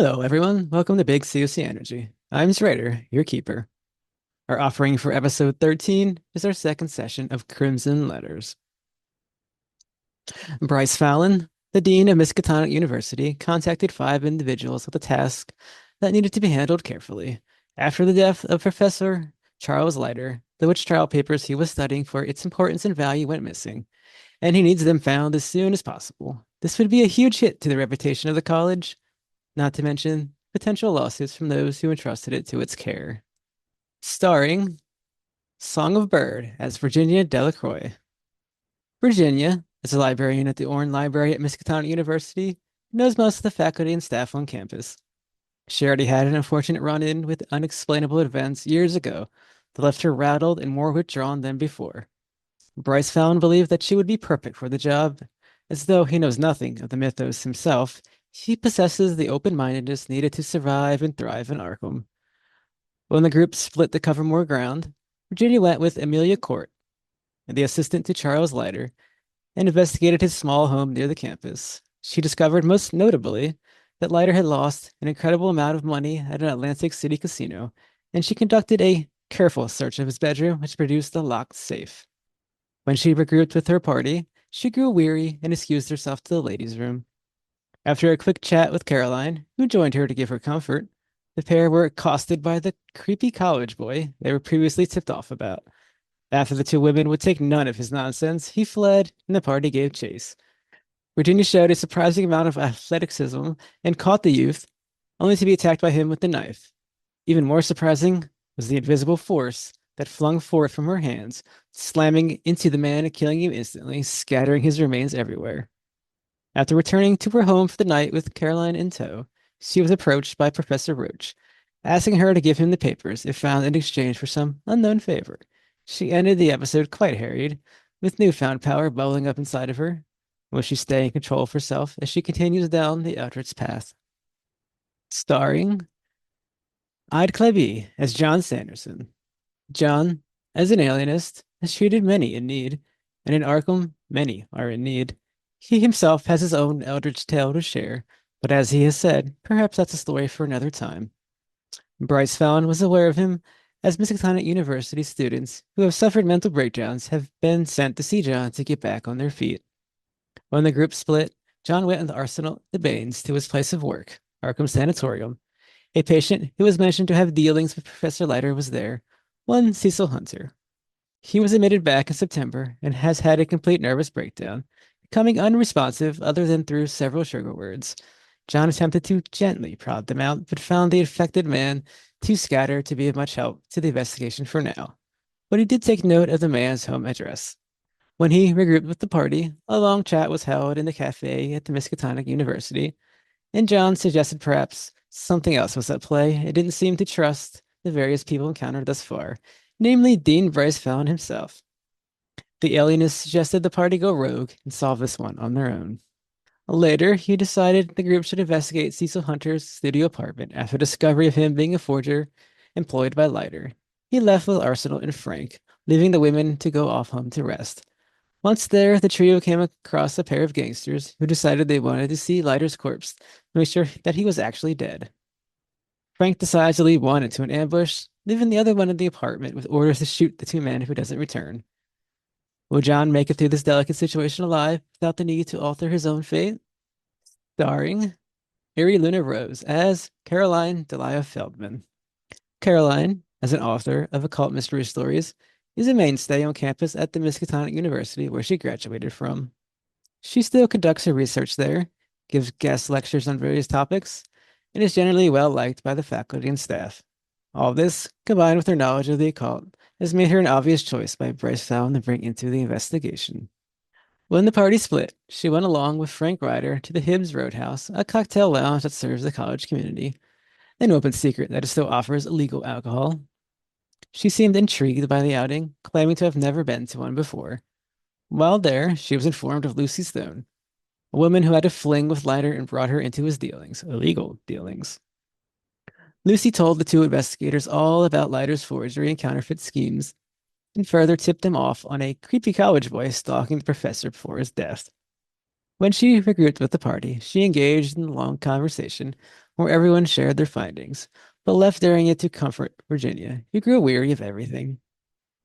Hello, everyone. Welcome to Big COC Energy. I'm Zraitor, your keeper. Our offering for episode 13 is our second session of Crimson Letters. Bryce Fallon, the dean of Miskatonic University, contacted 5 individuals with a task that needed to be handled carefully. After the death of Professor Charles Leiter, the witch trial papers he was studying for its importance and value went missing, and he needs them found as soon as possible. This would be a huge hit to the reputation of the college, not to mention potential lawsuits from those who entrusted it to its care. Starring Song of Bird as Virginia Delacroix. Virginia, as a librarian at the Orne Library at Miskatonic University, knows most of the faculty and staff on campus. She already had an unfortunate run-in with unexplainable events years ago that left her rattled and more withdrawn than before. Bryce Fallon believed that she would be perfect for the job, as though he knows nothing of the mythos himself. He possesses the open-mindedness needed to survive and thrive in Arkham. When the group split to cover more ground, Virginia went with Emilia Court, the assistant to Charles Leiter, and investigated his small home near the campus. She discovered, most notably, that Leiter had lost an incredible amount of money at an Atlantic City casino, and she conducted a careful search of his bedroom, which produced a locked safe. When she regrouped with her party, she grew weary and excused herself to the ladies' room. After a quick chat with Caroline, who joined her to give her comfort, the pair were accosted by the creepy college boy they were previously tipped off about. After the two women would take none of his nonsense, he fled and the party gave chase. Virginia showed a surprising amount of athleticism and caught the youth, only to be attacked by him with the knife. Even more surprising was the invisible force that flung forth from her hands, slamming into the man and killing him instantly, scattering his remains everywhere. After returning to her home for the night with Caroline in tow, she was approached by Professor Roach, asking her to give him the papers if found in exchange for some unknown favor. She ended the episode quite harried, with newfound power bubbling up inside of her. Will she stay in control of herself as she continues down the Eldritch path? Starring EeiddKlabe as John Sanderson. John, as an alienist, has treated many in need, and in Arkham, many are in need. He himself has his own eldritch tale to share, but as he has said, perhaps that's a story for another time. Bryce Fallon was aware of him as Miskatonic University students who have suffered mental breakdowns have been sent to see John to get back on their feet. When the group split, John went with Arsenault the Baines to his place of work, Arkham Sanatorium. A patient who was mentioned to have dealings with Professor Leiter was there, one Cecil Hunter. He was admitted back in September and has had a complete nervous breakdown, becoming unresponsive other than through several sugar words. John attempted to gently prod them out, but found the affected man too scattered to be of much help to the investigation for now. But he did take note of the man's home address. When he regrouped with the party, a long chat was held in the cafe at the Miskatonic University, and John suggested perhaps something else was at play and didn't seem to trust the various people encountered thus far, namely Dean Bryce Fallon himself. The alienist suggested the party go rogue and solve this one on their own. Later, he decided the group should investigate Cecil Hunter's studio apartment after discovery of him being a forger employed by Leiter. He left with Arsenault and Frank, leaving the women to go off home to rest. Once there, the trio came across a pair of gangsters who decided they wanted to see Leiter's corpse to make sure that he was actually dead. Frank decides to lead one into an ambush, leaving the other one in the apartment with orders to shoot the two men if he doesn't return. Will John make it through this delicate situation alive without the need to alter his own fate? Starring Eerie Lunarose as Caroline Delia Feldman. Caroline, as an author of occult mystery stories, is a mainstay on campus at the Miskatonic University where she graduated from. She still conducts her research there, gives guest lectures on various topics, and is generally well liked by the faculty and staff. All this, combined with her knowledge of the occult, has made her an obvious choice by Bryce Fallon to bring into the investigation. When the party split, she went along with Frank Ryder to the Hibbs Roadhouse, a cocktail lounge that serves the college community, an open secret that it still offers illegal alcohol. She seemed intrigued by the outing, claiming to have never been to one before. While there, she was informed of Lucy Stone, a woman who had a fling with Leiter and brought her into his dealings, illegal dealings. Lucy told the two investigators all about Leiter's forgery and counterfeit schemes, and further tipped them off on a creepy college boy stalking the professor before his death. When she regrouped with the party, she engaged in a long conversation where everyone shared their findings, but left during it to comfort Virginia, who grew weary of everything.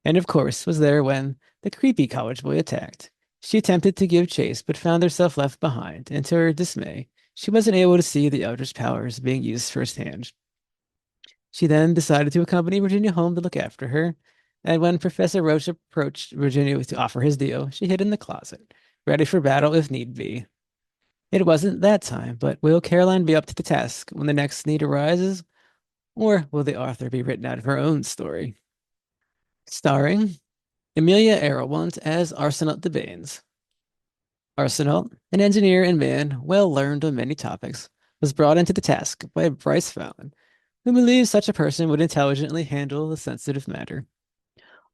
And of course was there when the creepy college boy attacked. She attempted to give chase, but found herself left behind, and to her dismay, she wasn't able to see the Eldritch powers being used firsthand. She then decided to accompany Virginia home to look after her, and when Professor Roach approached Virginia to offer his deal, she hid in the closet, ready for battle if need be. It wasn't that time, but will Caroline be up to the task when the next need arises, or will the author be written out of her own story? Starring Emilia Aerowant as Arsenault de Baines. Arsenault, an engineer and man well learned on many topics, was brought into the task by Bryce Fallon, who believed such a person would intelligently handle the sensitive matter.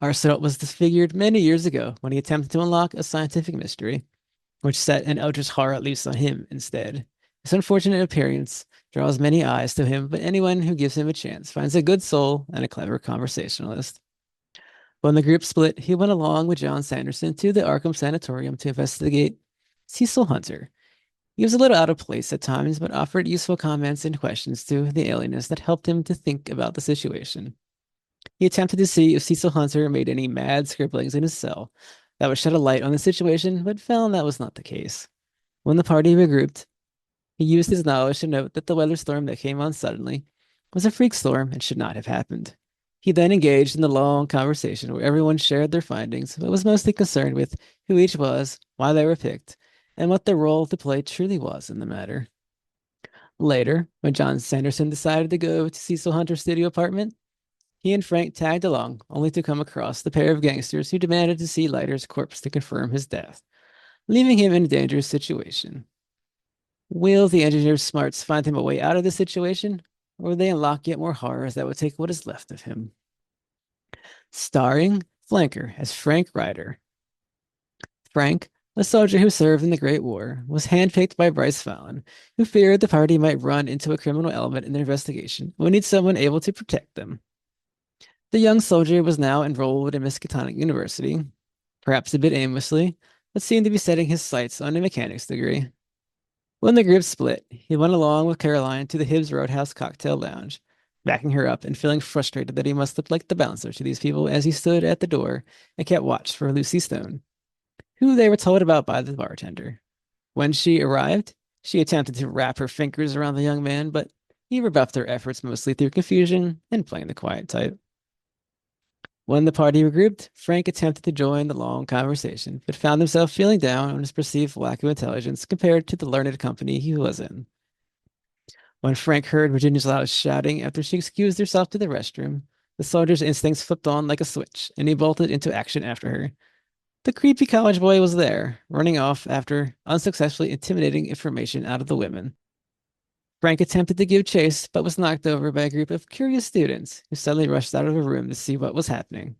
Arsenault was disfigured many years ago when he attempted to unlock a scientific mystery, which set an eldritch horror loose on him instead. His unfortunate appearance draws many eyes to him, but anyone who gives him a chance finds a good soul and a clever conversationalist. When the group split, he went along with John Sanderson to the Arkham Sanatorium to investigate Cecil Hunter. He was a little out of place at times, but offered useful comments and questions to the alienist that helped him to think about the situation. He attempted to see if Cecil Hunter made any mad scribblings in his cell that would shed a light on the situation, but found that was not the case. When the party regrouped, he used his knowledge to note that the weather storm that came on suddenly was a freak storm and should not have happened. He then engaged in the long conversation where everyone shared their findings, but was mostly concerned with who each was, why they were picked, and what their role to play truly was in the matter. Later, when John Sanderson decided to go to Cecil Hunter's studio apartment, he and Frank tagged along, only to come across the pair of gangsters who demanded to see Leiter's corpse to confirm his death, leaving him in a dangerous situation. Will the engineer's smarts find him a way out of the situation, or will they unlock yet more horrors that would take what is left of him? Starring Flanker as Frank Ryder. Frank, a soldier who served in the Great War, was handpicked by Bryce Fallon, who feared the party might run into a criminal element in their investigation and would need someone able to protect them. The young soldier was now enrolled in Miskatonic University, perhaps a bit aimlessly, but seemed to be setting his sights on a mechanics degree. When the group split, he went along with Caroline to the Hibbs Roadhouse cocktail lounge, backing her up and feeling frustrated that he must look like the bouncer to these people as he stood at the door and kept watch for Lucy Stone, who they were told about by the bartender. When she arrived, she attempted to wrap her fingers around the young man, but he rebuffed her efforts mostly through confusion and playing the quiet type. When the party regrouped, Frank attempted to join the long conversation, but found himself feeling down on his perceived lack of intelligence compared to the learned company he was in. When Frank heard Virginia's loud shouting after she excused herself to the restroom, the soldier's instincts flipped on like a switch, and he bolted into action after her. The creepy college boy was there, running off after unsuccessfully intimidating information out of the women. Frank attempted to give chase, but was knocked over by a group of curious students who suddenly rushed out of a room to see what was happening.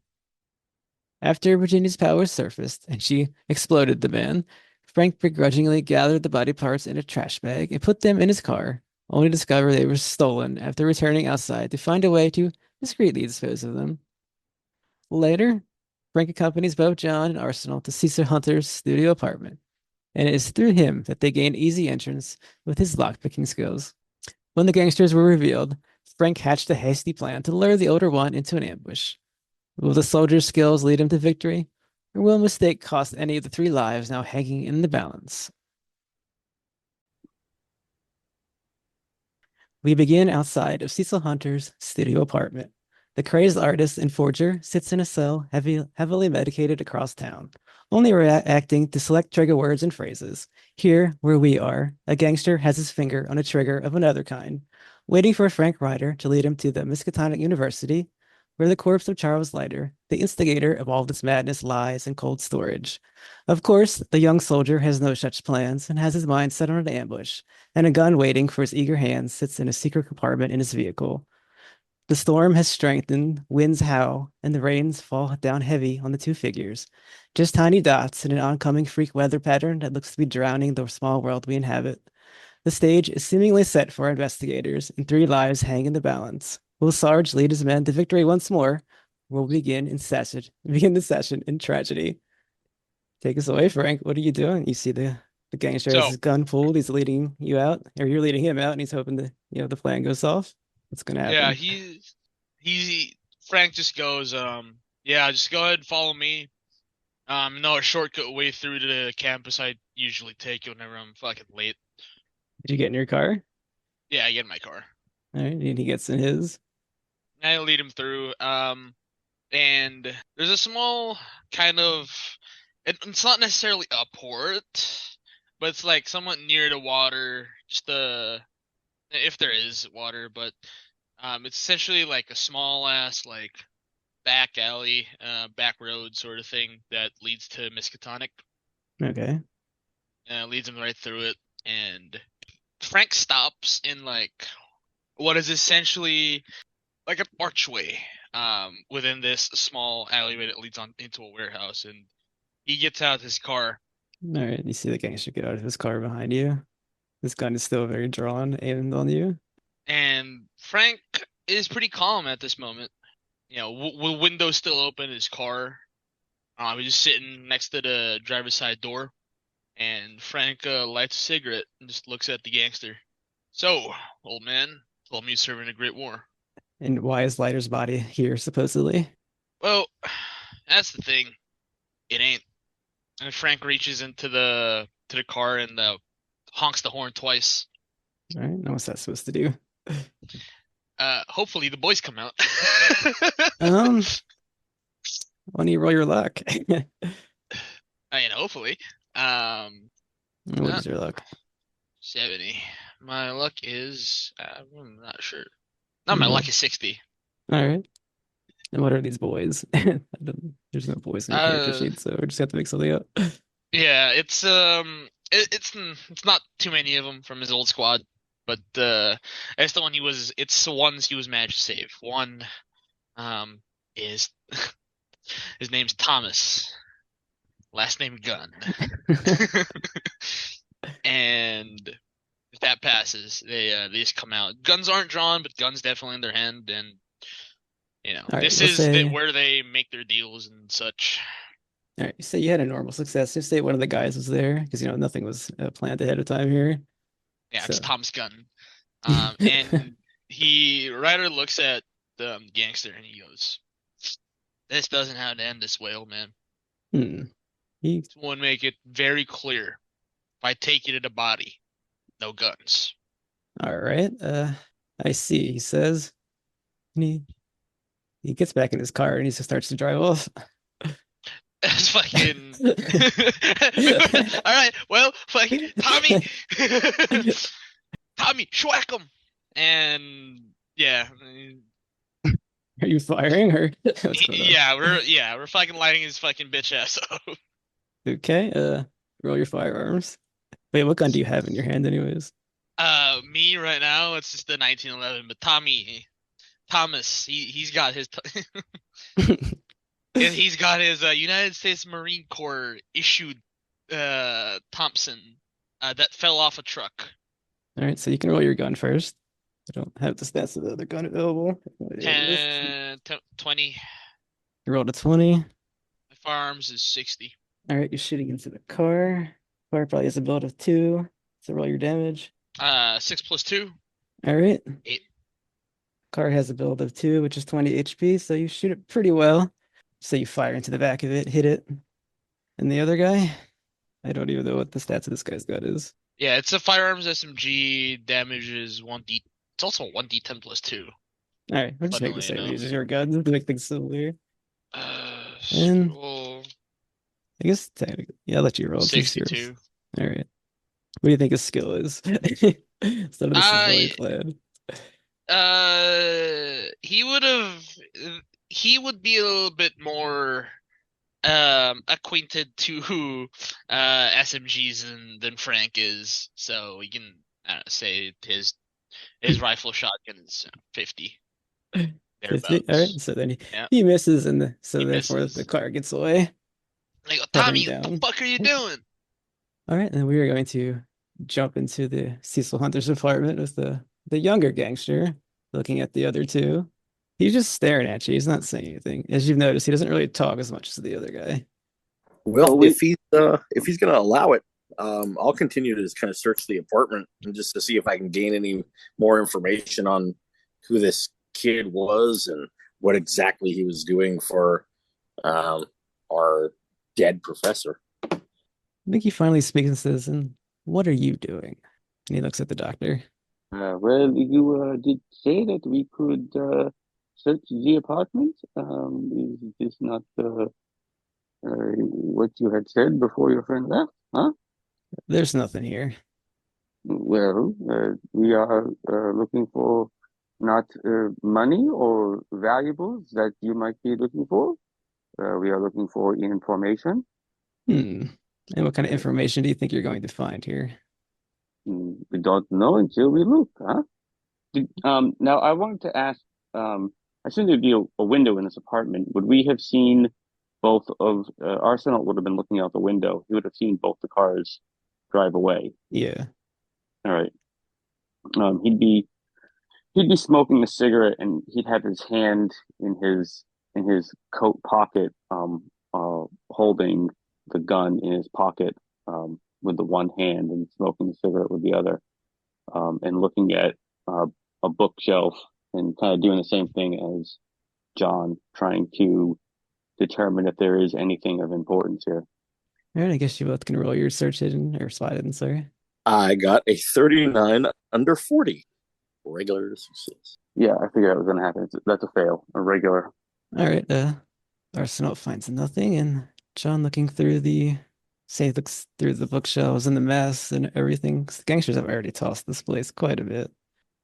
After Virginia's powers surfaced and she exploded the man, Frank begrudgingly gathered the body parts in a trash bag and put them in his car, only to discover they were stolen after returning outside to find a way to discreetly dispose of them. Later, Frank accompanies both John and Arsenault to Cecil Hunter's studio apartment, and it is through him that they gain easy entrance with his lockpicking skills. When the gangsters were revealed, Frank hatched a hasty plan to lure the older one into an ambush. Will the soldier's skills lead him to victory, or will a mistake cost any of the 3 lives now hanging in the balance? We begin outside of Cecil Hunter's studio apartment. The crazed artist and forger sits in a cell heavily medicated across town, only reacting to select trigger words and phrases. Here, where we are, a gangster has his finger on a trigger of another kind, waiting for Frank Ryder to lead him to the Miskatonic University, where the corpse of Charles Leiter, the instigator of all this madness, lies in cold storage. Of course, the young soldier has no such plans and has his mind set on an ambush, and a gun waiting for his eager hands sits in a secret compartment in his vehicle. The storm has strengthened, winds howl, and the rains fall down heavy on the 2 figures, just tiny dots in an oncoming freak weather pattern that looks to be drowning the small world we inhabit. The stage is seemingly set for our investigators, and 3 lives hang in the balance. Will Sarge lead his men to victory once more? We'll begin the session in tragedy. Take us away, Frank. What are you doing? You see the The gangster has So his gun pulled. He's leading you out, or you're leading him out, and he's hoping that the plan goes off. What's gonna yeah, happen? he Frank just goes, yeah, just go ahead and follow me. No, a shortcut way through to the campus I usually take whenever I'm fucking late. Did you get in your car? Yeah, I get in my car. All right, and he gets in his. I lead him through. And there's a small kind of it's not necessarily a port, but it's like somewhat near the water, just the if there is water, but it's essentially like a small ass like back alley, back road sort of thing that leads to Miskatonic. Okay. Leads him right through it, and Frank stops in like what is essentially like an archway within this small alleyway that leads on into a warehouse, and he gets out of his car. All right. You see the gangster get out of his car behind you. His gun is still very drawn, aimed on you. And Frank is pretty calm at this moment. With windows still open in his car. He's just sitting next to the driver's side door, and Frank lights a cigarette and just looks at the gangster. So, old man, told me you're serving a great war. And why is Lighter's body here, supposedly? Well, that's the thing. It ain't. And Frank reaches into the car and honks the horn twice. All right. Now what's that supposed to do? Hopefully the boys come out. Um, why don't you roll your luck? I mean, hopefully. Um, What uh, is your luck? 70. My luck is I'm not sure. No, my No. luck is 60. All right. And what are these boys? There's no boys in your character Uh, sheet, so we just have to make something up. yeah, it's not too many of them from his old squad, but it's the one he was. It's the ones he was managed to save. One is his name's Thomas, last name Gunn, and if that passes, they just come out. Guns aren't drawn, but guns definitely in their hand, and All right, this let's is say, where they make their deals and such. all right, say you had a normal success. Just say one of the guys was there, because nothing was planned ahead of time here. Yeah, it's So, Thomas Gunn. And Ryder looks at the gangster and he goes, "This doesn't have to end this way, old man. hmm. He, Just want to make it very clear. If I take you to the body, no guns." all right. I see. He says, and he gets back in his car and he just starts to drive off. That's fucking. All right, well, fucking Tommy, Tommy, schwack him, and yeah, Are you firing or what's going on? yeah, we're fucking lighting his fucking bitch ass up. Okay, roll your firearms. Wait, what gun do you have in your hand, anyways? Me right now, it's just the 1911, but Thomas, he's got his he's got his United States Marine Corps issued Thompson that fell off a truck. All right, so you can roll your gun first. I don't have the stats of the other gun available. There it is. 20. You rolled a 20. My firearms is 60. All right, you're shooting into the car. Car probably has a build of 2. So roll your damage. 6 plus 2, All right. 8. Car has a build of 2, which is 20 HP, so you shoot it pretty well. So you fire into the back of it, hit it. And the other guy, I don't even know what the stats of this guy's gun is. Yeah, it's a firearms SMG. Damage is 1D. It's also 1D10 plus 2. All right, we'll just make the Funnily same. enough. Use your gun to make things similar. And Scroll I guess technically, yeah, I'll let you roll. It's just yours. 62. All right. What do you think his skill is? None of this is Uh, really planned. he would have. He would be a little bit more acquainted to SMGs than Frank is, so we can say his rifle shotgun is 50 50. All right. thereabouts. So then Yeah, he misses, and so he therefore the misses. car gets away, And I go, heading Tommy, what the down. fuck are you doing? All right, and we are going to jump into the Cecil Hunter's apartment with the younger gangster looking at the other two. He's just staring at you. He's not saying anything. As you've noticed, he doesn't really talk as much as the other guy. Well, Well, we if he's gonna allow it, I'll continue to just kind of search the apartment and just to see if I can gain any more information on who this kid was and what exactly he was doing for um, our dead professor. Mickey finally speaks and says, "And what are you doing?" And he looks at the doctor. Well, you did say that we could search the apartment. Is this not what you had said before your friend left? Huh? There's nothing here. Well, we are looking for not money or valuables that you might be looking for. We are looking for information. Hmm. And what kind of Uh, information do you think you're going to find here? we don't know until we look, huh? Now, I wanted to ask, I assume there'd be a window in this apartment. Would we have seen both of Arsenault would have been looking out the window. He would have seen both the cars drive away. Yeah. All right. He'd be smoking a cigarette and he'd have his hand in his coat pocket, holding the gun in his pocket, with the one hand and smoking the cigarette with the other, and looking at uh, a bookshelf and kind of doing the same thing as John, trying to determine if there is anything of importance here. All right, I guess you both can roll your search hidden or spot hidden, sorry. I got a 39 under 40. Regular success. Yeah, I figured that was going to happen. That's a fail, a regular. All right, Arsenault finds nothing, and John looking through looks through the bookshelves and the mess and everything. 'Cause the gangsters have already tossed this place quite a bit.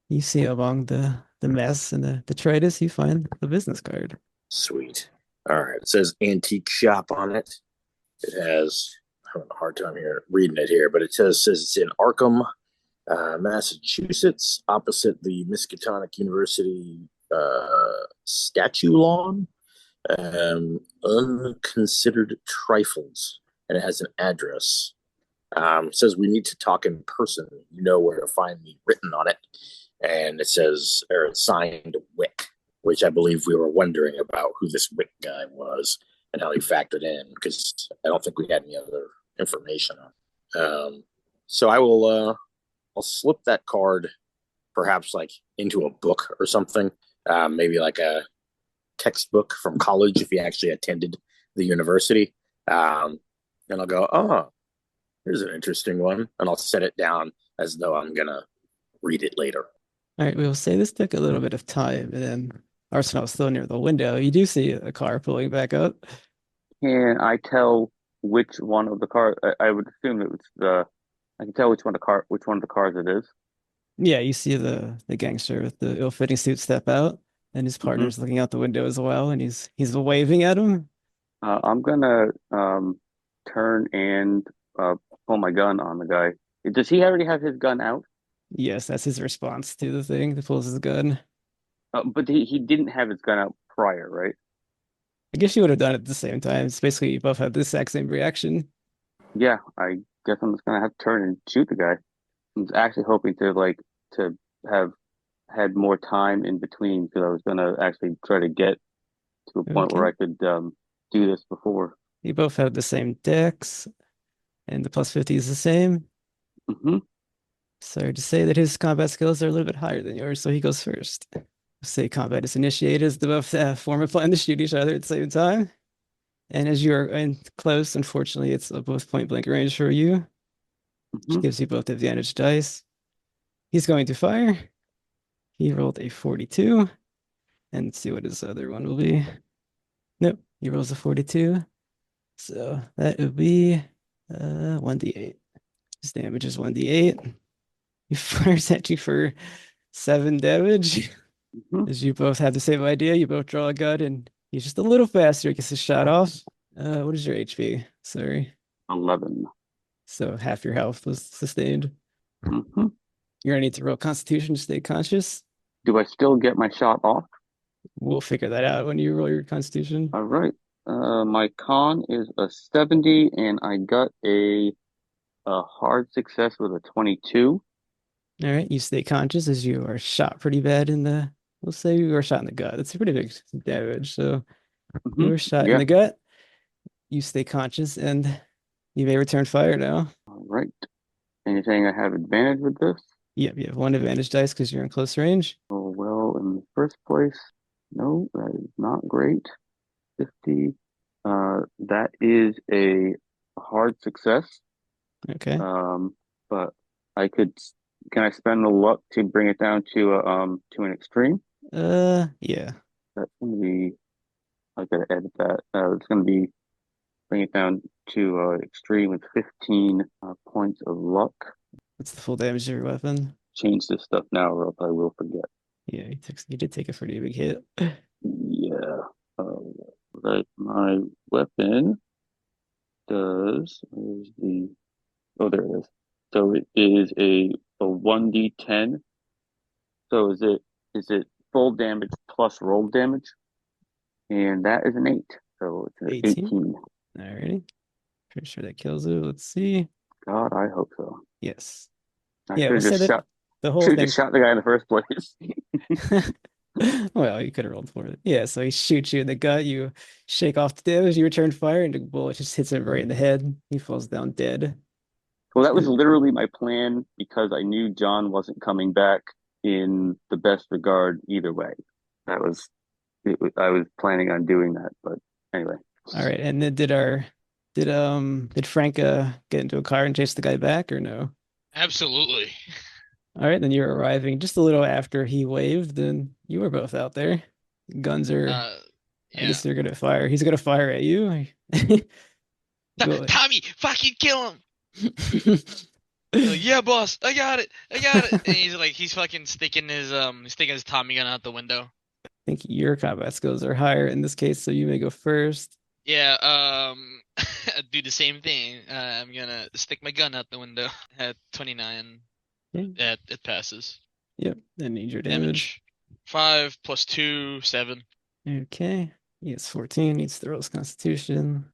You see among the mess and the detritus, you find the business card. Sweet. All right. It says antique shop on it. It has, I'm having a hard time here reading it here, but it says it's in Arkham, Massachusetts, opposite the Miskatonic University statue lawn. Unconsidered trifles, and it has an address. It says we need to talk in person. You know where to find me written on it, and it says or it's signed Wick, which I believe we were wondering about who this Wick guy was and how he factored in because I don't think we had any other information on. So I'll slip that card perhaps like into a book or something, maybe like a textbook from college if he actually attended the university. And I'll go, oh, here's an interesting one. And I'll set it down as though I'm going to read it later. All right, we will say this took a little bit of time, and then Arsenault's still near the window. You do see a car pulling back up. Can I tell which one of the cars? I would assume it was the. I can tell which one of the cars it is. Yeah, you see the gangster with the ill-fitting suit step out, and his Hmm. partner's looking out the window as well, and he's waving at him. I'm gonna turn and pull my gun on the guy. Does he already have his gun out? Yes, that's his response to the thing that pulls his gun. But he didn't have his gun out prior, right? I guess you would have done it at the same time. It's basically you both had the exact same reaction. Yeah, I guess I'm just gonna have to turn and shoot the guy. I was actually hoping to have had more time in between because I was gonna actually try to get to a point where Okay. I could do this before. You both have the same dex, and the plus 50 is the same. Hmm. Sorry to say that his combat skills are a little bit higher than yours, so he goes first. Say combat is initiated as the both form a plan to shoot each other at the same time. And as you're in close, unfortunately, it's both point blank range for you, which Hmm. gives you both advantage dice. He's going to fire. He rolled a 42. And let's see what his other one will be. Nope, he rolls a 42. So that would be 1d8. His damage is 1d8. He fires at you for 7 damage. Hmm. As you both have the same idea, you both draw a gun, and he's just a little faster. He gets his shot off. What is your HP? Sorry. 11. So half your health was sustained. Hmm. You're gonna need to roll Constitution to stay conscious. Do I still get my shot off? We'll figure that out when you roll your Constitution. All right. My con is a 70, and I got a hard success with a 22. All right, you stay conscious as you are shot pretty bad in the. We'll say you were shot in the gut. That's a pretty big damage. So Hmm. you were shot in Yeah. the gut. You stay conscious, and you may return fire now. right. Anything I have advantage with this? Yep, you have one advantage dice because you're in close range. Oh, well, in the first place, no, that is not great. 50. That is a hard success. Okay. But I could, can I spend the luck to bring it down to an extreme? Yeah. That's gonna be, I gotta edit that. It's gonna be bring it down to extreme with 15 points of luck. What's the full damage of your weapon? Change this stuff now, or else I will forget. Yeah, you did take a pretty big hit. Yeah. Right. My weapon does, where's the, oh, there it is. So it is a 1d10. So is it full damage plus roll damage? And that is an 8. So it's an 18. 18. Alrighty. Pretty sure that kills it. Let's see. God, I hope so. Yes. I Yeah, should we'll have say just that shot the whole should have thing. just shot the guy in the first place. Well, you could have rolled for it. Yeah, so he shoots you in the gut, you shake off the damage, you return fire, and the bullet just hits him right in the head. He falls down dead. Well, that was literally my plan because I knew John wasn't coming back in the best regard either way. That was I was planning on doing that, but anyway. All right, and then did Frank get into a car and chase the guy back or no? Absolutely. All right, then you're arriving just a little after he waved, and you were both out there. Guns are, I Yeah. guess they're gonna fire. He's gonna fire at you. Go Tommy, fucking kill him. ahead. Like, yeah, boss, I got it. And he's fucking sticking his Tommy gun out the window. I think your combat skills are higher in this case, so you may go first. Yeah, do the same thing. I'm gonna stick my gun out the window at 29. Okay. It passes. Yep, I need your damage. 5 plus 2, 7. Okay, he has 14, needs to roll his constitution.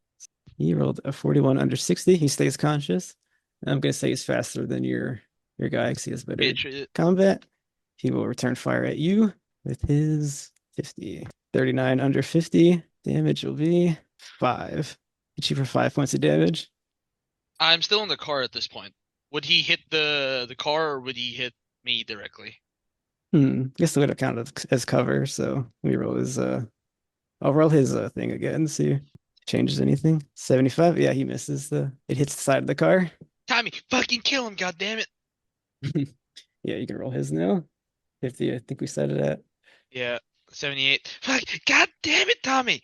He rolled a 41 under 60. He stays conscious. I'm gonna say he's faster than your guy because he has better Patriot. combat. He will return fire at you with his 50. 39 under 50. Damage will be 5. Hit you for 5 points of damage. I'm still in the car at this point. Would he hit the car or would he hit me directly? Guess it would have counted as cover, so we roll his I'll roll his thing again, see if it changes anything. 75. Yeah, he misses it hits the side of the car. Tommy, fucking kill him, goddammit. Yeah, you can roll his now. 50, I think we set it at. Yeah, 78. Fuck, god damn it, Tommy.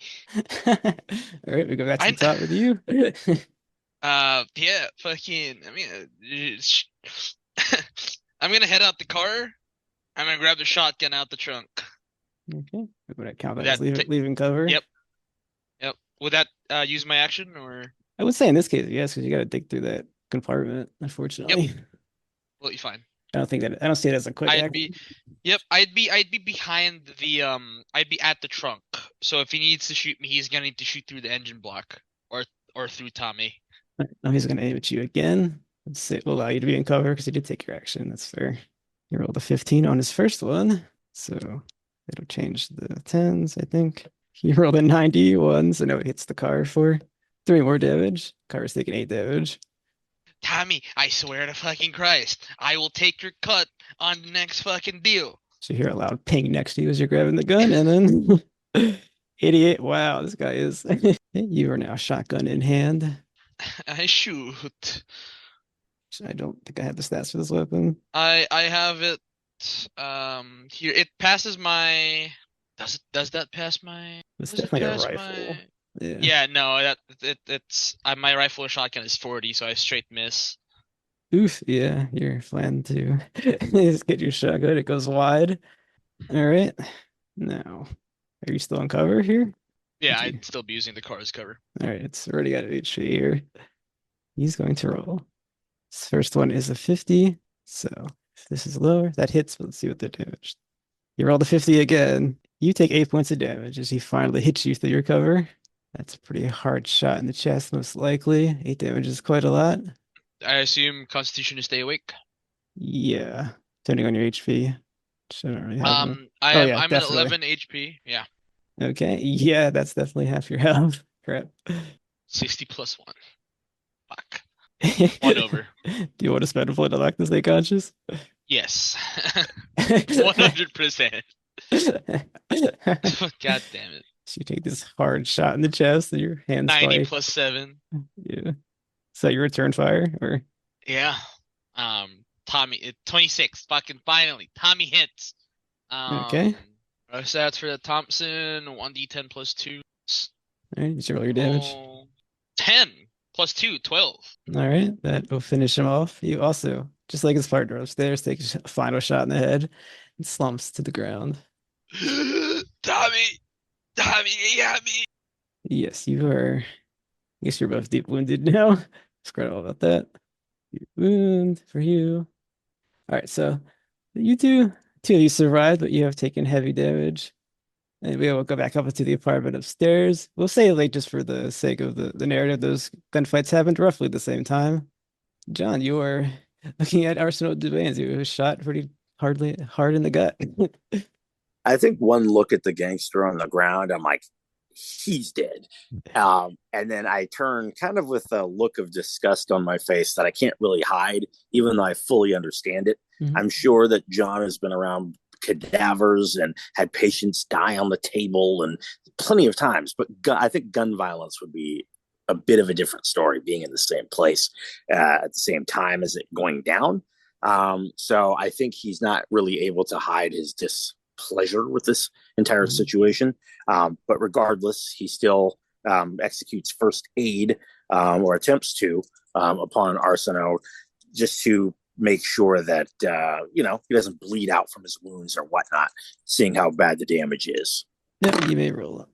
All right, we go back to the top with you. Yeah, fucking, I mean, I'm gonna head out the car. I'm gonna grab the shotgun out the trunk. Okay, would I count that That as leaving cover? Yep. Would that use my action or? I would say in this case, yes, because you got to dig through that compartment. Unfortunately, Well, you fine. I don't see it as a quick I'd action. be behind the I'd be at the trunk. So if he needs to shoot me, he's gonna need to shoot through the engine block or through Tommy. Now he's going to aim at you again. Let's see. We'll allow you to be in cover because he did take your action. That's fair. He rolled a 15 on his first one, so it'll change the 10s, I think. He rolled a 91, so now it hits the car for 3 more damage. Car is taking 8 damage. Tommy, I swear to fucking Christ, I will take your cut on the next fucking deal. So you hear a loud ping next to you as you're grabbing the gun, and then 88. Wow, this guy is. You are now shotgun in hand. I shoot. I don't think I have the stats for this weapon. I have it here. It passes my. Does that pass my? It's Does it definitely a pass rifle. my? Yeah. No, it's my rifle or shotgun is 40, so I straight miss. Oof. Yeah, you're flan too. Just get your shotgun. It goes wide. All right. Now, are you still on cover here? Yeah, Okay. I'd still be using the car as cover. All right. It's already got an HP here. He's going to roll. His first one is a 50. So if this is lower, that hits. But let's see what the damage. You roll the 50 again. You take 8 points of damage as he finally hits you through your cover. That's a pretty hard shot in the chest, most likely. 8 damage is quite a lot. I assume Constitution to stay awake. Yeah, depending on your HP. Which I don't really have one. I'm yeah, at definitely. 11 HP. Yeah, Okay, yeah, that's definitely half your health. Crap. 60 plus 1. Fuck. One over. Do you want to spend a point to lock to stay conscious? Yes. 100%. God damn it. So you take this hard shot in the chest and your hands 90 spike. plus 7. Yeah. Is that your return fire? Or Yeah. Tommy, 26. Fucking finally. Tommy hits. okay. Stats for the Thompson, 1d10 plus 2. All right, you should roll your damage. 10 plus 2, 12. All right, that will finish him off. You also, just like his partner upstairs, take a final shot in the head and slumps to the ground. Tommy! Tommy, you got me! Yes, you are. I guess you're both deep wounded now. Forgot all about that. Wound for you. All right, so you two of you survived, but you have taken heavy damage. And we will go back up into the apartment upstairs. We'll say like just for the sake of the narrative, those gunfights happened roughly at the same time. John, you are looking at Arsenault Dubans, who was shot pretty hard in the gut. I think one look at the gangster on the ground, I'm like, he's dead. And then I turn kind of with a look of disgust on my face that I can't really hide, even though I fully understand it. Mhm. I'm sure that John has been around cadavers and had patients die on the table and plenty of times, but I think gun violence would be a bit of a different story, being in the same place at the same time as it going down. So I think he's not really able to hide his displeasure with this entire situation. But regardless, he still executes first aid or attempts to upon Arsenault, just to make sure that he doesn't bleed out from his wounds or whatnot, seeing how bad the damage is. Yep, you may roll up.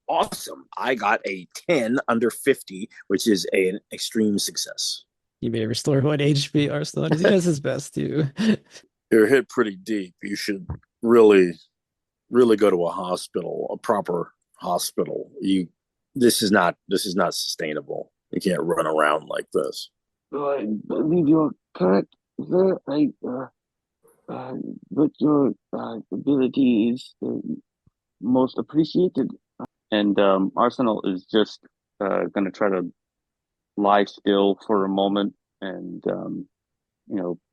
Awesome. I got a 10 under 50, which is an extreme success. You may restore 1 HP, Arsenault, as he does his best to. You're hit pretty deep. You should really go to a hospital, a proper hospital. This is not sustainable. You can't run around like this. I believe you're correct, sir. But your ability is most appreciated. And Arsenault is just going to try to lie still for a moment and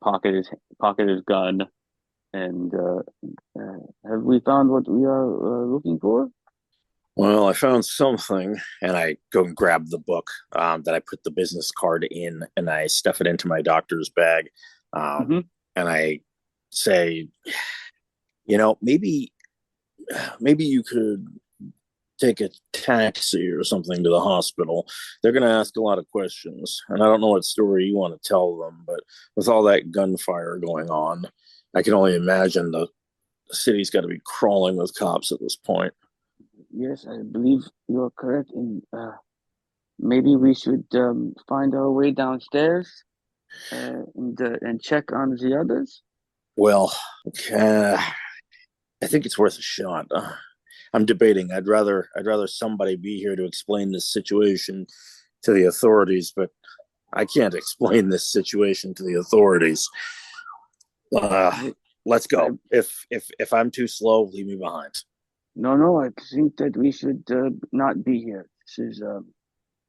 pocket his gun. And have we found what we are looking for? Well, I found something, and I go and grab the book that I put the business card in, and I stuff it into my doctor's bag. And I say, maybe you could take a taxi or something to the hospital. They're going to ask a lot of questions, and I don't know what story you want to tell them, but with all that gunfire going on, I can only imagine the city's got to be crawling with cops at this point. Yes, I believe you're correct. And maybe we should find our way downstairs and check on the others. Well, I think it's worth a shot. I'm debating. I'd rather somebody be here to explain this situation to the authorities, but I can't explain this situation to the authorities. Let's go. If I'm too slow, leave me behind. No, I think that we should not be here. This is a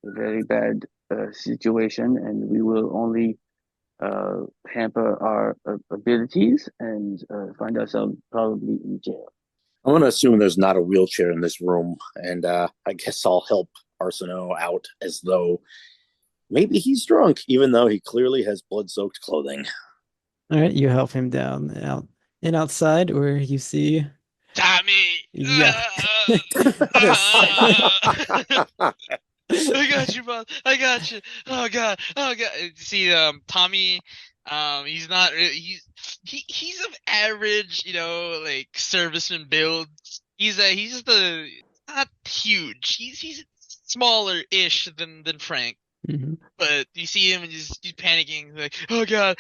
very bad situation, and we will only hamper our abilities and find ourselves probably in jail. I'm going to assume there's not a wheelchair in this room, and I guess I'll help Arsenault out as though maybe he's drunk, even though he clearly has blood-soaked clothing. All right, you help him down out and outside, where you see Tommy! Yeah. I got you, bud. I got you. Oh god. See, Tommy, he's not really. He's of average, like serviceman build. He's just not huge. He's smaller-ish than Frank. Mm-hmm. But you see him and he's panicking, like, oh god.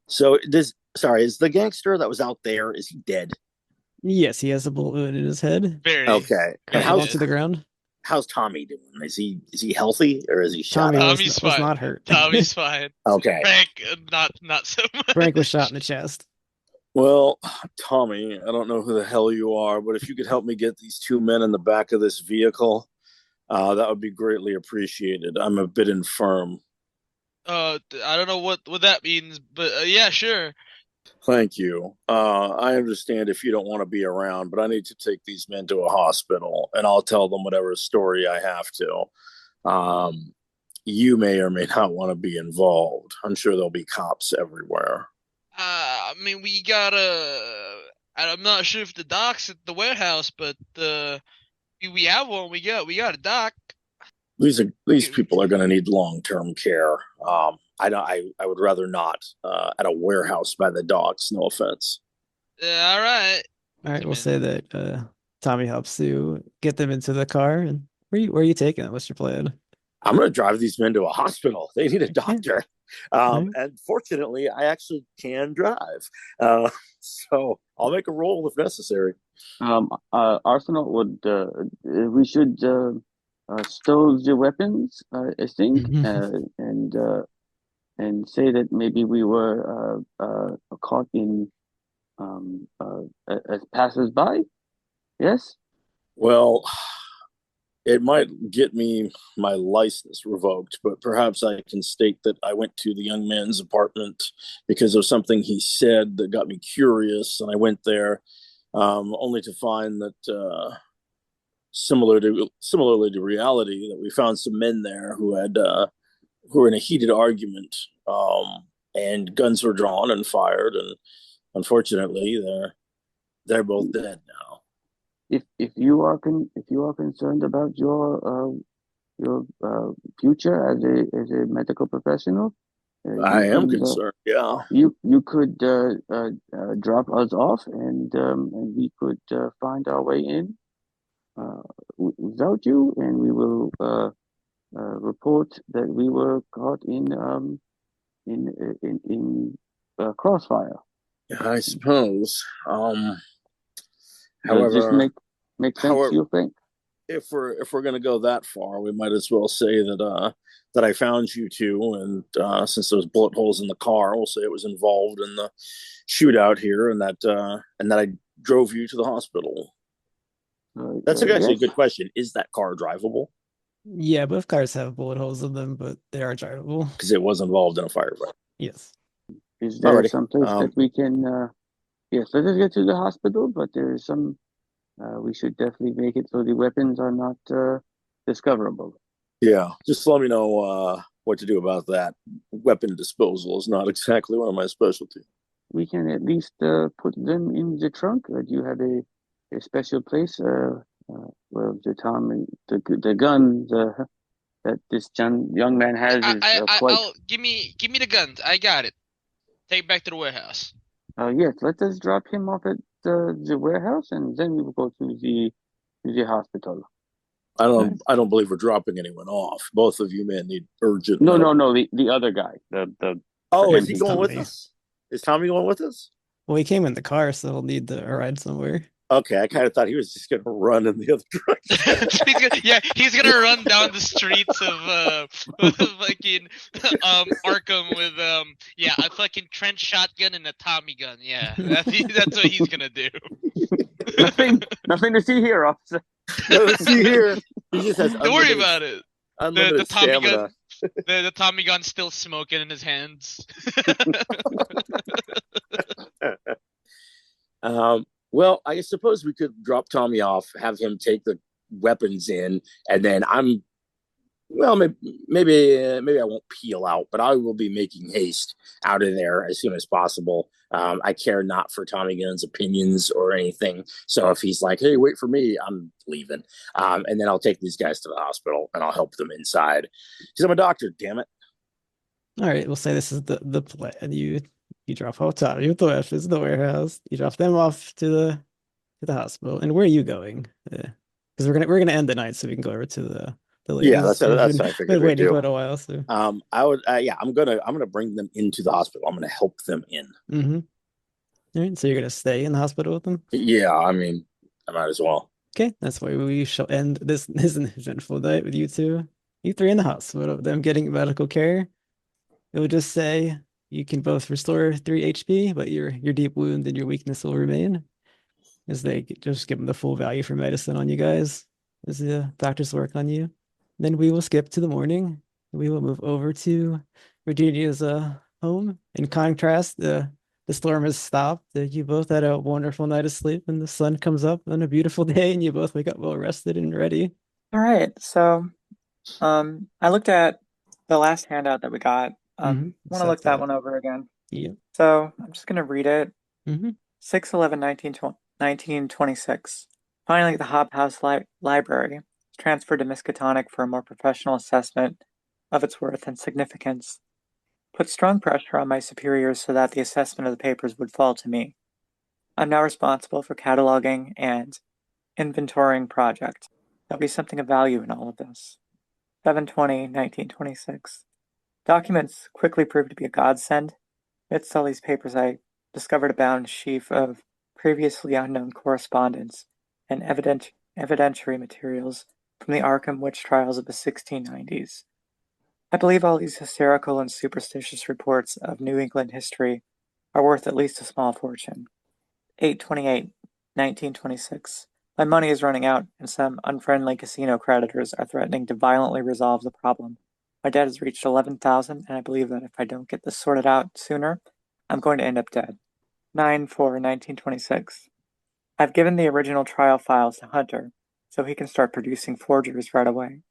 So is the gangster that was out there, is he dead? Yes, he has a bullet wound in his head. Very. Okay. And how's to the ground? How's Tommy doing? Is he healthy, or is he shot? Tommy's was fine. not hurt. Tommy's fine. Okay. Frank, not so much. Frank was shot in the chest. Well, Tommy, I don't know who the hell you are, but if you could help me get these two men in the back of this vehicle, That would be greatly appreciated. I'm a bit infirm. I don't know what that means, but yeah, sure. Thank you. I understand if you don't want to be around, but I need to take these men to a hospital, and I'll tell them whatever story I have to. Um, you may or may not want to be involved. I'm sure there'll be cops everywhere. I mean, we gotta. I'm not sure if the dock's at the warehouse, but we have one. We got a dock. These people are going to need long-term care. I would rather not at a warehouse by the docks. No offense. All right. All right, Come we'll in. say that Tommy helps you get them into the car. And where are you taking them? What's your plan? I'm going to drive these men to a hospital. They need a Okay. doctor. Right. And fortunately, I actually can drive. So I'll make a roll if necessary. Arsenault would we should stow the weapons, I think, and say that maybe we were caught in as passers-by. Yes. Well, it might get me my license revoked, but perhaps I can state that I went to the young man's apartment because of something he said that got me curious, and I went there only to find that similarly to reality, that we found some men there who were in a heated argument, and guns were drawn and fired, and unfortunately, they're both dead now. If you are concerned about your future as a medical professional, I am concerned. Yeah, you could drop us off, and we could find our way in without you, and we will report that we were caught in crossfire. I suppose. Does this However, make sense, however, you think? if we're going to go that far, we might as well say that I found you two, and since there's bullet holes in the car, we'll say it was involved in the shootout here, and that I drove you to the hospital. That's actually a good question. Is that car drivable? Yeah, both cars have bullet holes in them, but they are drivable. Because it was involved in a firefight. Yes. Is there Alrighty. some place that we can? Yes, let us get to the hospital, but there is some. We should definitely make it so the weapons are not discoverable. Yeah, just let me know what to do about that. Weapon disposal is not exactly one of my specialties. We can at least put them in the trunk. Do you have a special place? Well, the gun that this young man has is quite. Give me the guns. I got it. Take it back to the warehouse. Yes, let us drop him off at the warehouse, and then we will go to the hospital. I don't believe we're dropping anyone off. Both of you men need urgent. No. The other guy. Is he going with us? Is Tommy going with us? Well, he came in the car, so he'll need a ride somewhere. Okay, I kind of thought he was just going to run in the other direction. he's gonna run down the streets of fucking Arkham with a fucking trench shotgun and a Tommy gun. Yeah, that's what he's gonna do. Nothing to see here, officer. Let's see here. He just has Don't worry about it. The Tommy gun, the Tommy gun's still smoking in his hands. Well, I suppose we could drop Tommy off, have him take the weapons in, and then maybe I won't peel out, but I will be making haste out of there as soon as possible. I care not for Tommy Gunn's opinions or anything. So if he's like, "Hey, wait for me," I'm leaving. And then I'll take these guys to the hospital and I'll help them inside because I'm a doctor. Damn it! All right, we'll say this is the plan. You drop off Tommy with the weapons in the warehouse. You drop them off to the hospital. And where are you going? Because we're gonna end the night so we can go over to the ladies. Yeah, that's what I figured. Been waiting for a while. So I would I'm gonna bring them into the hospital. I'm gonna help them in. Mm-hmm. All right, so you're gonna stay in the hospital with them? Yeah, I mean, I might as well. Okay, that's why we shall end this eventful night with you three in the hospital, them getting medical care. It will just say you can both restore 3 HP, but your deep wound and your weakness will remain. As they just give them the full value for medicine on you guys as the doctors work on you. then we will skip to the morning. We will move over to Virginia's home. In contrast, the storm has stopped. You both had a wonderful night of sleep, and the sun comes up on a beautiful day, and you both wake up well rested and ready. All right. So, I looked at the last handout that we got. Want to Set look that that. one over again. Yep. So I'm just gonna read it. Mm-hmm. 6/11/1926. Finally, the Hob House Library was transferred to Miskatonic for a more professional assessment of its worth and significance. Put strong pressure on my superiors so that the assessment of the papers would fall to me. I'm now responsible for cataloging and inventorying project. There'll be something of value in all of this. 7/20/1926. Documents quickly proved to be a godsend. Amidst all these papers, I discovered a bound sheaf of previously unknown correspondence and evidentiary materials from the Arkham witch trials of the 1690s. I believe all these hysterical and superstitious reports of New England history are worth at least a small fortune. 8/28/1926. My money is running out, and some unfriendly casino creditors are threatening to violently resolve the problem. My debt has reached 11,000, and I believe that if I don't get this sorted out sooner, I'm going to end up dead. 9/4/1926. I've given the original trial files to Hunter, so he can start producing forgeries right away.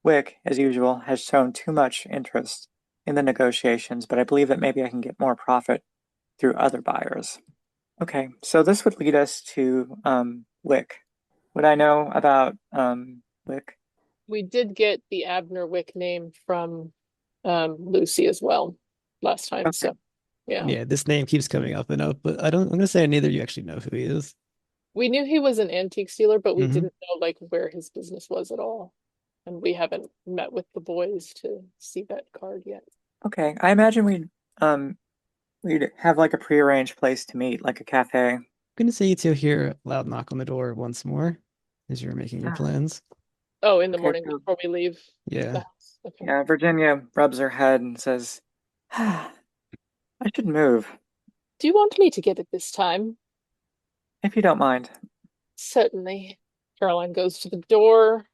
Wick, as usual, has shown too much interest in the negotiations, but I believe that maybe I can get more profit through other buyers. Okay, so this would lead us to Wick. Would I know about Wick? We did get the Abner Wick name from Lucy as well last time. Okay. So yeah. Yeah, this name keeps coming up and up, but I'm gonna say neither of you actually know who he is. We knew he was an antique dealer, but we Mhm. didn't know like where his business was at all. And we haven't met with the boys to see that card yet. Okay, I imagine we'd have like a prearranged place to meet, like a cafe. I'm gonna say you two hear a loud knock on the door once more as you're making your plans. Oh, in the Okay, morning so before we leave the Yeah. house. Okay. yeah, Virginia rubs her head and says, I should move, Do you want me to get it this time? if you don't mind. Certainly. Caroline goes to the door.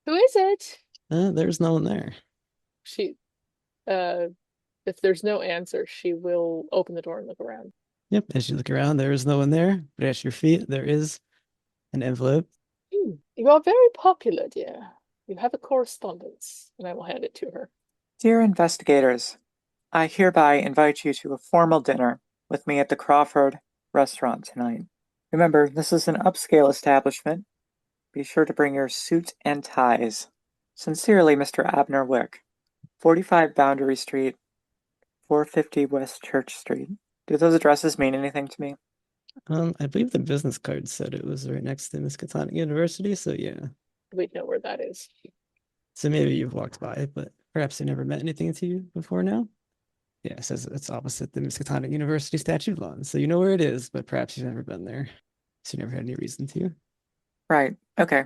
Who is it? There's no one there. She if there's no answer, she will open the door and look around. Yep, as you look around, there is no one there, but at your feet there is an envelope. You are very popular, dear. You have a correspondence, and I will hand it to her. Dear investigators, I hereby invite you to a formal dinner with me at the Crawford restaurant tonight. Remember, this is an upscale establishment. Be sure to bring your suit and ties. Sincerely, Mr. Abner Wick, 45 Boundary Street, 450 West Church Street. Do those addresses mean anything to me? I believe the business card said it was right next to Miskatonic University, so yeah. We know where that is. So maybe you've walked by, but perhaps they never meant anything to you before now. Yeah, it says it's opposite the Miskatonic University statue lawn, so you know where it is, but perhaps you've never been there, so you never had any reason to. Right. Okay.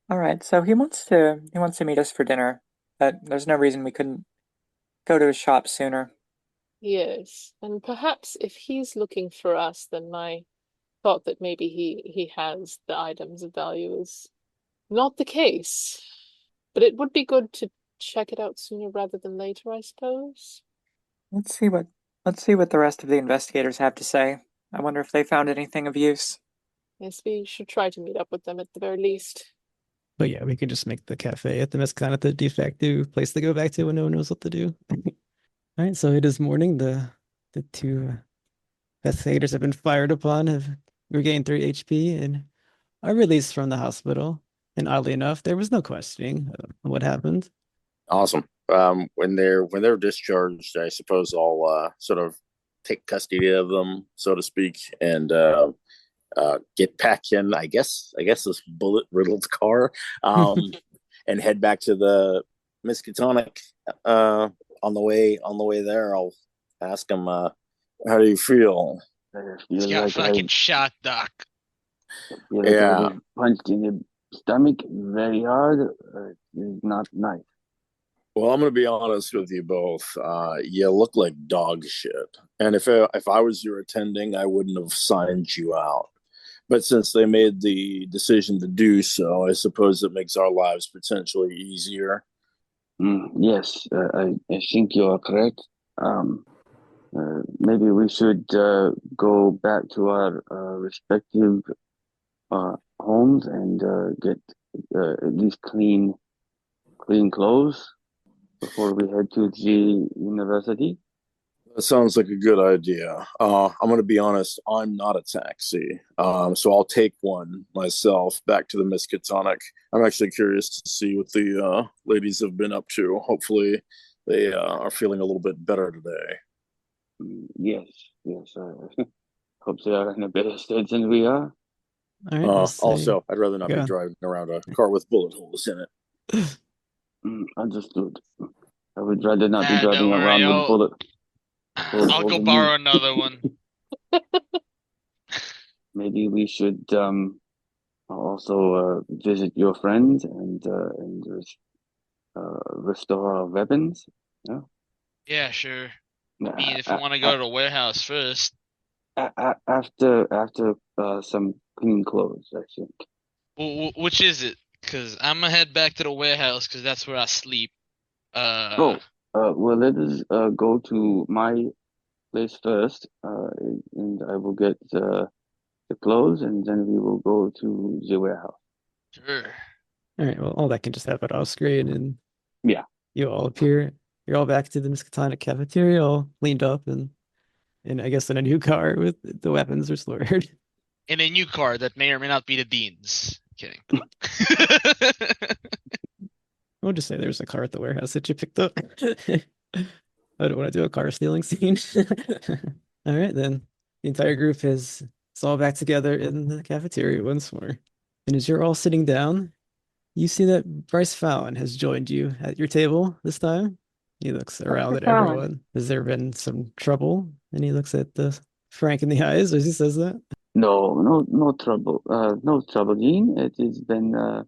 All right. So he wants to meet us for dinner, but there's no reason we couldn't go to his shop sooner. Yes, and perhaps if he's looking for us, then my thought that maybe he has the items of value is not the case. But it would be good to check it out sooner rather than later, I suppose. Let's see what the rest of the investigators have to say. I wonder if they found anything of use. Yes, we should try to meet up with them at the very least. But yeah, we could just make the cafe at the Miskatonic the de facto place to go back to when no one knows what to do. All right, so it is morning. The two investigators have been fired upon, have regained 3 HP, and are released from the hospital. And oddly enough, there was no questioning what happened. Awesome. When they're discharged, I suppose I'll sort of take custody of them, so to speak, and get back in. I guess this bullet riddled car, and head back to the Miskatonic. On the way there, I'll ask him, "How do you feel?" He's got fucking shot, Doc. Yeah. I was punched in the stomach very hard. It's not nice. Well, I'm going to be honest with you both. You look like dog shit. And if I was your attending, I wouldn't have signed you out. But since they made the decision to do so, I suppose it makes our lives potentially easier. Yes, I think you are correct. Maybe we should go back to our respective homes and get at least clean clothes before we head to the university. That sounds like a good idea. I'm going to be honest, I'm not a taxi. So I'll take one myself back to the Miskatonic. I'm actually curious to see what the ladies have been up to. Hopefully, they are feeling a little bit better today. Yes, yes. Hope they are in a better state than we are. All right, we'll say, Also, I'd rather not go be on. driving around a car with bullet holes in it. Understood. I would rather not be Don't driving worry, around with bullet I'll go holes in me. borrow another one. Maybe we should also visit your friends and restore our weapons. Yeah. Yeah, sure. I mean, if you A- want to go to the warehouse first. after some clean clothes, I think. Which is it? Because I'm gonna head back to the warehouse because that's where I sleep. Well, let us go to my place first, and I will get the clothes, and then we will go to the warehouse. Sure. All right, well, all that can just happen off screen, and Yeah. you all appear. You're all back to the Miskatonic cafeteria, all cleaned up, and I guess in a new car with the weapons restored. In a new car that may or may not be the dean's. Kidding. We'll just say there's a car at the warehouse that you picked up. I don't want to do a car stealing scene. All right, then. The entire group is it's all back together in the cafeteria once more. And as you're all sitting down, you see that Bryce Fallon has joined you at your table this time. He looks around at Fallon. everyone. Has there been some trouble? And he looks at the Frank in the eyes as he says that. No trouble. No trouble, Dean. It has been a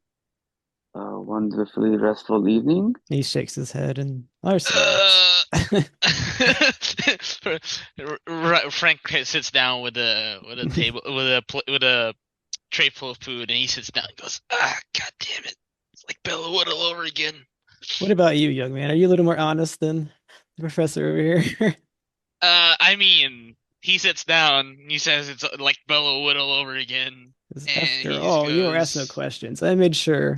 wonderfully restful evening. He shakes his head and Arsenault. Frank sits down with a table with a tray full of food, and he sits down and goes, God damn it. It's like Bellawood all over again. What about you, young man? Are you a little more honest than the professor over here? I mean, he sits down and he says it's like Bellawood all over again. And After he all, just you were asked no goes, questions. I made sure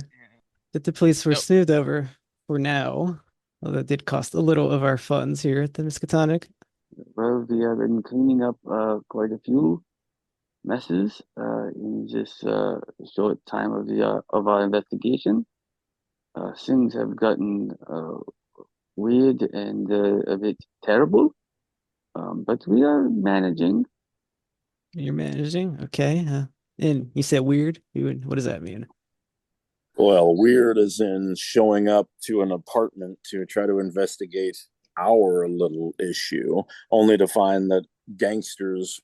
that the police were Nope. smoothed over for now. Although that did cost a little of our funds here at the Miskatonic. Well, we have been cleaning up quite a few messes in this short time of our investigation. Things have gotten weird and a bit terrible, but we are managing. You're managing, okay? And you said weird. What does that mean? Well, weird as in showing up to an apartment to try to investigate our little issue, only to find that gangsters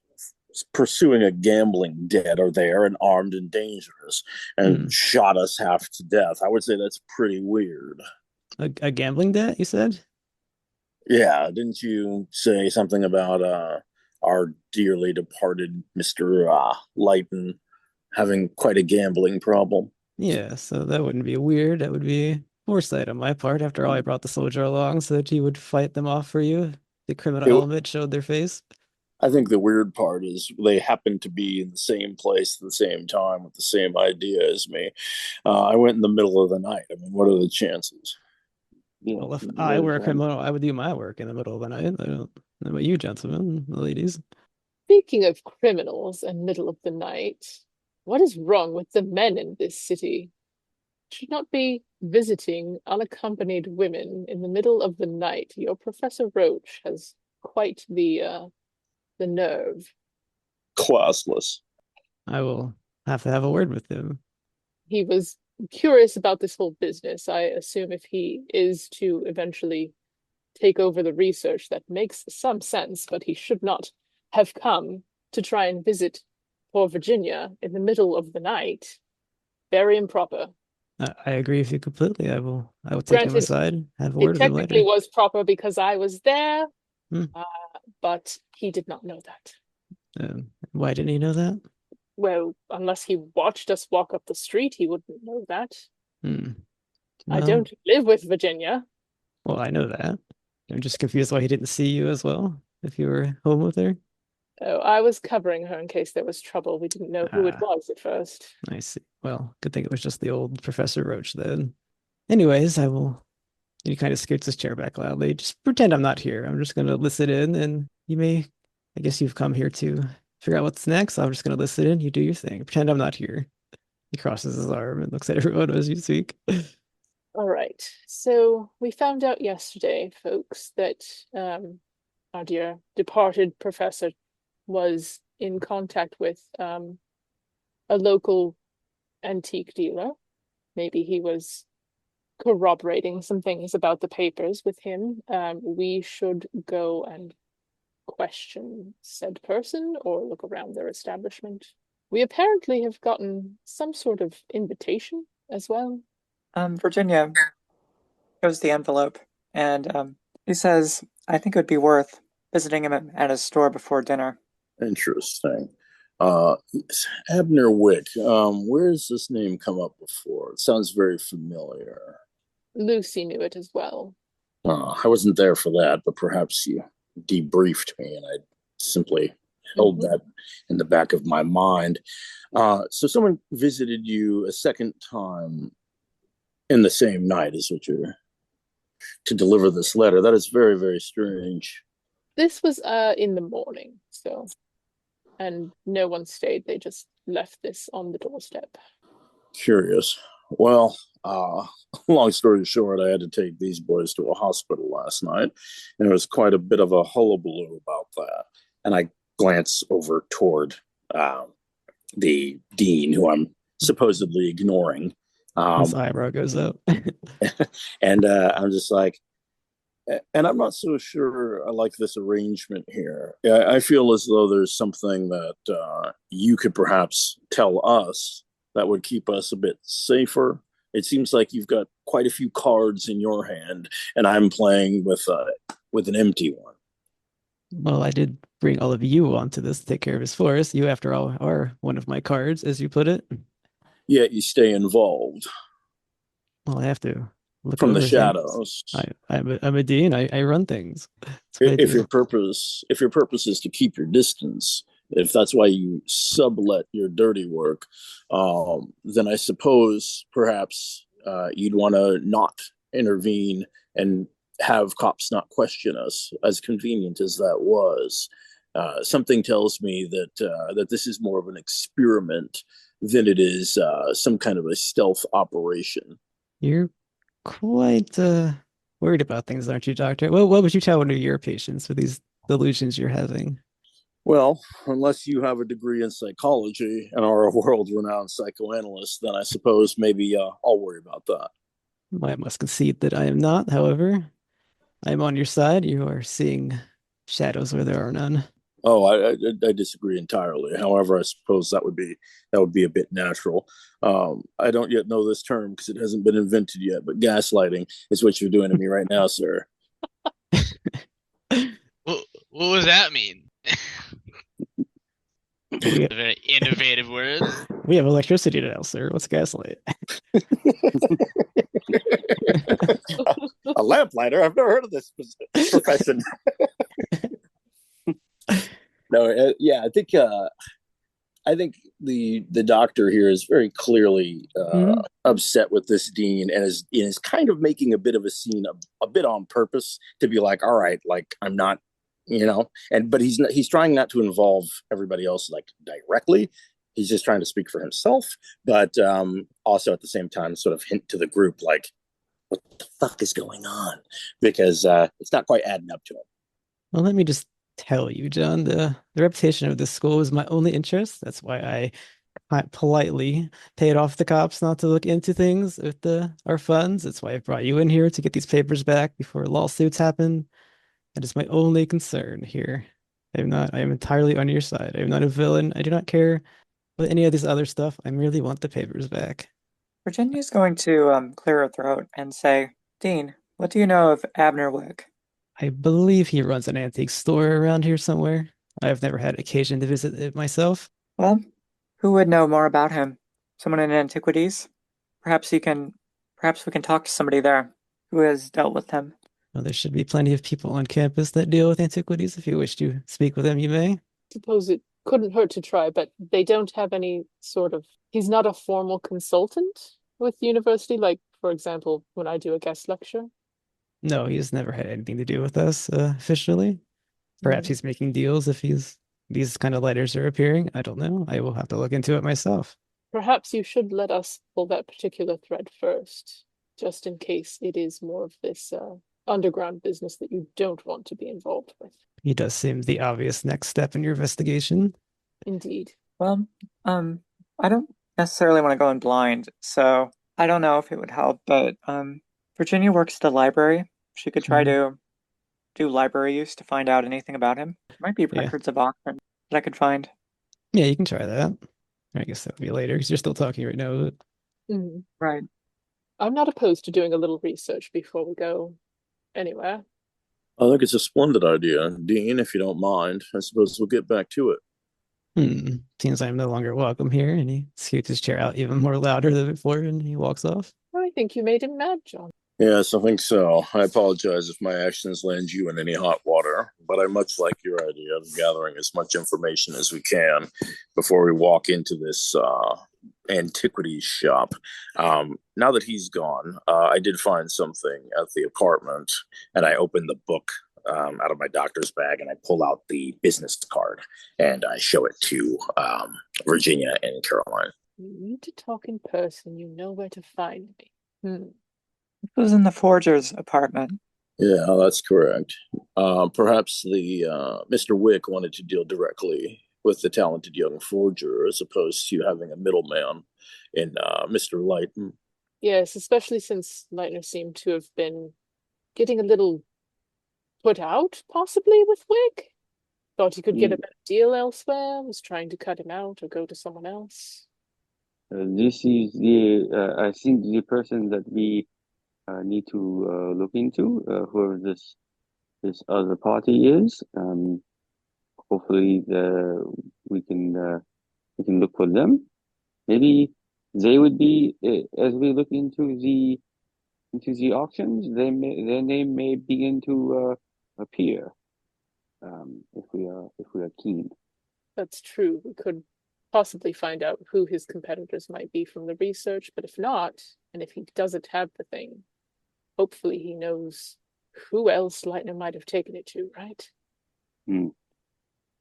pursuing a gambling debt are there and armed and dangerous and shot us half to death. I would say that's pretty weird. A gambling debt, you said? Yeah, didn't you say something about our dearly departed Mr. Lighton having quite a gambling problem? Yeah, so that wouldn't be weird. That would be foresight on my part. After all, I brought the soldier along so that he would fight them off for you. The criminal element showed their face. I think the weird part is they happen to be in the same place at the same time with the same idea as me. I went in the middle of the night. I mean, what are the chances? Yeah, Well, if I were a criminal, I would do my work in the middle of the night. I don't know about you, gentlemen, ladies. Speaking of criminals and middle of the night, what is wrong with the men in this city? Should not be visiting unaccompanied women in the middle of the night. Your Professor Roach has quite the nerve. Classless. I will have to have a word with him. He was curious about this whole business. I assume if he is to eventually take over the research, that makes some sense, but he should not have come to try and visit poor Virginia in the middle of the night. Very improper. I agree with you completely. I will take him Granted, aside, have a word it with him technically later. was proper because I was there, Hmm. but he did not know that. Why didn't he know that? Well, unless he watched us walk up the street, he wouldn't know that. Hmm. I Well, don't live with Virginia. well, I know that. I'm just confused why he didn't see you as well, if you were home with her. Oh, I was covering her in case there was trouble. We didn't know who it Ah, was at first. I see. Well, good thing it was just the old Professor Roach then. Anyways, I will. And he kind of scoots his chair back loudly. Just pretend I'm not here. I'm just going to listen in, and you may. I guess you've come here to figure out what's next. I'm just going to listen in. You do your thing. Pretend I'm not here. He crosses his arm and looks at everyone as you speak. All right. So we found out yesterday, folks, that our dear departed professor was in contact with a local antique dealer. Maybe he was corroborating some things about the papers with him. We should go and question said person or look around their establishment. We apparently have gotten some sort of invitation as well. Virginia shows the envelope, and he says, I think it would be worth visiting him at his store before dinner. Interesting. Abner Wick. Where has this name come up before? It sounds very familiar. Lucy knew it as well. I wasn't there for that, but perhaps you debriefed me and I simply held that in the back of my mind. So someone visited you a second time in the same night as what you're to deliver this letter. That is very, very strange. This was in the morning, so, and no one stayed. They just left this on the doorstep. Curious. Well, long story short, I had to take these boys to a hospital last night, and it was quite a bit of a hullabaloo about that. And I glance over toward the dean, who I'm supposedly ignoring. His eyebrow goes up. And I'm just like, and I'm not so sure I like this arrangement here. I feel as though there's something that you could perhaps tell us that would keep us a bit safer. It seems like you've got quite a few cards in your hand, and I'm playing with an empty one. Well, I did bring all of you onto this to take care of his forest. You, after all, are one of my cards, as you put it. Yet you stay involved. Well, I have to look from the over shadows. I'm a dean. I run things. If your purpose is to keep your distance, if that's why you sublet your dirty work, then I suppose perhaps you'd want to not intervene and have cops not question us, as convenient as that was. Something tells me that this is more of an experiment than it is some kind of a stealth operation. You're quite worried about things, aren't you, Doctor? Well, what would you tell one of your patients with these delusions you're having? Well, unless you have a degree in psychology and are a world-renowned psychoanalyst, then I suppose maybe I'll worry about that. Well, I must concede that I am not. However, I am on your side. You are seeing shadows where there are none. Oh, I disagree entirely. However, I suppose that would be a bit natural. I don't yet know this term because it hasn't been invented yet, but gaslighting is what you're doing to me right now, sir. What does that mean? A very innovative word. We have electricity now, sir. What's gaslight? A lamplighter? I've never heard of this profession. No, yeah, I think the doctor here is very clearly upset with this dean and is kind of making a bit of a scene, a bit on purpose to be like, all right, like I'm not, but he's trying not to involve everybody else like directly. He's just trying to speak for himself, but also at the same time sort of hint to the group like, what the fuck is going on? Because it's not quite adding up to him. Well, let me just tell you, John, the reputation of this school is my only interest. That's why I politely paid off the cops not to look into things with our funds. That's why I brought you in here to get these papers back before lawsuits happen. That is my only concern here. I am entirely on your side. I am not a villain. I do not care about any of this other stuff. I merely want the papers back. Virginia's going to clear her throat and say, Dean, what do you know of Abner Wick? I believe he runs an antique store around here somewhere. I've never had occasion to visit it myself. Well, Who would know more about him? Someone in antiquities? Perhaps we can talk to somebody there who has dealt with him. Well, there should be plenty of people on campus that deal with antiquities. If you wish to speak with them, you may. Suppose it couldn't hurt to try, but they don't have any sort of. He's not a formal consultant with the university, like, for example, when I do a guest lecture. No, he's never had anything to do with us officially. Perhaps he's making deals if these kind of letters are appearing. I don't know. I will have to look into it myself. Perhaps you should let us pull that particular thread first, just in case it is more of this underground business that you don't want to be involved with. He does seem the obvious next step in your investigation. Indeed. Well, I don't necessarily want to go in blind, so I don't know if it would help, but Virginia works at the library. She could try to do library use to find out anything about him. There might be records of Auckland that I could find. Yeah, you can try that. I guess that would be later because you're still talking right now. Right. I'm not opposed to doing a little research before we go anywhere. I think it's a splendid idea. Dean, if you don't mind, I suppose we'll get back to it. Seems I'm no longer welcome here, and he scoots his chair out even more louder than before, and he walks off. I think you made him mad, John. Yes, I think so. I apologize if my actions land you in any hot water, but I much like your idea of gathering as much information as we can before we walk into this antiquities shop. Now that he's gone, I did find something at the apartment, and I opened the book out of my doctor's bag, and I pull out the business card, and I show it to Virginia and Caroline. You need to talk in person. You know where to find me. It was in the forger's apartment. Yeah, that's correct. Perhaps the Mr. Wick wanted to deal directly with the talented young forger as opposed to having a middleman in Mr. Lighton. Yes, especially since Leitner seemed to have been getting a little put out, possibly, with Wick. Thought he could get a better deal elsewhere, was trying to cut him out or go to someone else. This is I think the person that we need to look into, whoever this other party is. Hopefully, we can look for them. Maybe they would be, as we look into the auctions, their name may begin to appear. If we are keen. That's true. We could possibly find out who his competitors might be from the research, but if not, and if he doesn't have the thing, hopefully he knows who else Leitner might have taken it to, right?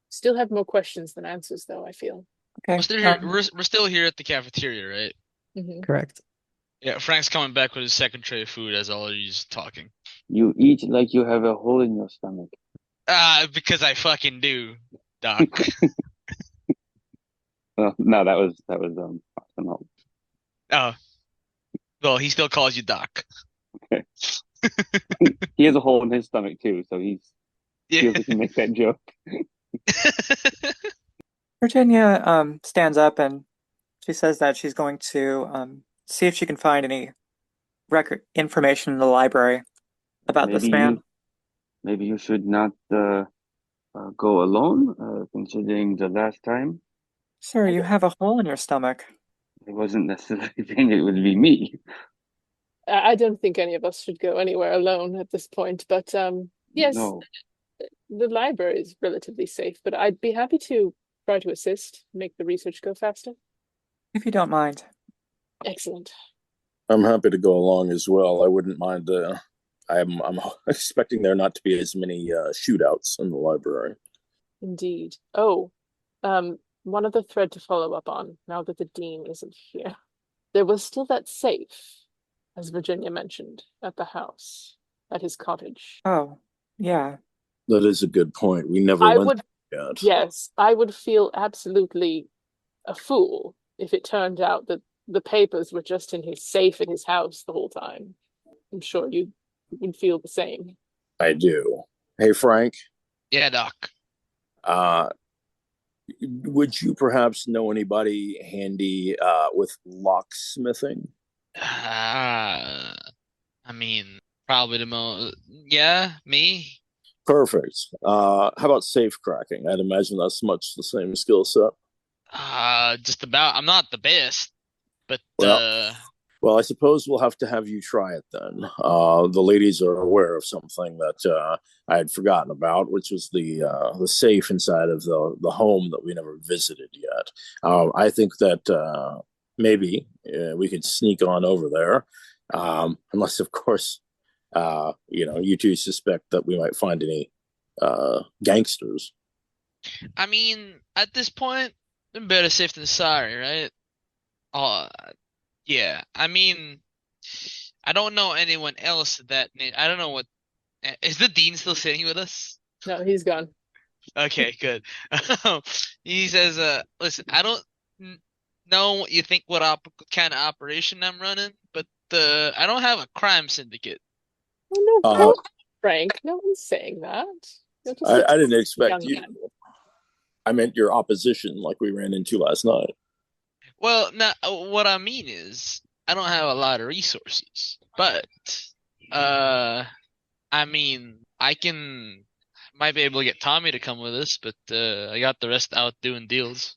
Still have more questions than answers, though, I feel. Okay. We're still here at the cafeteria, right? Correct. Yeah, Frank's coming back with his second tray of food as Ollie's talking. You eat like you have a hole in your stomach. Because I fucking do, Doc. No, that was Arsenault. Oh. Well, he still calls you Doc. Okay. He has a hole in his stomach too, so he feels he can make that joke. Virginia stands up and she says that she's going to see if she can find any record information in the library about this man. Maybe you should not go alone, considering the last time. Sir, you have a hole in your stomach. It wasn't necessarily saying it would be me. I don't think any of us should go anywhere alone at this point, but yes, No. The library is relatively safe, but I'd be happy to try to assist, make the research go faster. If you don't mind. Excellent. I'm happy to go along as well. I wouldn't mind. I'm expecting there not to be as many shootouts in the library. Indeed. Oh, one other thread to follow up on now that the dean isn't here. There was still that safe, as Virginia mentioned, at the house, at his cottage. Oh, yeah. That is a good point. We never went there yet. Yes, I would feel absolutely a fool if it turned out that the papers were just in his safe in his house the whole time. I'm sure you would feel the same. I do. Hey, Frank. Yeah, Doc. Would you perhaps know anybody handy with locksmithing? I mean, probably the most. Yeah, me. Perfect. How about safe cracking? I'd imagine that's much the same skill set. Just about. I'm not the best, but Well, well, I suppose we'll have to have you try it then. The ladies are aware of something that I had forgotten about, which was the safe inside of the home that we never visited yet. I think that maybe we could sneak on over there, unless, of course, you two suspect that we might find any gangsters. I mean, at this point, better safe than sorry, right? Uh, yeah. I mean, I don't know anyone else that I don't know what. Is the dean still sitting with us? No, he's gone. Okay, good. He says, listen, I don't know what you think kind of operation I'm running, but I don't have a crime syndicate. Oh, no, Uh, Frank, no one's saying that. You're just I a didn't expect young you. man. I meant your opposition, like we ran into last night. Well, now what I mean is I don't have a lot of resources, but uh, I mean might be able to get Tommy to come with us, but I got the rest out doing deals.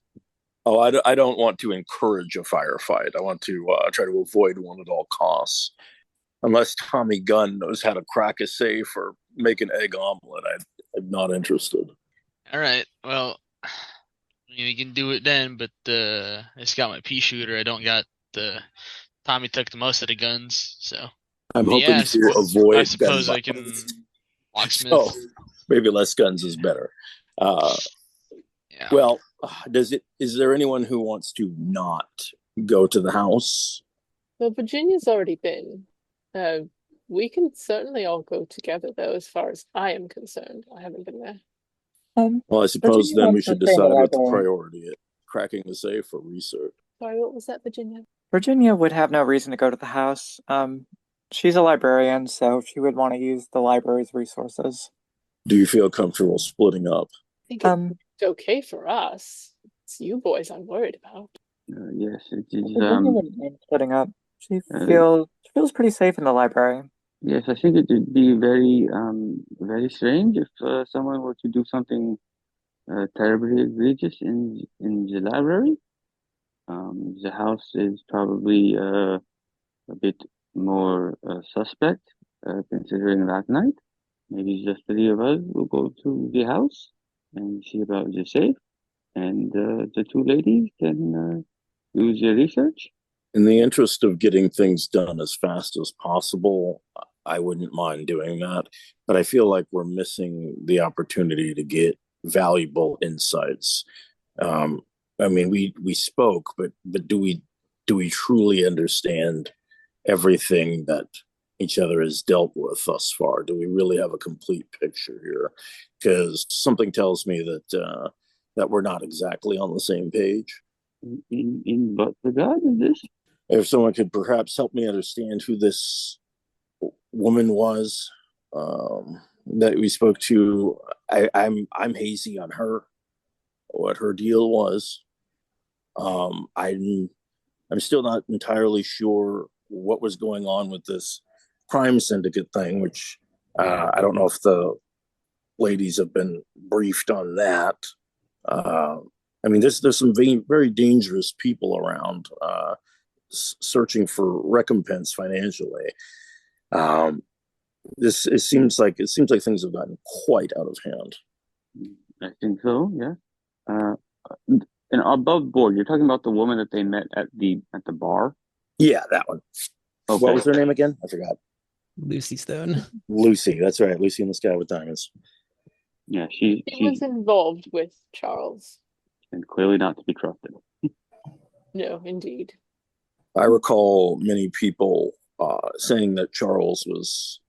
Oh, I don't want to encourage a firefight. I want to try to avoid one at all costs. Unless Tommy Gunn knows how to crack a safe or make an egg omelet, I'm not interested. All right, well, we can do it then, but I just got my pea shooter. I don't got the Tommy took the most of the guns, so. I'm But yeah, hoping to avoid I gun suppose I can violence. locksmith. So maybe less guns is better. Yeah. Well, is there anyone who wants to not go to the house? Well, Virginia's already been. We can certainly all go together, though, as far as I am concerned. I haven't been there. Well, I suppose Virginia then we wants to should stay in the decide what the library. priority is: cracking the safe or research. Sorry, what was that, Virginia? Virginia would have no reason to go to the house. She's a librarian, so she would want to use the library's resources. Do you feel comfortable splitting up? I think it's okay for us. It's you boys I'm worried about. Yes, it is. Virginia wouldn't mind splitting up. She Uh, feels pretty safe in the library. yes, I think it would be very strange if someone were to do something terribly egregious in the library. The house is probably a bit more suspect, considering last night. Maybe just three of us will go to the house and see about the safe, and the two ladies can do the research. In the interest of getting things done as fast as possible, I wouldn't mind doing that. But I feel like we're missing the opportunity to get valuable insights. Um, I mean, we spoke, but do we truly understand everything that each other has dealt with thus far? Do we really have a complete picture here? Because something tells me that we're not exactly on the same page. In what regard is this? If someone could perhaps help me understand who this woman was that we spoke to, I'm hazy on her, what her deal was. I'm still not entirely sure what was going on with this crime syndicate thing, which I don't know if the ladies have been briefed on that. I mean, there's some very dangerous people around searching for recompense financially. It seems like things have gotten quite out of hand. I think so. Yeah. And above board, you're talking about the woman that they met at the bar. Yeah, that one. Okay. What was her name again? I forgot. Lucy Stone. Lucy. That's right. Lucy in the Sky with Diamonds. Yeah, She was she's involved with Charles. and clearly not to be trusted. No, indeed. I recall many people saying that Charles was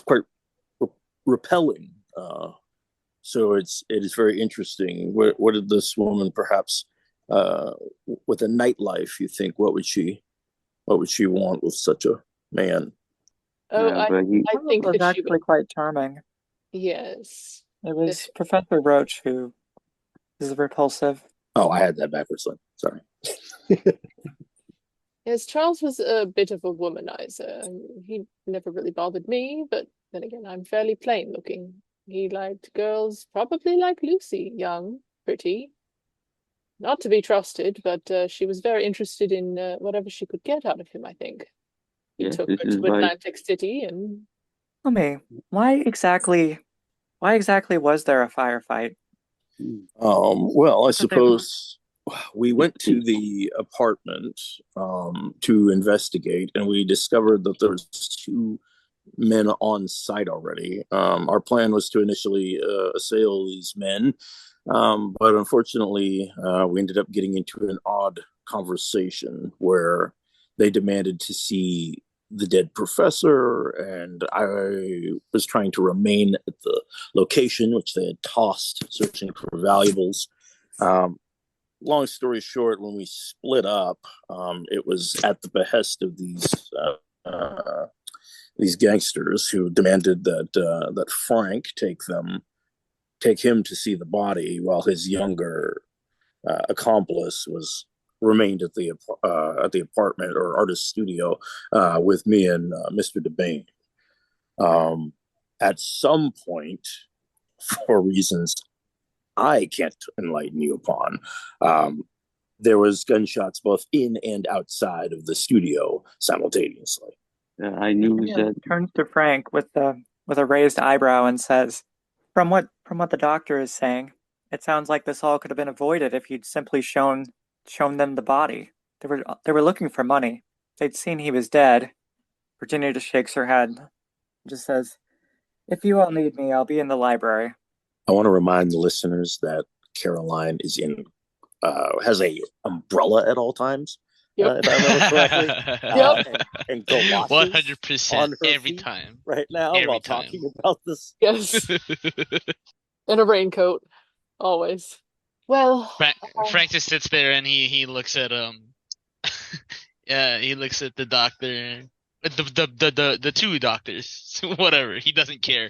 quite repelling. So it is very interesting. What did this woman perhaps with a nightlife? You think what would she want with such a man? Oh, but I think was if she actually would, quite charming. yes. It was Professor Roach who is repulsive. Oh, I had that backwards then. Sorry. Yes, Charles was a bit of a womanizer. He never really bothered me, but then again, I'm fairly plain looking. He liked girls, probably like Lucy, young, pretty. not to be trusted, but she was very interested in whatever she could get out of him, I think. He Yes, took this her is to why. Atlantic City and Tell me, why exactly was there a firefight? Well, I Thought they- suppose we went to the apartment to investigate, and we discovered that there was two men on site already. Our plan was to initially assail these men, but unfortunately, we ended up getting into an odd conversation where they demanded to see the dead professor, and I was trying to remain at the location which they had tossed, searching for valuables. Long story short, when we split up, it was at the behest of these gangsters who demanded that Frank take him to see the body, while his younger accomplice remained at the apartment or artist studio with me and Mr. DeBane. At some point, for reasons I can't enlighten you upon, there was gunshots both in and outside of the studio simultaneously. I knew that. Turns to Frank with a raised eyebrow and says, from what the doctor is saying, it sounds like this all could have been avoided if you'd simply shown them the body. They were looking for money. They'd seen he was dead. Virginia just shakes her head, just says, "If you all need me, I'll be in the library." I want to remind the listeners that Caroline has a umbrella at all times. Yep. If I remember correctly. And galoshes 100% on her every feet time. right now Every while time. talking about this. yes, in a raincoat, always. Well, Frank just sits there and he looks at yeah, he looks at the doctor, the two doctors, whatever. He doesn't care,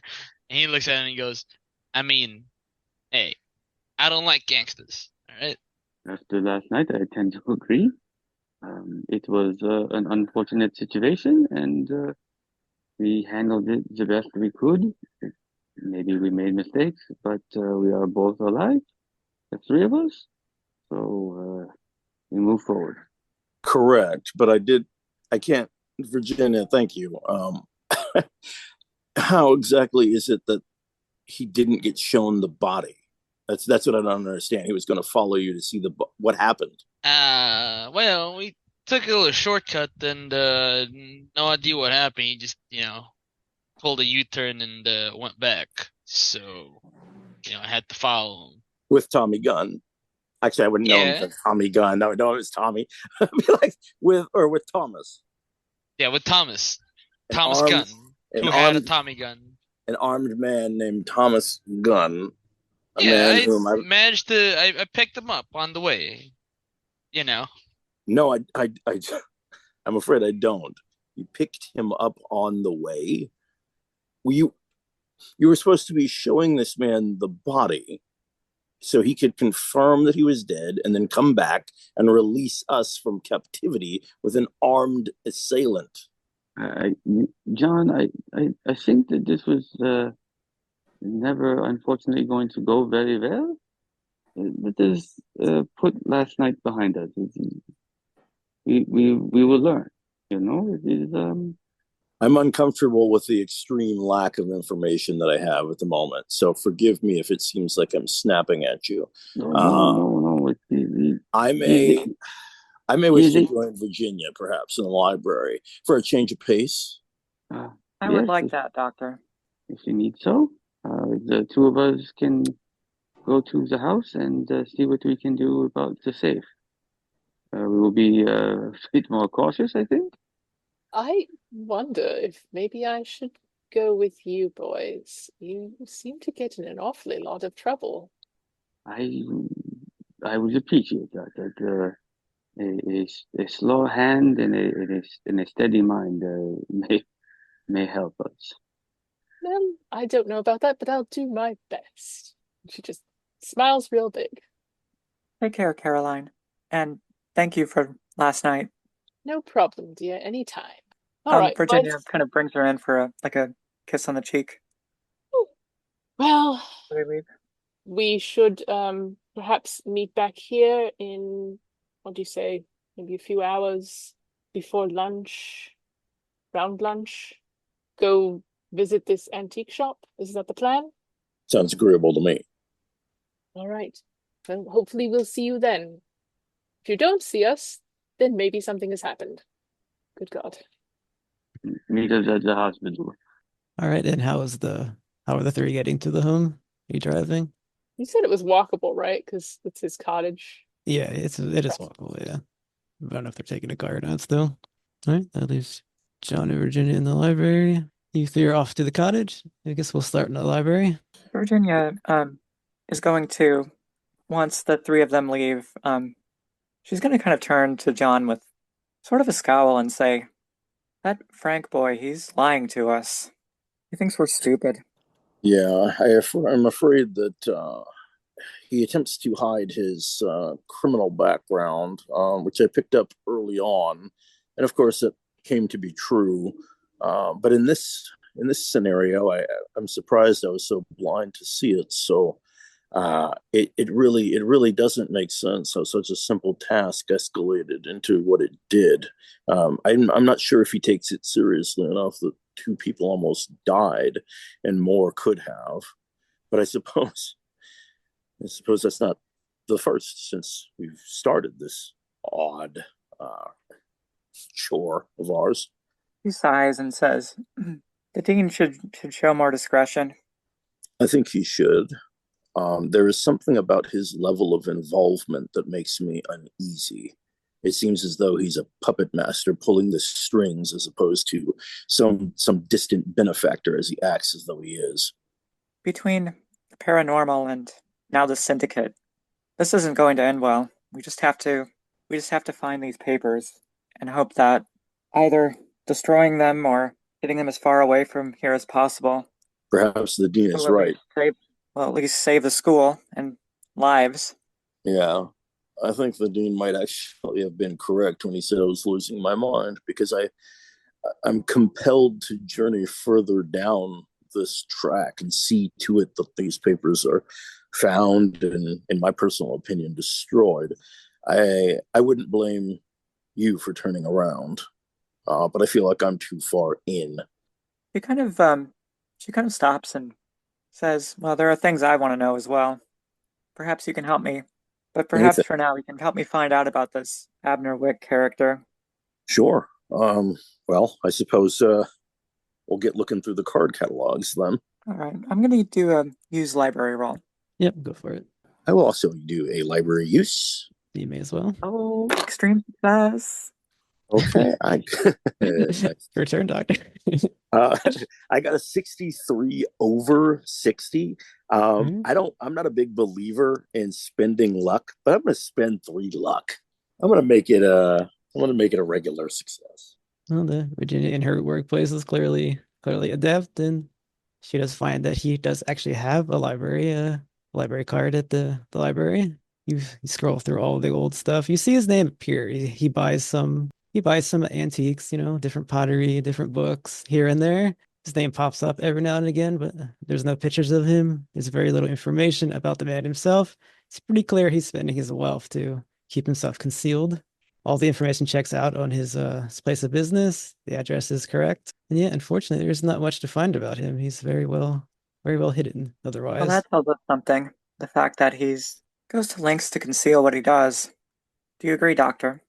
and he looks at him and he goes, "I mean, hey, I don't like gangsters, all right." After last night, I tend to agree. It was an unfortunate situation, and we handled it the best we could. Maybe we made mistakes, but we are both alive, the three of us. So we move forward. Correct, but I can't, Virginia, thank you. How exactly is it that he didn't get shown the body? That's what I don't understand. He was going to follow you to see what happened. Well, we took a little shortcut and no idea what happened. He just, pulled a U-turn and went back. So, I had to follow him. With Tommy Gunn. Actually, I wouldn't know him as Tommy Gunn. I would know him as Tommy. I'd be like, with Thomas. Yeah, with Thomas. Thomas Gunn, who had a Tommy gun. An armed man named Thomas Gunn. I managed to. I picked him up on the way. No, I'm afraid I don't. You picked him up on the way. You were supposed to be showing this man the body so he could confirm that he was dead and then come back and release us from captivity with an armed assailant. John, I think that this was never, unfortunately, going to go very well. Let us put last night behind us. We will learn. It is. I'm uncomfortable with the extreme lack of information that I have at the moment. So forgive me if it seems like I'm snapping at you. No. I may wish to join Virginia, perhaps, in the library for a change of pace. I would like that, Doctor. If you need so, the two of us can go to the house and see what we can do about the safe. We will be a bit more cautious, I think. I wonder if maybe I should go with you boys. You seem to get in an awfully lot of trouble. I would appreciate that. A slow hand and a steady mind may help us. Well, I don't know about that, but I'll do my best. She just smiles real big. Take care, Caroline. And thank you for last night. No problem, dear. Anytime. All right. Virginia kind of brings her in for a kiss on the cheek. Well, we leave? we should perhaps meet back here in, what do you say, maybe a few hours before lunch, round lunch, go visit this antique shop? Is that the plan? Sounds agreeable to me. All right. Well, hopefully we'll see you then. If you don't see us, then maybe something has happened. Good God. Meet us at the hospital. All right, and how are the three getting to the home? Are you driving? You said it was walkable, right? Because it's his cottage. Yeah, it is walkable, yeah. I don't know if they're taking a car or not still. All right, that leaves John and Virginia in the library. You three are off to the cottage. I guess we'll start in the library. Virginia is going to, once the three of them leave, she's going to kind of turn to John with sort of a scowl and say, "That Frank boy, he's lying to us. He thinks we're stupid." Yeah, I'm afraid that he attempts to hide his criminal background, which I picked up early on, and of course it came to be true. But in this scenario, I'm surprised I was so blind to see it. So it really doesn't make sense how such a simple task escalated into what it did. I'm not sure if he takes it seriously enough that two people almost died, and more could have. But I suppose that's not the first since we've started this odd chore of ours. He sighs and says, "The dean should show more discretion." I think he should. There is something about his level of involvement that makes me uneasy. It seems as though he's a puppet master pulling the strings as opposed to some distant benefactor as he acts as though he is. Between the paranormal and now the syndicate, this isn't going to end well. We just have to find these papers and hope that either destroying them or getting them as far away from here as possible Perhaps the dean is will right. at least save the school and lives. Yeah, I think the dean might actually have been correct when he said I was losing my mind, because I'm compelled to journey further down this track and see to it that these papers are found and, in my personal opinion, destroyed. I wouldn't blame you for turning around, but I feel like I'm too far in. She kind of stops and says, "Well, there are things I want to know as well. Perhaps you can help me, but perhaps Anything? for now you can help me find out about this Abner Wick character." Sure. Well, I suppose we'll get looking through the card catalogs then. All right, I'm gonna do a use library roll. Yep, go for it. I will also do a library use. You may as well. Oh, extreme success. Okay, Your turn, Doctor. uh, I got a 63 over 60. Mhm. I'm not a big believer in spending luck, but I'm going to spend 3 luck. I'm going to make it a regular success. Well, the Virginia in her workplace is clearly adept, and she does find that he does actually have a library card at the library. You scroll through all the old stuff. You see his name appear. He buys some antiques, different pottery, different books here and there. His name pops up every now and again, but there's no pictures of him. There's very little information about the man himself. It's pretty clear he's spending his wealth to keep himself concealed. All the information checks out on his place of business. The address is correct. And yeah, unfortunately, there's not much to find about him. He's very well hidden otherwise. Well, that tells us something. The fact that he's goes to lengths to conceal what he does. Do you agree, Doctor?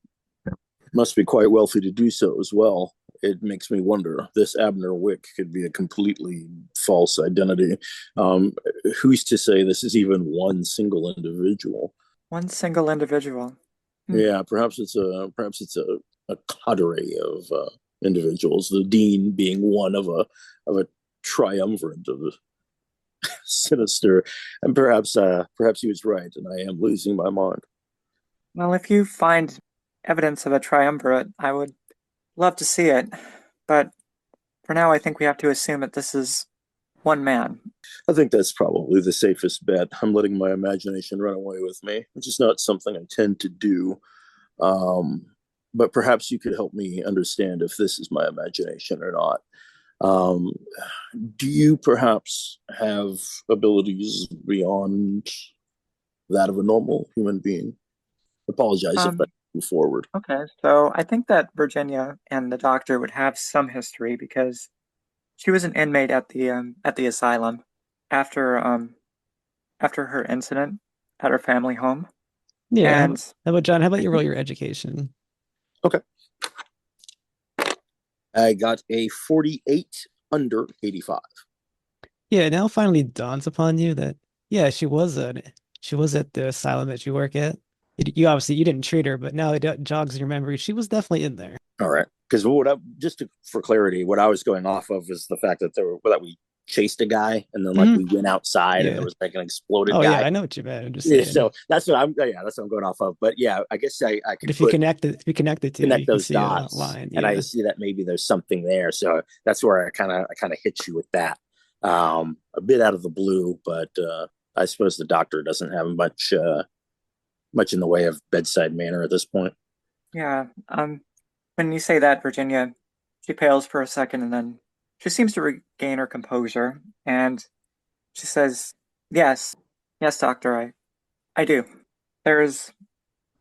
Must be quite wealthy to do so as well. It makes me wonder. This Abner Wick could be a completely false identity. Who's to say this is even one single individual? One single individual. Yeah, perhaps it's a cadre of individuals. The dean being one of a triumvirate of sinister, and perhaps he was right, and I am losing my mind. Well, if you find evidence of a triumvirate, I would love to see it. But for now, I think we have to assume that this is one man. I think that's probably the safest bet. I'm letting my imagination run away with me, which is not something I tend to do. But perhaps you could help me understand if this is my imagination or not. Do you perhaps have abilities beyond that of a normal human being. Apologize if I move forward. Okay, so I think that Virginia and the doctor would have some history because she was an inmate at the asylum after her incident at her family home. Yeah. And How about John? How about you roll your education? Okay. I got a 48 under 85. Yeah, now it finally dawns upon you that yeah, she was at the asylum that you work at. You obviously you didn't treat her, but now it jogs in your memory. She was definitely in there. All right. Because for clarity, what I was going off of is the fact that we chased a guy and then like we went outside and there Yeah. was like an exploded Oh yeah, guy. I know what you meant. I'm just Yeah, saying. so that's what I'm going off of. But yeah, I guess I But can if you connect it to it, you connect can those see a dots, line. and I Yeah. see that maybe there's something there. So that's where I kind of hit you with that. A bit out of the blue, but I suppose the doctor doesn't have much in the way of bedside manner at this point. yeah, when you say that, Virginia, she pales for a second and then she seems to regain her composure and she says, "Yes, yes, doctor, I do. There is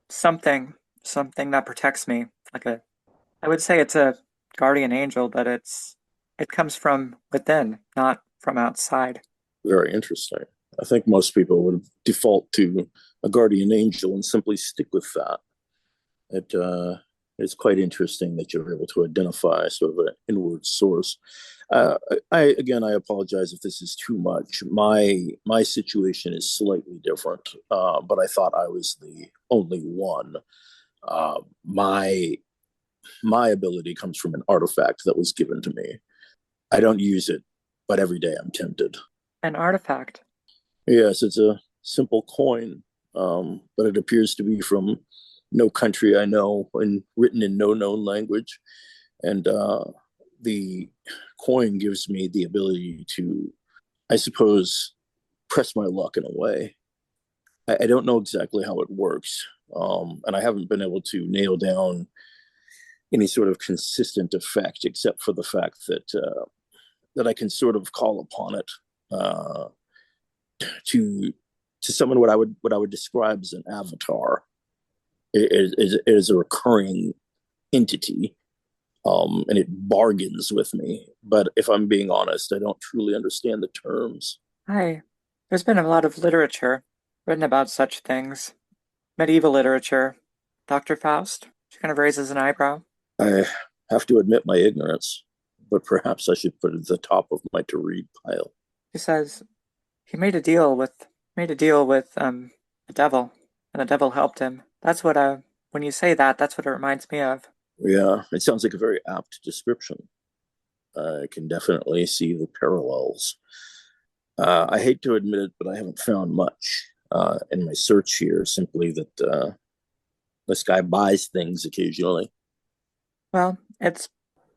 something that protects me, I would say it's a guardian angel, but it comes from within, not from outside." Very interesting. I think most people would default to a guardian angel and simply stick with that. It's quite interesting that you're able to identify sort of an inward source. I apologize if this is too much. My situation is slightly different, but I thought I was the only one. Uh, my my ability comes from an artifact that was given to me. I don't use it, but every day I'm tempted. An artifact. Yes, it's a simple coin, but it appears to be from no country I know and written in no known language. And the coin gives me the ability to, I suppose, press my luck in a way. I don't know exactly how it works, and I haven't been able to nail down any sort of consistent effect, except for the fact that I can sort of call upon it uh, to summon what I would describe as an avatar. It is a recurring entity, and it bargains with me. But if I'm being honest, I don't truly understand the terms. Hi. There's been a lot of literature written about such things. Medieval literature. Dr. Faust? She kind of raises an eyebrow. I have to admit my ignorance, but perhaps I should put it at the top of my to read pile. She says he made a deal with the devil, and the devil helped him. That's what when you say that, that's what it reminds me of. Yeah, it sounds like a very apt description. I can definitely see the parallels. I hate to admit it, but I haven't found much in my search here. Simply that this guy buys things occasionally. Well,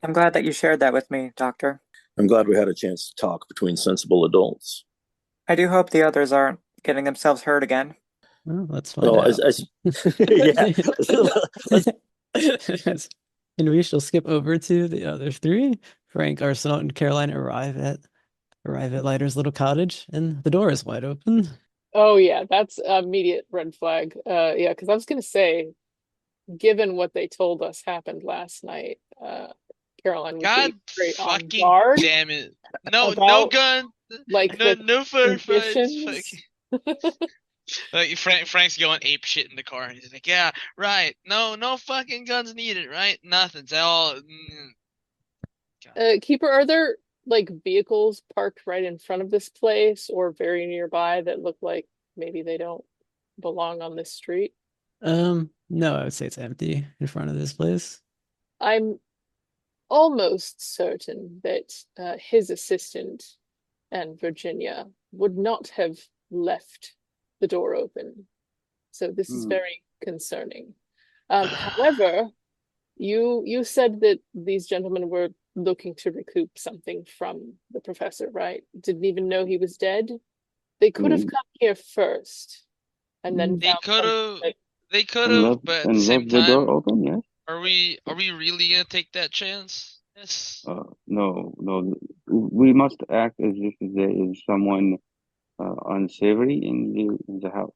I'm glad that you shared that with me, Doctor. I'm glad we had a chance to talk between sensible adults. I do hope the others aren't getting themselves hurt again. Well, let's find Well, out. yeah. And we shall skip over to the other three. Frank, Arsenault, and Caroline arrive at Ryder's little cottage, and the door is wide open. Oh yeah, that's immediate red flag. Yeah, because I was gonna say, given what they told us happened last night, Caroline would God be very on fucking guard damn it! No about, gun, like, no the no firefights. conditions. Like Frank's going ape shit in the car. He's like, yeah, right. No fucking guns needed, right? Nothing. It's all. Keeper, are there like vehicles parked right in front of this place or very nearby that look like maybe they don't belong on this street? No, I would say it's empty in front of this place. I'm almost certain that his assistant and Virginia would not have left the door open. So this is very concerning. However, you said that these gentlemen were looking to recoup something from the professor, right? Didn't even know he was dead. They could have come here first and then They found could have. something. They could have, but at the same left the door time, open. Yes. are we really gonna take that chance? Yes. No. We must act as if there is someone unsavory in the house.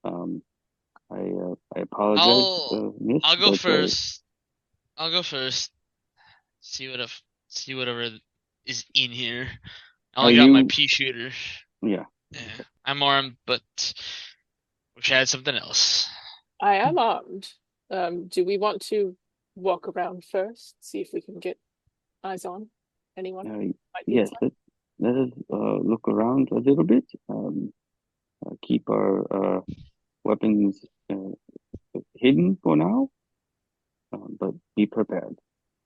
I apologize, Miss, I'll go but first. I'll go first. See whatever is in here. I are only got my you? pea shooter. Yeah. Yeah, I'm armed, but wish I had something else. I am armed. Do we want to walk around first, see if we can get eyes on anyone might be Yes. inside? Let us look around a little bit. Keep our weapons hidden for now, but be prepared.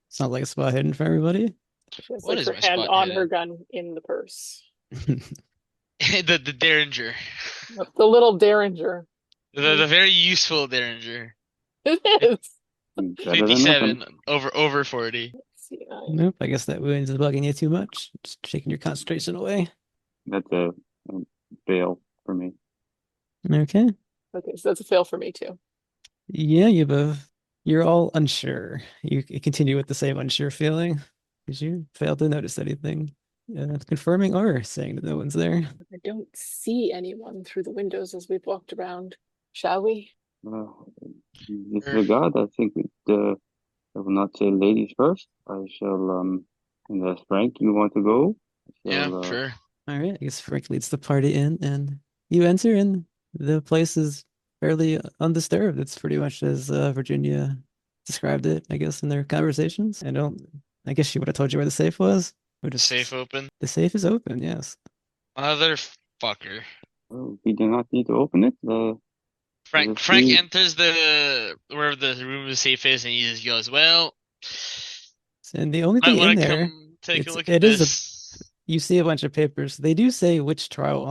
Sounds like a spot hidden for everybody. She has What like is her my hand spot on her hidden? gun in the purse. the Derringer. The little derringer. The very useful Derringer. It is. Better than nothing. 57 over 40. Let's see. Nope, I guess that wound is bugging you too much. Just taking your concentration away. That's a fail for me. Okay. Okay, so that's a fail for me too. Yeah, you're all unsure. You continue with the same unsure feeling because you failed to notice anything. Confirming or saying that no one's there. I don't see anyone through the windows as we've walked around. Shall we? This regard, I think I will not say ladies first. I shall, unless Frank, you want to go? Yeah, sure. All right, I guess Frank leads the party in, and you enter, and the place is fairly undisturbed. It's pretty much as Virginia described it, I guess, in their conversations. I guess she would have told you where the safe was. Or just Safe open. The safe is open, yes. Motherfucker. Well, we do not need to open it. Frank see. enters wherever the room of the safe is, and he just goes, "Well, And the only might thing in want to there, come take a look it at is this." you see a bunch of papers. They do say which trial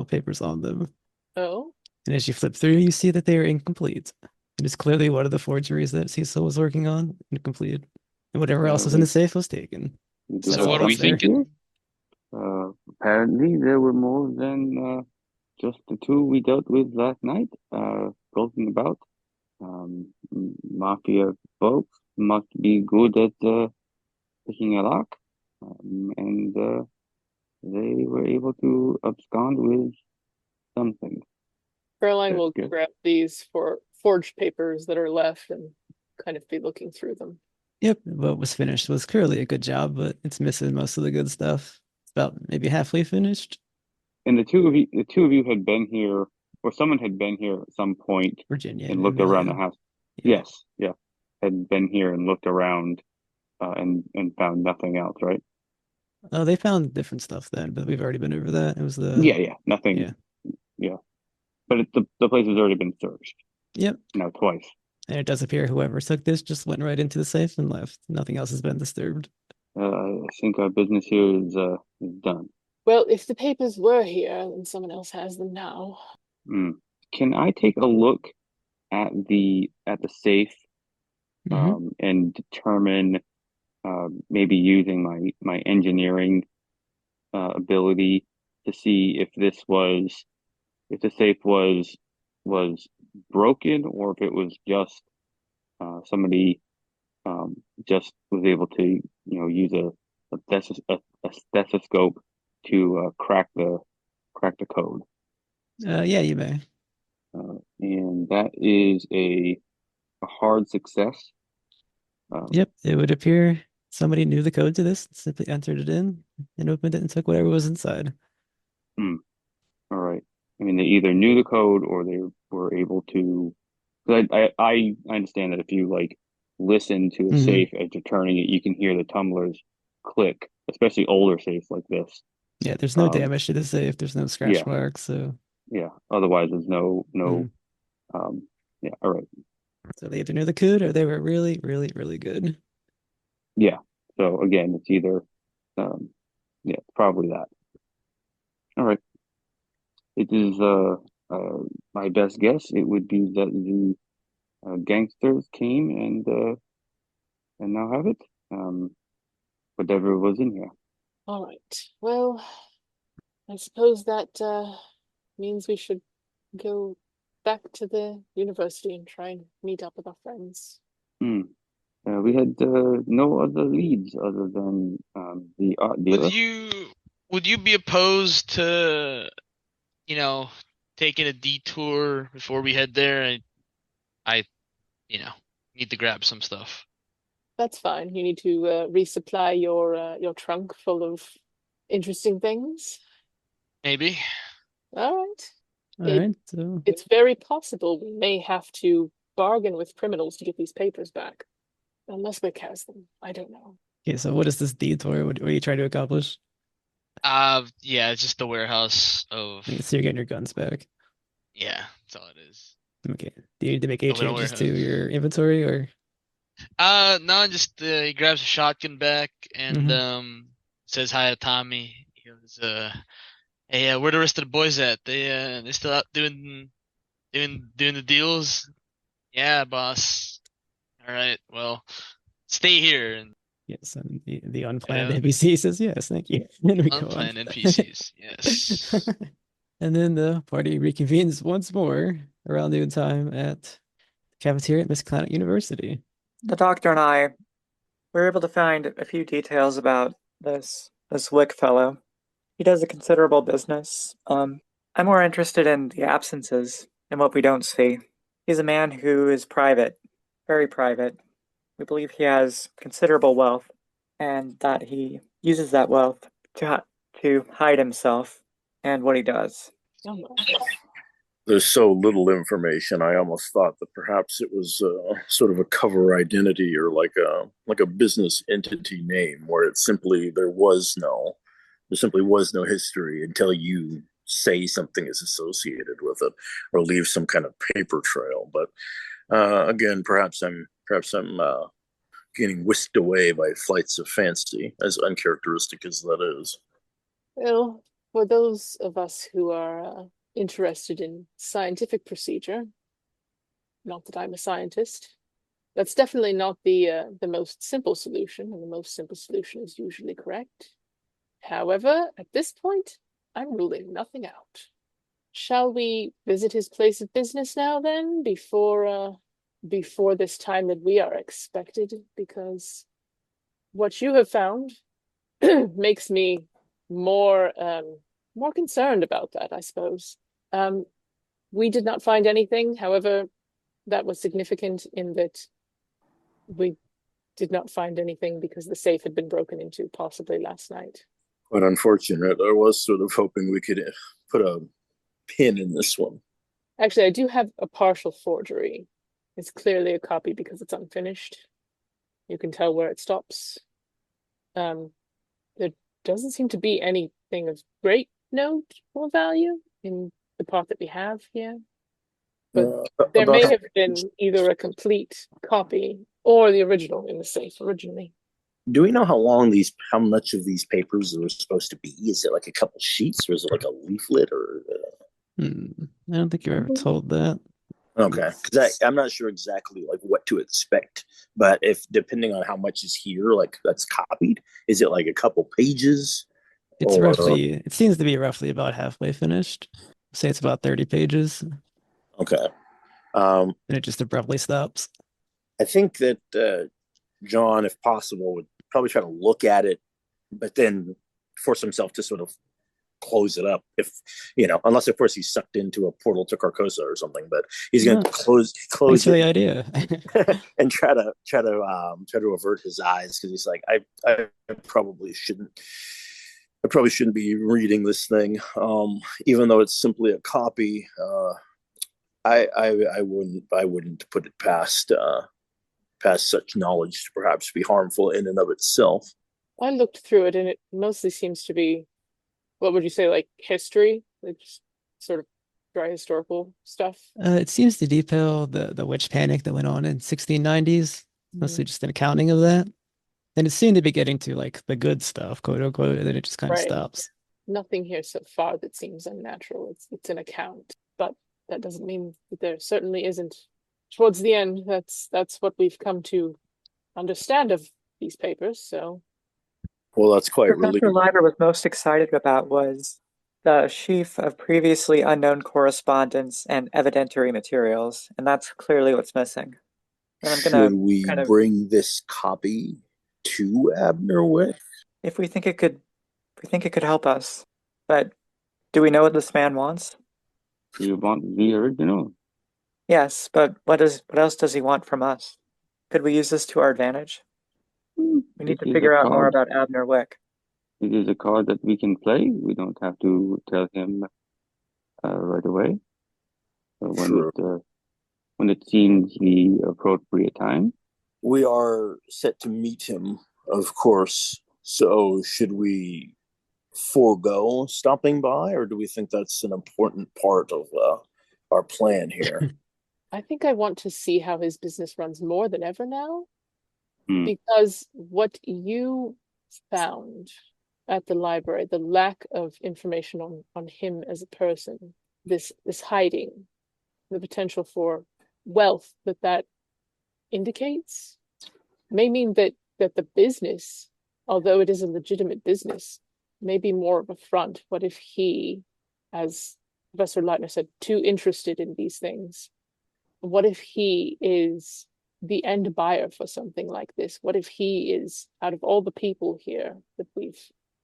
papers on them. Oh, And as you flip through, you see that they are incomplete. It is clearly one of the forgeries that Cecil was working on, incomplete. And whatever else was in the safe was taken. We do So have what are we something thinking? here. Apparently, there were more than just the two we dealt with last night, floating about. Mafia folks must be good at picking a lock, and they were able to abscond with something. Caroline will good. grab these for forged papers that are left and kind of be looking through them. Yep, what was finished was clearly a good job, but it's missing most of the good stuff. It's about maybe halfway finished. And the two of you had been here, or someone had been here at some point Virginia and looked around the house. Yeah. Yes, yeah, had been here and looked around, and found nothing else, right? Oh, they found different stuff then, but we've already been over that. It was nothing. Yeah, but the place has already been searched. Yep. Now twice. And it does appear whoever took this just went right into the safe and left. Nothing else has been disturbed. I think our business here is done. Well, if the papers were here, then someone else has them now. Can I take a look at the safe, and determine, maybe using my engineering ability to see if the safe was broken, or if it was just somebody just was able to use a stethoscope to crack the code. Yeah, you may. And that is a hard success. Yep, it would appear somebody knew the code to this, simply entered it in and opened it and took whatever was inside. All right. I mean, they either knew the code or they were able to. Because I understand that if you listen to a safe as you're turning it, you can hear the tumblers click, especially older safes like this. Yeah, there's no damage to the safe. There's no scratch marks, so. Yeah. Otherwise, there's no. Yeah. All right. So they either knew the code or they were really, really, really good. Yeah. So again, it's either, it's probably that. All right. It is my best guess. It would be that the gangsters came and now have it. Whatever was in here. All right. Well, I suppose that means we should go back to the university and try and meet up with our friends. We had no other leads other than the art dealer. Would you be opposed to, taking a detour before we head there, and I need to grab some stuff. That's fine. You need to resupply your trunk full of interesting things. Maybe. All right. All right, so It's very possible we may have to bargain with criminals to get these papers back. Unless Wick has them. I don't know. okay, so what is this detour? What are you trying to accomplish? Yeah, it's just the warehouse of Okay, so you're getting your guns back. yeah, that's all it is. Okay. Do you need to make any The little changes to warehouse. your inventory or? No, just he grabs a shotgun back and says hi to Tommy. He goes, hey, where the rest of the boys at? They still out doing the deals? Yeah, boss. All right, well, stay here and Yes, and the unplanned Yeah. NPC says yes, thank you. And we go on. unplanned NPCs. Yes. And then the party reconvenes once more around noontime at the cafeteria at Miss Planet University. The doctor and I were able to find a few details about this Wick fellow. He does a considerable business. I'm more interested in the absences and what we don't see. He's a man who is private, very private. We believe he has considerable wealth, and that he uses that wealth to hide himself and what he does. Oh my. There's so little information. I almost thought that perhaps it was sort of a cover identity or like a business entity name where it simply there simply was no history until you say something is associated with it or leave some kind of paper trail. But again, perhaps I'm getting whisked away by flights of fancy, as uncharacteristic as that is. Well, for those of us who are interested in scientific procedure, not that I'm a scientist, that's definitely not the most simple solution, and the most simple solution is usually correct. However, at this point, I'm ruling nothing out. Shall we visit his place of business now then, before this time that we are expected? Because what you have found makes me more concerned about that, I suppose. We did not find anything, however, that was significant in that we did not find anything because the safe had been broken into possibly last night. Quite unfortunate. I was sort of hoping we could put a pin in this one. Actually, I do have a partial forgery. It's clearly a copy because it's unfinished. You can tell where it stops. There doesn't seem to be anything of great note or value in the part that we have here. But there may have been either a complete copy or the original in the safe originally. Do we know how much of these papers are supposed to be? Is it like a couple sheets, or is it like a leaflet, or? I don't think you're ever told that. Okay, because I'm not sure exactly like what to expect, but if depending on how much is here, like that's copied, is it like a couple pages? It's roughly. It seems to be roughly about halfway finished. Say it's about 30 pages. Okay. And it just abruptly stops. I think that John, if possible, would probably try to look at it, but then force himself to sort of close it up. If unless of course he's sucked into a portal to Carcosa or something, but he's going to close Thanks for it the idea. and try to avert his eyes because he's like, I probably shouldn't. I probably shouldn't be reading this thing, even though it's simply a copy. I wouldn't put it past such knowledge to perhaps be harmful in and of itself. I looked through it and it mostly seems to be, what would you say, like history? Like just sort of dry historical stuff? It seems to detail the witch panic that went on in 1690s, mostly just an accounting of that. And it seemed to be getting to like the good stuff, quote unquote, and then it just kind of stops. Nothing here so far that seems unnatural. It's an account, but that doesn't mean that there certainly isn't. Towards the end, that's what we've come to understand of these papers. So, well, that's quite what Dr. Ryder was most excited about was the sheaf of previously unknown correspondence and evidentiary materials, and that's clearly what's missing. And should we bring this copy to Abner Wick? If we think it could help us, but do we know what this man wants? You want the original? Yes, but what else does he want from us? Could we use this to our advantage? We need This to is a figure out more card. about Abner Wick. It is a card that we can play. We don't have to tell him right away when True. it seems the appropriate time. We are set to meet him, of course. So should we forego stopping by, or do we think that's an important part of our plan here? I think I want to see how his business runs more than ever now, Hmm. because what you found at the library, the lack of information on him as a person, this hiding, the potential for wealth that indicates, may mean that the business, although it is a legitimate business, may be more of a front. What if he, as Professor Leitner said, too interested in these things? What if he is the end buyer for something like this? What if he is, out of all the people here that we've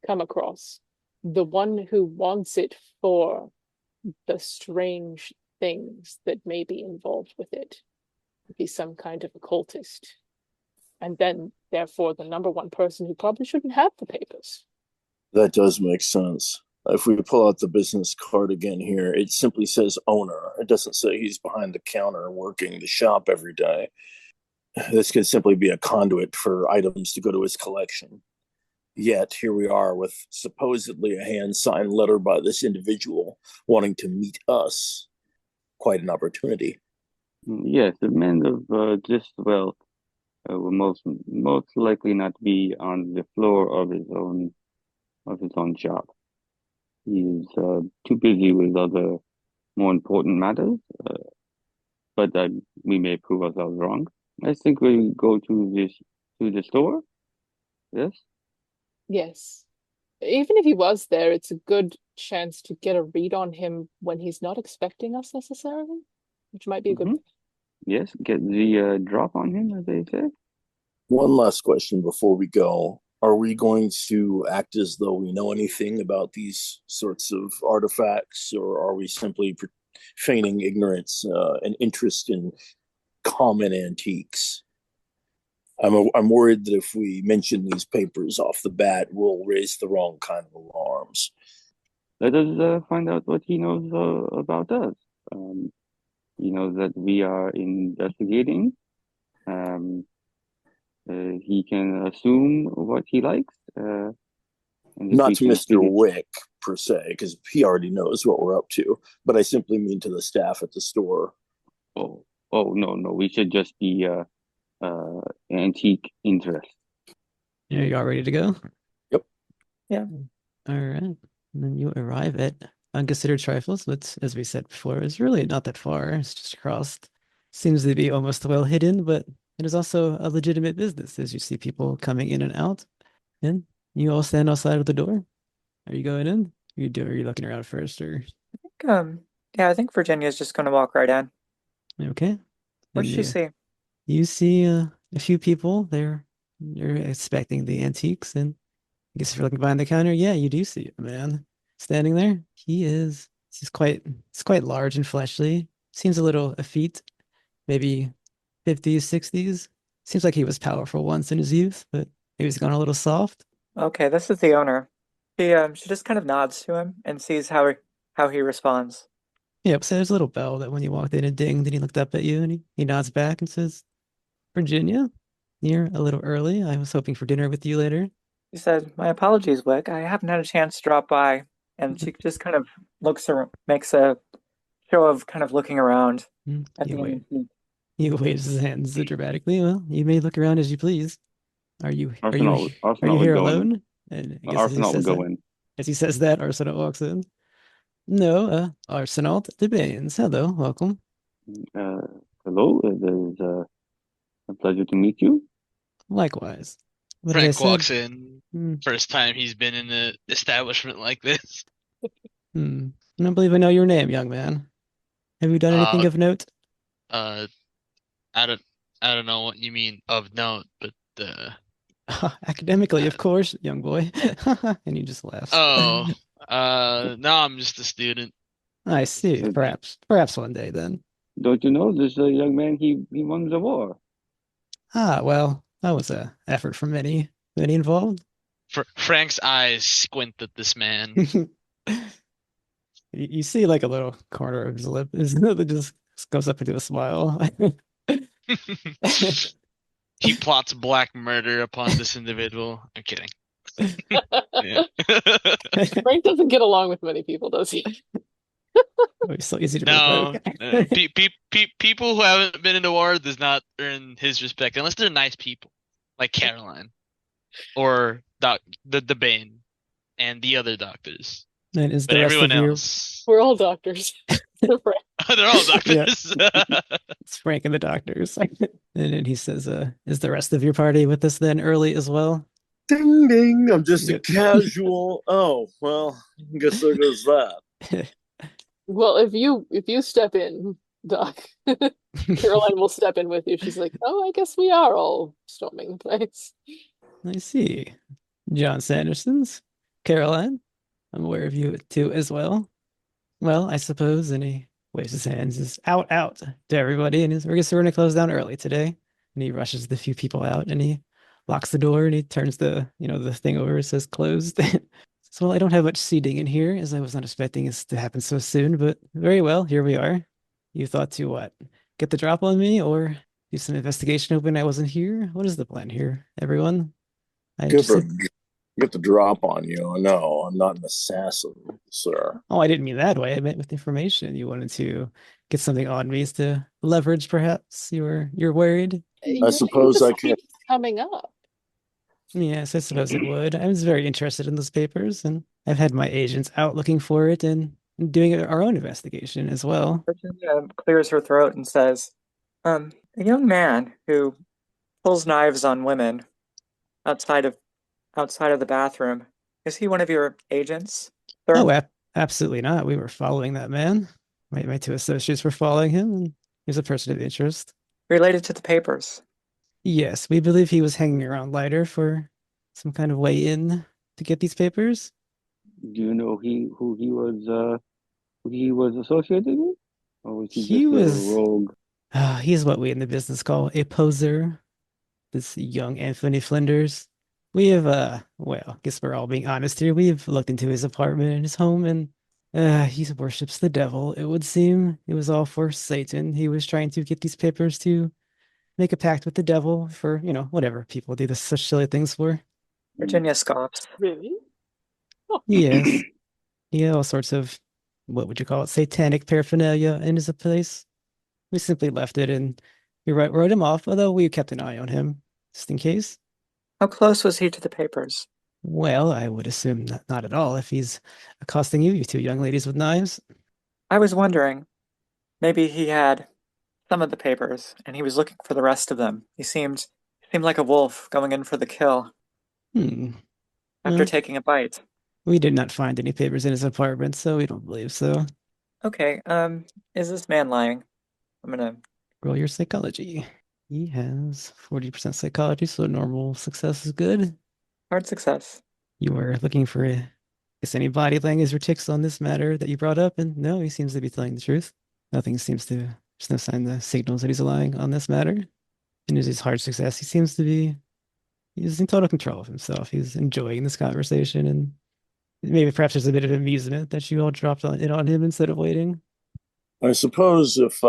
come across, the one who wants it for the strange things that may be involved with it? Be some kind of occultist. And then, therefore, the number one person who probably shouldn't have the papers. That does make sense. If we pull out the business card again here, it simply says owner. It doesn't say he's behind the counter working the shop every day. This could simply be a conduit for items to go to his collection. Yet here we are with supposedly a hand signed letter by this individual wanting to meet us. Quite an opportunity. Yes, the men of just wealth will most likely not be on the floor of his own shop. He's too busy with other more important matters, but we may prove ourselves wrong. I think we go to the store. Yes. Yes. Even if he was there, it's a good chance to get a read on him when he's not expecting us necessarily, which might be a good Mm-hmm. Yes. Get the drop on him, as they say. One last question before we go. Are we going to act as though we know anything about these sorts of artifacts, or are we simply feigning ignorance and interest in common antiques? I'm worried that if we mention these papers off the bat, we'll raise the wrong kind of alarms. Let us find out what he knows about us. Um, he knows that we are investigating. Um, he can assume what he likes, and if we Not can Mr. figure. Wick, per se, because he already knows what we're up to, but I simply mean to the staff at the store. Oh, oh no, no, we should just be antique interest. Yeah, you all ready to go? Yep. Yeah. All right. And then you arrive at Unconsidered Trifles, which, as we said before, is really not that far. It's just across. Seems to be almost well hidden, but it is also a legitimate business as you see people coming in and out. And you all stand outside of the door. Are you going in? Are you looking around first or Yeah, I think Virginia's just gonna walk right in. okay? What Then does she see? you see a few people there. You're expecting the antiques, and I guess if you're looking behind the counter, yeah, you do see a man standing there. He's quite large and fleshly. Seems a little effete, maybe 50s, 60s. Seems like he was powerful once in his youth, but maybe he's gone a little soft. Okay, this is the owner. She just kind of nods to him and sees how he responds. Yep, so there's a little bell that when you walked in it dinged, and he looked up at you and he nods back and says, Virginia, you're a little early. I was hoping for dinner with you later. She said, "My apologies, Wick. I haven't had a chance to drop by." And she just kind of looks around, makes a show of kind of looking around at He the wait. antique. He waves his hands dramatically. Well, you may look around as you please. Are you are you Arsenault would here go in. alone? And I guess Arsenault would go in. as he says that, Arsenault walks in. No, Arsenault de Baines. Hello, welcome. Uh, Hello, it is a pleasure to meet you. Likewise. But as I Frank said, walks in. hmm, First time he's been in an establishment like this. I don't believe I know your name, young man. Have you done anything Uh, of note? uh, I don't, I don't know what you mean of note, but Academically, uh, of course, young boy. And he just laughs. oh, no, I'm just a student. I see. So, Perhaps one day then. don't you know this young man? He won the war. Ah, well, that was a effort from many involved. Frank's eyes squint at this man. You see like a little corner of his lip is that just goes up into a smile. He plots black murder upon this individual. I'm kidding. Yeah. Frank doesn't get along with many people, does he? Oh, he's so easy to No, provoke. people who haven't been in the war does not earn his respect unless they're nice people, like Caroline or the Bane and the other doctors. And is But the rest everyone of your else, We're all doctors. Frank. they're all Yeah. doctors. It's Frank and the doctors. And then he says, is the rest of your party with us then early as well? Ding ding. I'm just a Good. casual. Oh, well, I guess there goes that. Well, if you step in, Doc, Caroline will step in with you. She's like, "Oh, I guess we are all storming the place." I see. John Sanderson's. Caroline, I'm aware of you too as well. Well, I suppose, and he waves his hands, is out to everybody, and I guess we're gonna close down early today. And he rushes the few people out, and he locks the door, and he turns the thing over, it says closed. So, well, I don't have much seating in here, as I was not expecting this to happen so soon, but very well, here we are. You thought to what? Get the drop on me, or do some investigation hoping I wasn't here? What is the plan here, everyone? I Get just get the drop on you. No, I'm not an assassin, sir. Oh, I didn't mean that way. I meant with information. You wanted to get something on me to leverage, perhaps. You're worried. I suppose I can. Keeps coming up. Yes, I suppose it would. I was very interested in those papers, and I've had my agents out looking for it and doing our own investigation as well. Virginia clears her throat and says, a young man who pulls knives on women outside of the bathroom. Is he one of your agents, sir? Oh, absolutely not. We were following that man. My two associates were following him, and he's a person of interest. Related to the papers. Yes, we believe he was hanging around Ryder for some kind of way in to get these papers. Do you know who he was associated with, or was he He just was a rogue? He's what we in the business call a poser. This young Anthony Flinders. We have well, I guess we're all being honest here. We've looked into his apartment and his home, and he worships the devil, it would seem. It was all for Satan. He was trying to get these papers to make a pact with the devil for, whatever people do this such silly things for. Virginia scoffs. Really? Oh. Yes. He had all sorts of, what would you call it, satanic paraphernalia in his place. We simply left it and we wrote him off, although we kept an eye on him, just in case. How close was he to the papers? Well, I would assume not at all if he's accosting you two young ladies with knives. I was wondering, maybe he had some of the papers and he was looking for the rest of them. He seemed like a wolf going in for the kill Hmm. after Well, taking a bite. we did not find any papers in his apartment, so we don't believe so. Okay, is this man lying? I'm gonna Roll your psychology. He has 40% psychology, so normal success is good. hard success. You were looking for any body language or tics on this matter that you brought up, and no, he seems to be telling the truth. There's no sign the signals that he's lying on this matter. And his hard success, he's in total control of himself. He's enjoying this conversation, and maybe perhaps there's a bit of amusement that you all dropped on him instead of waiting. I suppose if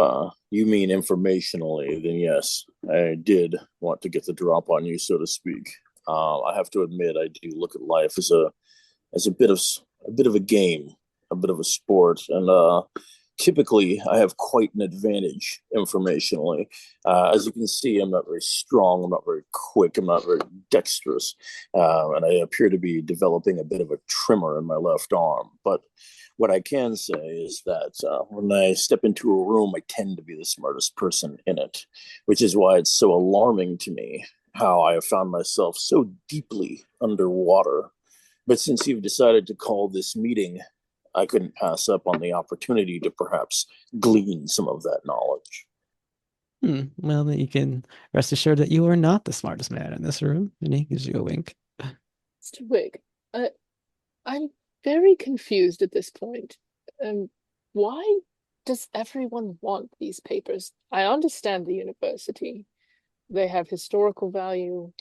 you mean informationally, then yes, I did want to get the drop on you, so to speak. I have to admit, I do look at life as a bit of a game, a bit of a sport, and typically I have quite an advantage informationally. As you can see, I'm not very strong, I'm not very quick, I'm not very dexterous, and I appear to be developing a bit of a tremor in my left arm. But what I can say is that when I step into a room, I tend to be the smartest person in it, which is why it's so alarming to me how I have found myself so deeply underwater. But since you've decided to call this meeting, I couldn't pass up on the opportunity to perhaps glean some of that knowledge. Well, then you can rest assured that you are not the smartest man in this room. And he gives you a wink. Mr. Wig, I'm very confused at this point. why does everyone want these papers? I understand the university. They have historical value.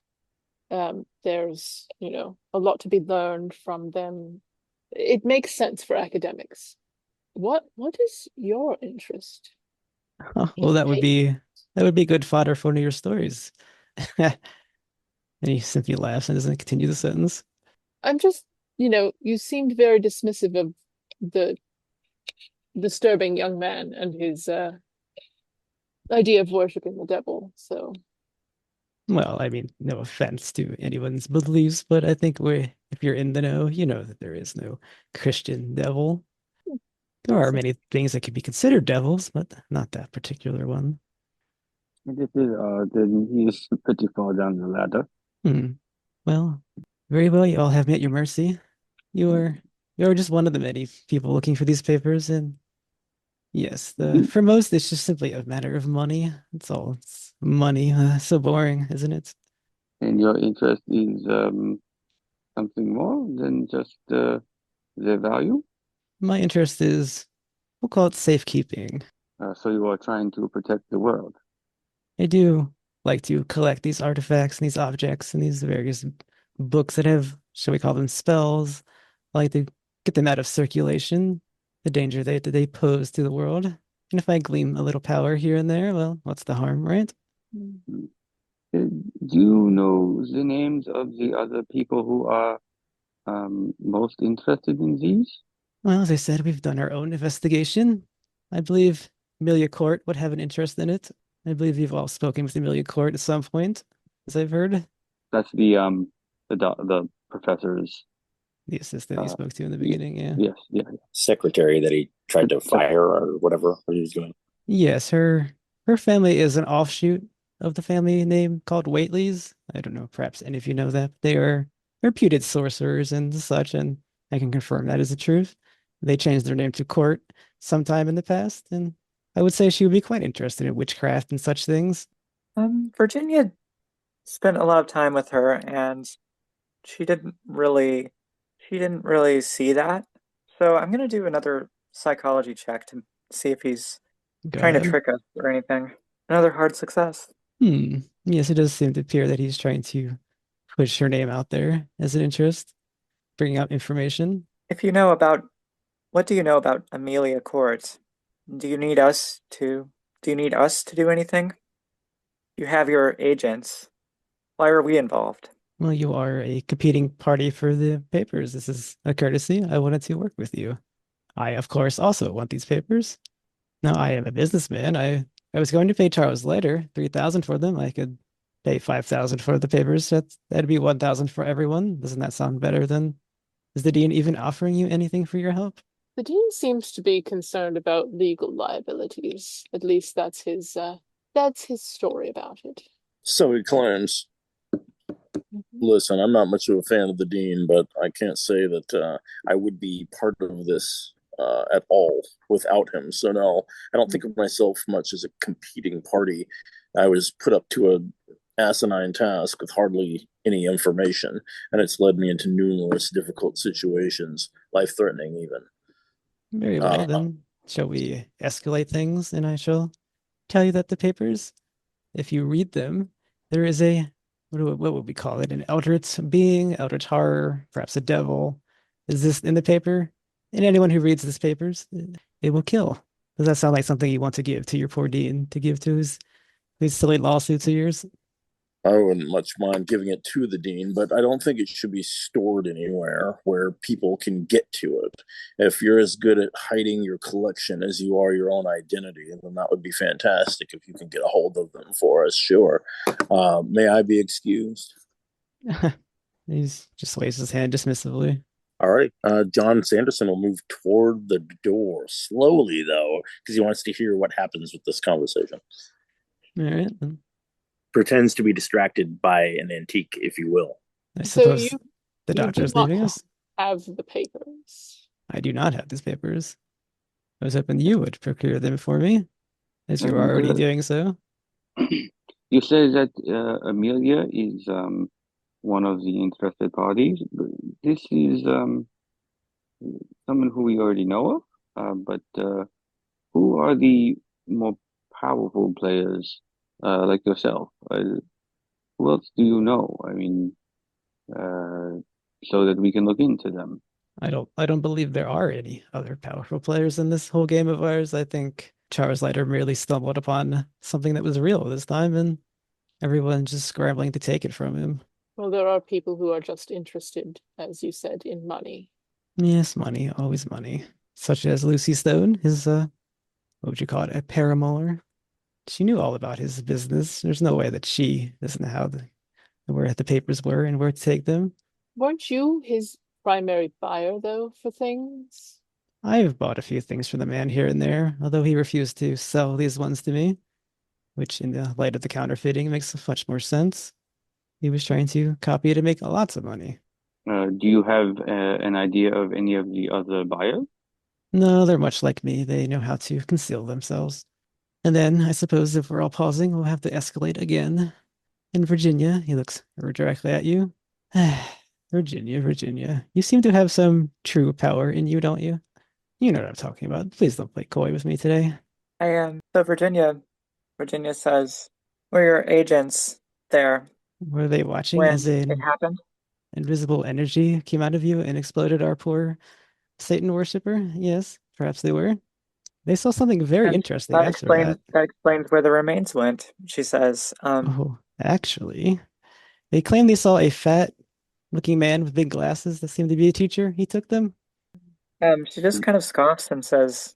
There's, a lot to be learned from them. It makes sense for academics. What is your interest Oh, in well, paper? that would be good fodder for one of your stories. And he simply laughs and doesn't continue the sentence. I'm just, you seemed very dismissive of the disturbing young man and his idea of worshiping the devil. So, Well, I mean, no offense to anyone's beliefs, but I think if you're in the know, you know that there is no Christian devil. There are many things that could be considered devils, but not that particular one. This is then he's pretty far down the ladder. Hmm. Well, very well. You all have me at your mercy. You are you are just one of the many people looking for these papers, and yes, for most it's just simply a matter of money. It's all it's money. So boring, isn't it? And your interest is something more than just the value. My interest is, we'll call it safekeeping. So you are trying to protect the world. I do like to collect these artifacts and these objects and these various books that have, shall we call them spells. I like to get them out of circulation, the danger they pose to the world. And if I glean a little power here and there, well, what's the harm, right? Do you know the names of the other people who are most interested in these? Well, as I said, we've done our own investigation. I believe Emilia Court would have an interest in it. I believe you've all spoken with Emilia Court at some point, as I've heard. That's the professor's. The assistant you spoke to in the y- beginning, yeah. Yes, yeah. Secretary that he tried to fire or whatever he was doing. Yes, her family is an offshoot of the family name called Whateleys. I don't know, perhaps any of you know that. They are reputed sorcerers and such, and I can confirm that is the truth. They changed their name to Court sometime in the past, and I would say she would be quite interested in witchcraft and such things. Virginia spent a lot of time with her, and she didn't really see that. So I'm gonna do another psychology check to see if he's Go trying to ahead. trick us or anything. Another hard success. Yes, it does seem to appear that he's trying to push her name out there as an interest, bringing out information. If you know about what do you know about Emilia Court? Do you need us to do you need us to do anything? You have your agents. Why are we involved? Well, you are a competing party for the papers. This is a courtesy. I wanted to work with you. I, of course, also want these papers. Now, I am a businessman. I was going to pay Charles later 3,000 for them. I could pay 5,000 for the papers. That'd be 1,000 for everyone. Doesn't that sound better than, is the dean even offering you anything for your help? The dean seems to be concerned about legal liabilities. At least that's his story about it. So he claims. Mhm. Listen, I'm not much of a fan of the dean, but I can't say that I would be part of this at all without him. So no, I don't think of myself much as a competing party. I was put up to a asinine task with hardly any information, and it's led me into numerous difficult situations, life-threatening even. Very well, then. Shall we escalate things? And I shall tell you that the papers, if you read them, there is what would we call it? An eldritch being, eldritch horror, perhaps a devil. Is this in the paper? And anyone who reads these papers, it will kill. Does that sound like something you want to give to your poor dean, to give to these silly lawsuits of yours? I wouldn't much mind giving it to the dean, but I don't think it should be stored anywhere where people can get to it. If you're as good at hiding your collection as you are your own identity, then that would be fantastic if you can get a hold of them for us, sure. May I be excused? He's just waves his hand dismissively. All right. John Sanderson will move toward the door slowly, though, because he wants to hear what happens with this conversation. All right. Then Pretends to be distracted by an antique, if you will. I So suppose you the do doctor is not leaving us. have the papers. I do not have these papers. I was hoping you would procure them for me, as you're And already doing so. you say that Emilia is one of the interested parties. But this is someone who we already know of. but who are the more powerful players like yourself? Who else do you know? I mean, uh, so that we can look into them. I don't believe there are any other powerful players in this whole game of ours. I think Charles Leiter merely stumbled upon something that was real this time, and everyone's just scrambling to take it from him. Well, there are people who are just interested, as you said, in money. Yes, money, always money. Such as Lucy Stone, his what would you call it, a paramour. She knew all about his business. There's no way that she doesn't know how where the papers were and where to take them. Weren't you his primary buyer, though, for things? I've bought a few things from the man here and there, although he refused to sell these ones to me, which in the light of the counterfeiting makes much more sense. He was trying to copy it to make lots of money. Do you have an idea of any of the other buyers? No, they're much like me. They know how to conceal themselves. And then, I suppose if we're all pausing, we'll have to escalate again. In Virginia, he looks directly at you. Virginia, Virginia, you seem to have some true power in you, don't you? You know what I'm talking about. Please don't play coy with me today. I am. So Virginia says, we're your agents there Were they watching when as it an happened. invisible energy came out of you and exploded our poor Satan worshiper? Yes, perhaps they were. They saw something very And interesting after that. that explains where the remains went, she says. Oh, actually, they claim they saw a fat looking man with big glasses that seemed to be a teacher. He took them. She just kind of scoffs and says,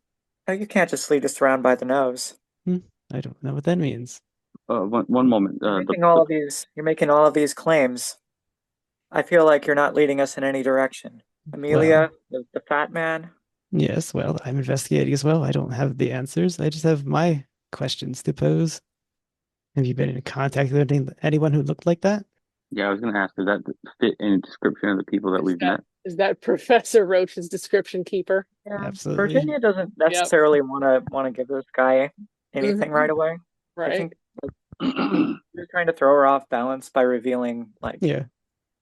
oh, you can't just lead us around by the nose. Hmm, I don't know what that means. One moment. You're making all of these claims. I feel like you're not leading us in any direction. Well, Emilia, the fat man. yes, well, I'm investigating as well. I don't have the answers. I just have my questions to pose. Have you been in contact with anyone who looked like that? Yeah, I was going to ask, does that fit in a description of the people that Is we've met? that Professor Roach's description keeper? Yeah, Absolutely. Virginia doesn't Yep. necessarily want to give this guy anything right away. I Right. think you're trying to throw her off balance by revealing Yeah.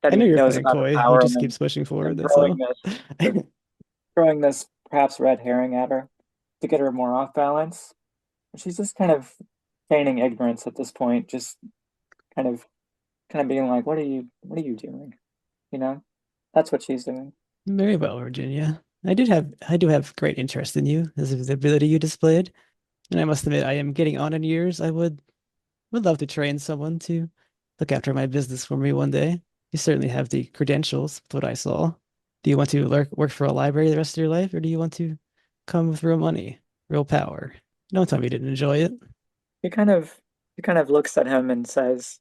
that I know he you're knows playing about the coy. He power just and keeps pushing forward, then that's all. throwing this perhaps red herring at her to get her more off balance. She's just kind of feigning ignorance at this point, just kind of being like, what are you doing? You know? That's what she's doing. Very well, Virginia. I do have great interest in you as of the ability you displayed. And I must admit, I am getting on in years. I would love to train someone to look after my business for me one day. You certainly have the credentials, with what I saw. Do you want to work for a library the rest of your life, or do you want to come with real money, real power? Don't tell me you didn't enjoy it. He kind of looks at him and says,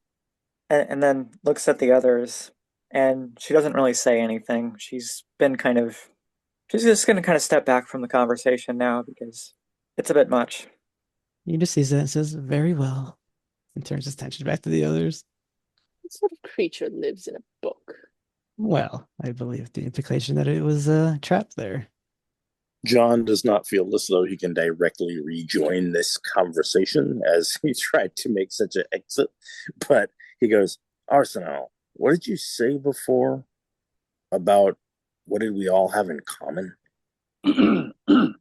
and then looks at the others, and she doesn't really say anything. She's just going to kind of step back from the conversation now because it's a bit much. He just sees it and says, very well, and turns his attention back to the others. What sort of creature lives in a book? Well, I believe the implication that it was trapped there. John does not feel as though he can directly rejoin this conversation as he tried to make such an exit. But he goes, Arsenault, what did you say before about what did we all have in common? I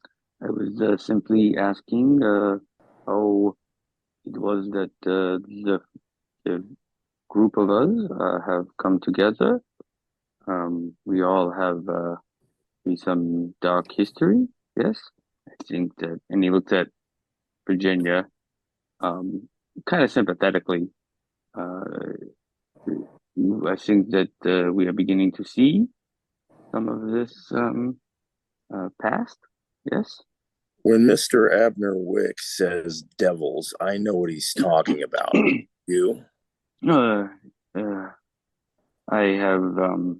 was simply asking how it was that the group of us have come together. We all have some dark history, yes? I think that, and he looked at Virginia kind of sympathetically. Uh, I think that we are beginning to see some of this past, yes? When Mr. Abner Wick says devils, I know what he's talking about. You? Uh, uh, I have, and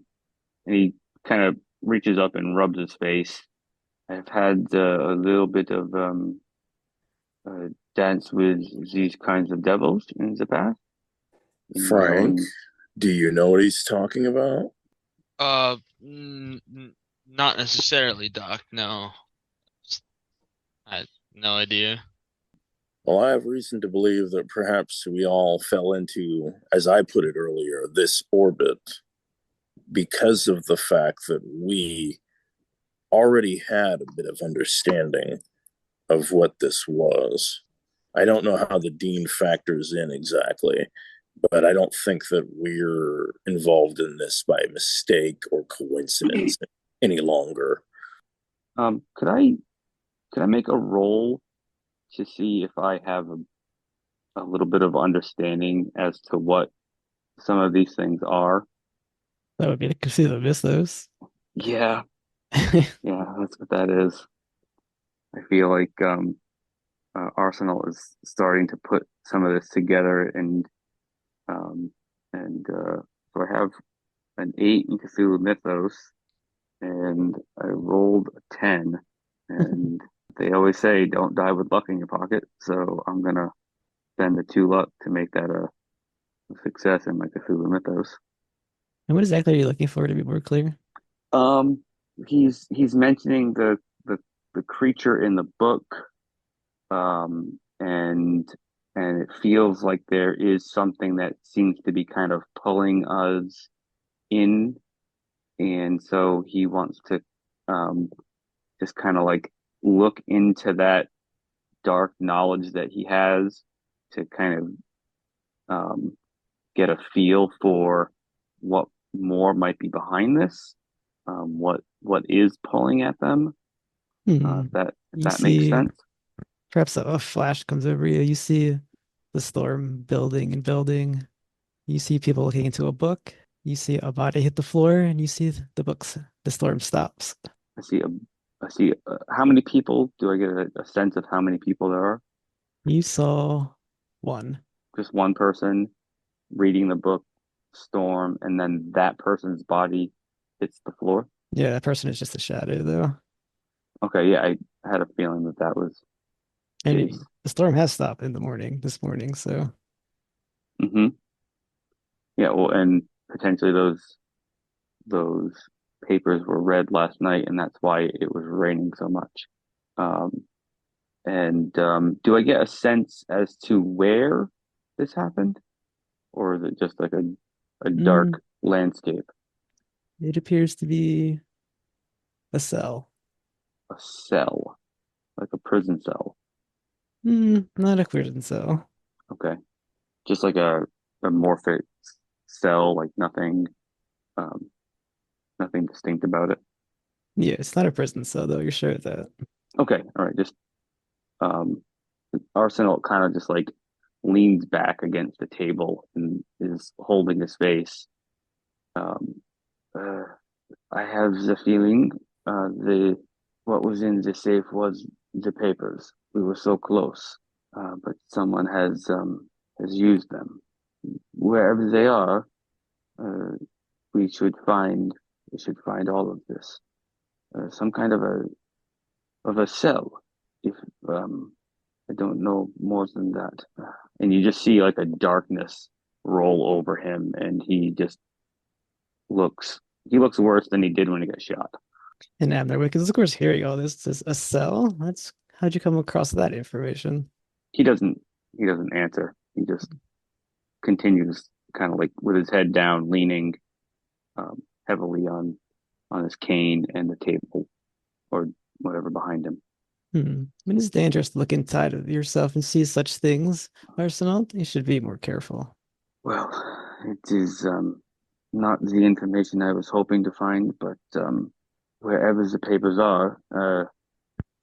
he kind of reaches up and rubs his face. I've had a little bit of dance with these kinds of devils in the past. In my Frank, own, do you know what he's talking about? Not necessarily, Doc. No, I had no idea. Well, I have reason to believe that perhaps we all fell into, as I put it earlier, this orbit because of the fact that we already had a bit of understanding of what this was. I don't know how the dean factors in exactly, but I don't think that we're involved in this by mistake or coincidence any longer. Could I make a roll to see if I have a little bit of understanding as to what some of these things are? That would be the Cthulhu Mythos. Yeah, yeah, that's what that is. I feel like Arsenault is starting to put some of this together, um, so I have an 8 in Cthulhu Mythos, and I rolled a 10, and they always say don't die with luck in your pocket, so I'm gonna spend the 2 luck to make that a success in my Cthulhu Mythos. And what exactly are you looking for to be more clear? Um, he's mentioning the creature in the book, and it feels like there is something that seems to be kind of pulling us in, and so he wants to just kind of like look into that dark knowledge that he has to kind of get a feel for what more might be behind this, what is pulling at them. If that You makes see, sense. perhaps a flash comes over you. You see the storm building and building. You see people looking into a book. You see a body hit the floor, and you see the storm stops. I see how many people do I get a sense of how many people there are? You saw one. Just one person reading the book, storm, and then that person's body hits the floor. Yeah, that person is just a shadow, though. Okay, yeah, I had a feeling that was the And case. the storm has stopped this morning, so Mm-hmm. Yeah, well, and potentially those papers were read last night, and that's why it was raining so much. Um, and do I get a sense as to where this happened, or is it just like a mm, dark landscape? it appears to be a cell. A cell, like a prison cell. Not a prison cell. Okay, just like a amorphic cell, like um, nothing distinct about it. Yeah, it's not a prison cell, though. You're sure of that. Okay, all right, just um, Arsenault kind of just like leans back against the table and is holding his face. Um, uh, I have the feeling the what was in the safe was the papers. We were so close, but someone has used them. Wherever they are, uh, we should find we should find all of this. Some kind of a cell. If I don't know more than that. And you just see like a darkness roll over him, and he looks worse than he did when he got shot. And Abner, because of course, hearing all this is a cell. How'd you come across that information? He doesn't he doesn't answer. He just continues kind of like with his head down, leaning heavily on his cane and the table or whatever behind him. I mean, it's dangerous to look inside of yourself and see such things, Arsenault. You should be more careful. Well, it is not the information I was hoping to find, but wherever the papers are,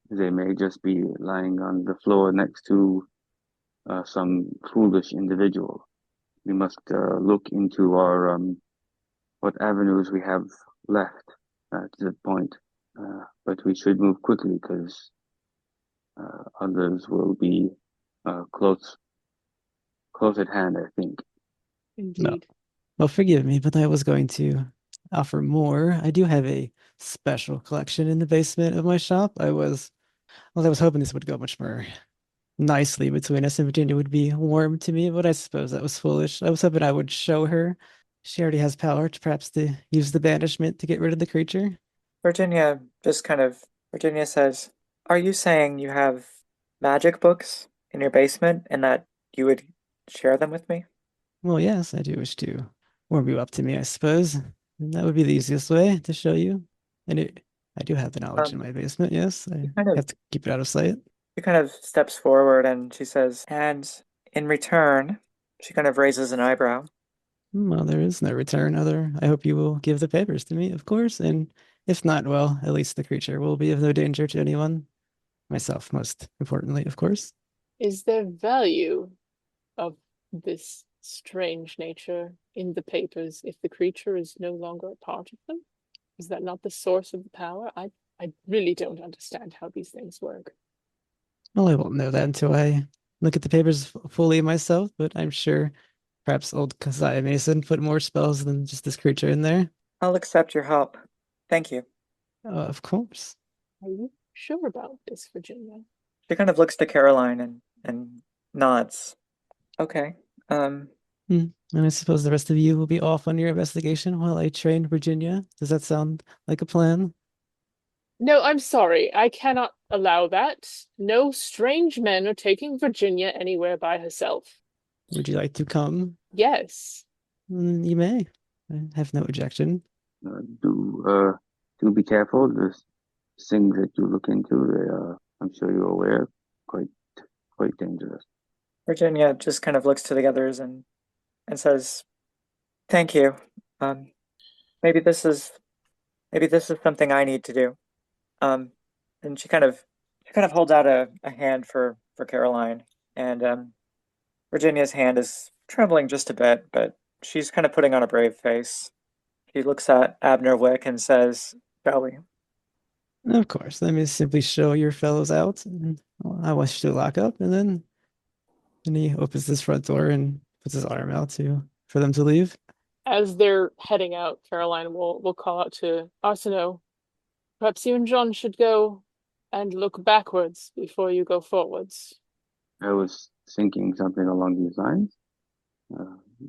they may just be lying on the floor next to some foolish individual. We must look into our what avenues we have left to that point, but we should move quickly because others will be close at hand, I think. No. Indeed. Well, forgive me, but I was going to offer more. I do have a special collection in the basement of my shop. I was hoping this would go much more nicely between us, and Virginia would be warm to me, but I suppose that was foolish. I was hoping I would show her. She already has power to perhaps to use the banishment to get rid of the creature. Virginia Virginia says, "Are you saying you have magic books in your basement and that you would share them with me?" Well, yes, I do wish to warm you up to me, I suppose. And that would be the easiest way to show you. And I do have the knowledge in my basement, yes. I kind of have to keep it out of sight. She kind of steps forward and she says, and in return, she kind of raises an eyebrow. Well, there is no return other. I hope you will give the papers to me, of course, and if not, well, at least the creature will be of no danger to anyone. Myself, most importantly, of course. Is there value of this strange nature in the papers if the creature is no longer a part of them? Is that not the source of the power? I really don't understand how these things work. Well, I won't know that until I look at the papers fully myself, but I'm sure perhaps old Keziah Mason put more spells than just this creature in there. I'll accept your help. Thank you. Of course. Are you sure about this, Virginia? She kind of looks to Caroline and nods. Okay. And I suppose the rest of you will be off on your investigation while I train Virginia. Does that sound like a plan? No, I'm sorry. I cannot allow that. No strange men are taking Virginia anywhere by herself. Would you like to come? Yes. You may. I have no objection. Do be careful. There's things that you look into. They are, I'm sure you're aware, quite dangerous. Virginia just kind of looks to the others and says, "Thank you. Maybe this is something I need to do." And she kind of holds out a hand for Caroline, and Virginia's hand is trembling just a bit, but she's kind of putting on a brave face. She looks at Abner Wick and says, "Shall we?" Of course. Let me simply show your fellows out. And I wish to lock up, and he opens this front door and puts his arm out for them to leave. As they're heading out, Caroline will call out to Arsenault. Perhaps you and John should go and look backwards before you go forwards. I was thinking something along these lines.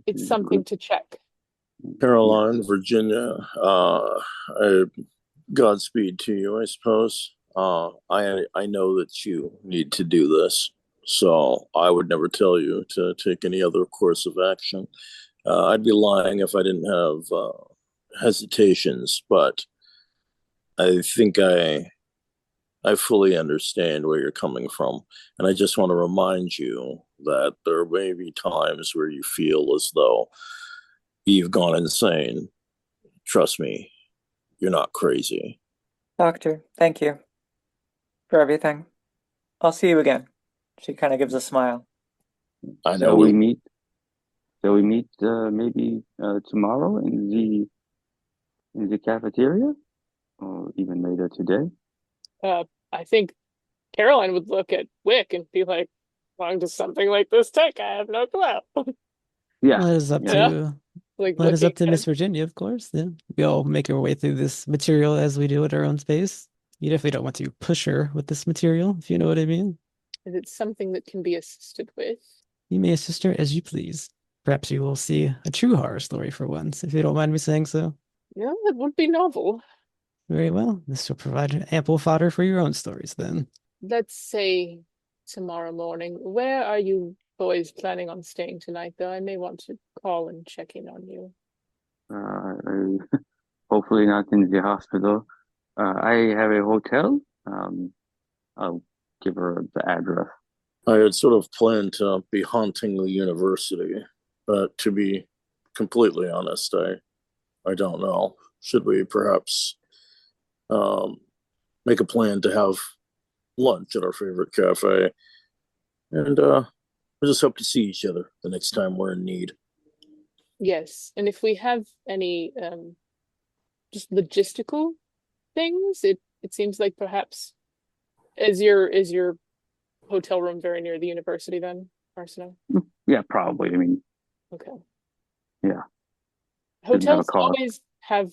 It's something to check. Caroline, Virginia, Godspeed to you, I suppose. I know that you need to do this, so I would never tell you to take any other course of action. I'd be lying if I didn't have hesitations, but I think I fully understand where you're coming from, and I just want to remind you that there may be times where you feel as though you've gone insane. Trust me, you're not crazy. Doctor, thank you for everything. I'll see you again. She kind of gives a smile. I know. Shall we meet maybe tomorrow in the cafeteria, or even later today? I think Caroline would look at Wick and be like, "How long does something like this take? I have no clue." Yeah. Well, it is up Yeah. to Like Well, it is up to looking Miss at- Virginia, of course. Yeah. We all make our way through this material as we do at our own space. You definitely don't want to push her with this material, if you know what I mean. Is it something that can be assisted with? You may assist her as you please. Perhaps you will see a true horror story for once, if you don't mind me saying so. Yeah, that would be novel. Very well. This will provide ample fodder for your own stories then. Let's say tomorrow morning. Where are you boys planning on staying tonight, though? I may want to call and check in on you. Hopefully not in the hospital. I have a hotel. I'll give her the address. I had sort of planned to be haunting the university, but to be completely honest, I don't know. Should we perhaps make a plan to have lunch at our favorite cafe? And we just hope to see each other the next time we're in need. Yes, and if we have any just logistical things, it seems like perhaps is your hotel room very near the university then, Arsenault? Yeah, probably. I mean, Okay. Yeah. Didn't have a Hotels car. always have,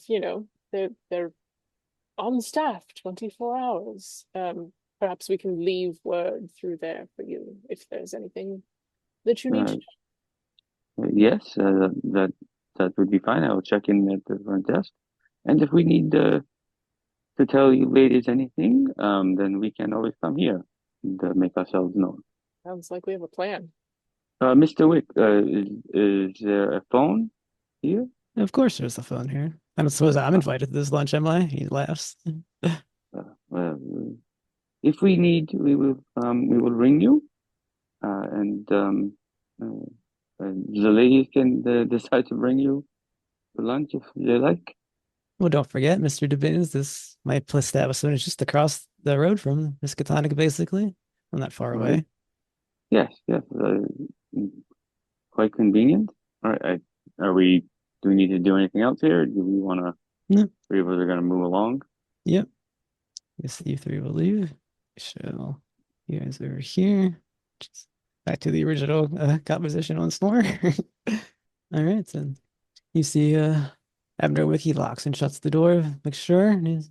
they're on staff 24 hours. Perhaps we can leave word through there for you if there's anything that you need to know. Yes, that would be fine. I will check in at the front desk, and if we need to tell you ladies anything, then we can always come here and make ourselves known. Sounds like we have a plan. Mr. Wick, is there a phone here? Of course, there's a phone here. I don't suppose I'm invited to this lunch, am I? He laughs. Uh, if we need, we will ring you, and uh, the ladies can decide to bring you for lunch if they like. Well, don't forget, Mr. Dubbins, this my establishment is just across the road from Miskatonic, basically. I'm not far All right. away. Yes, yes, quite convenient. All right, are we? Do we need to do anything else here? Or do we want to? No. Three of us are going to move along. Yep. Guess you three will leave. So you guys over here. Just back to the original composition once more. All right, then you see Abner Wiki locks and shuts the door, makes sure, and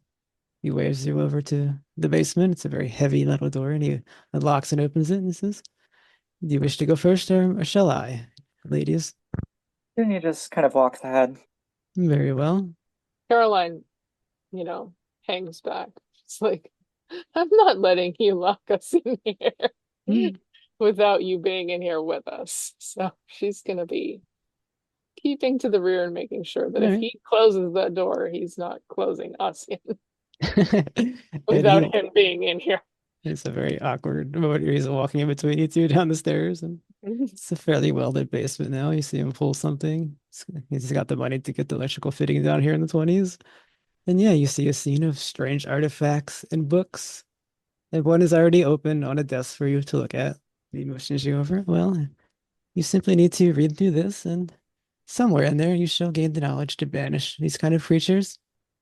he waves you over to the basement. It's a very heavy metal door, and he unlocks and opens it, and he says, "Do you wish to go first, or shall I, ladies?" Then you just kind of walks ahead. Very well. Caroline, hangs back. It's like, I'm not letting you lock us in here without you being in here with us. So she's gonna be keeping to the rear and making sure that if he closes that door, he's not closing us in without him being in here. It's a very awkward moment. He's walking in between you two down the stairs, and it's a fairly well-lit basement now. You see him pull something. He's got the money to get the electrical fitting down here in the 20s. And yeah, you see a scene of strange artifacts and books. And one is already open on a desk for you to look at. He motions you over. Well, you simply need to read through this, and somewhere in there you shall gain the knowledge to banish these kind of creatures.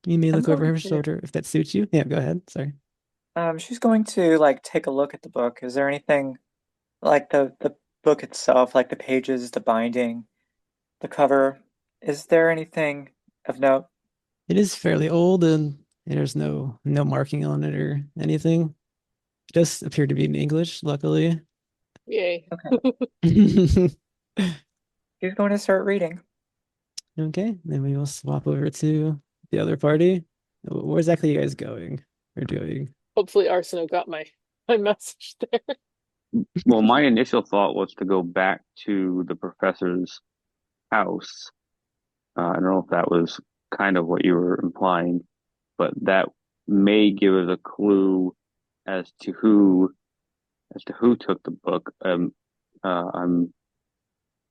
You may look over her shoulder if that suits you. Yeah, go ahead. Sorry. She's going to like take a look at the book. Is there anything like the book itself, like the pages, the binding, the cover? Is there anything of note? It is fairly old, and there's no marking on it or anything. It does appear to be in English, luckily. Yay. Okay. She's going to start reading. Okay, then we will swap over to the other party. Where exactly are you guys going or doing? Hopefully Arsenault got my message there. Well, my initial thought was to go back to the professor's house. I don't know if that was kind of what you were implying, but that may give us a clue as to who took the book. I'm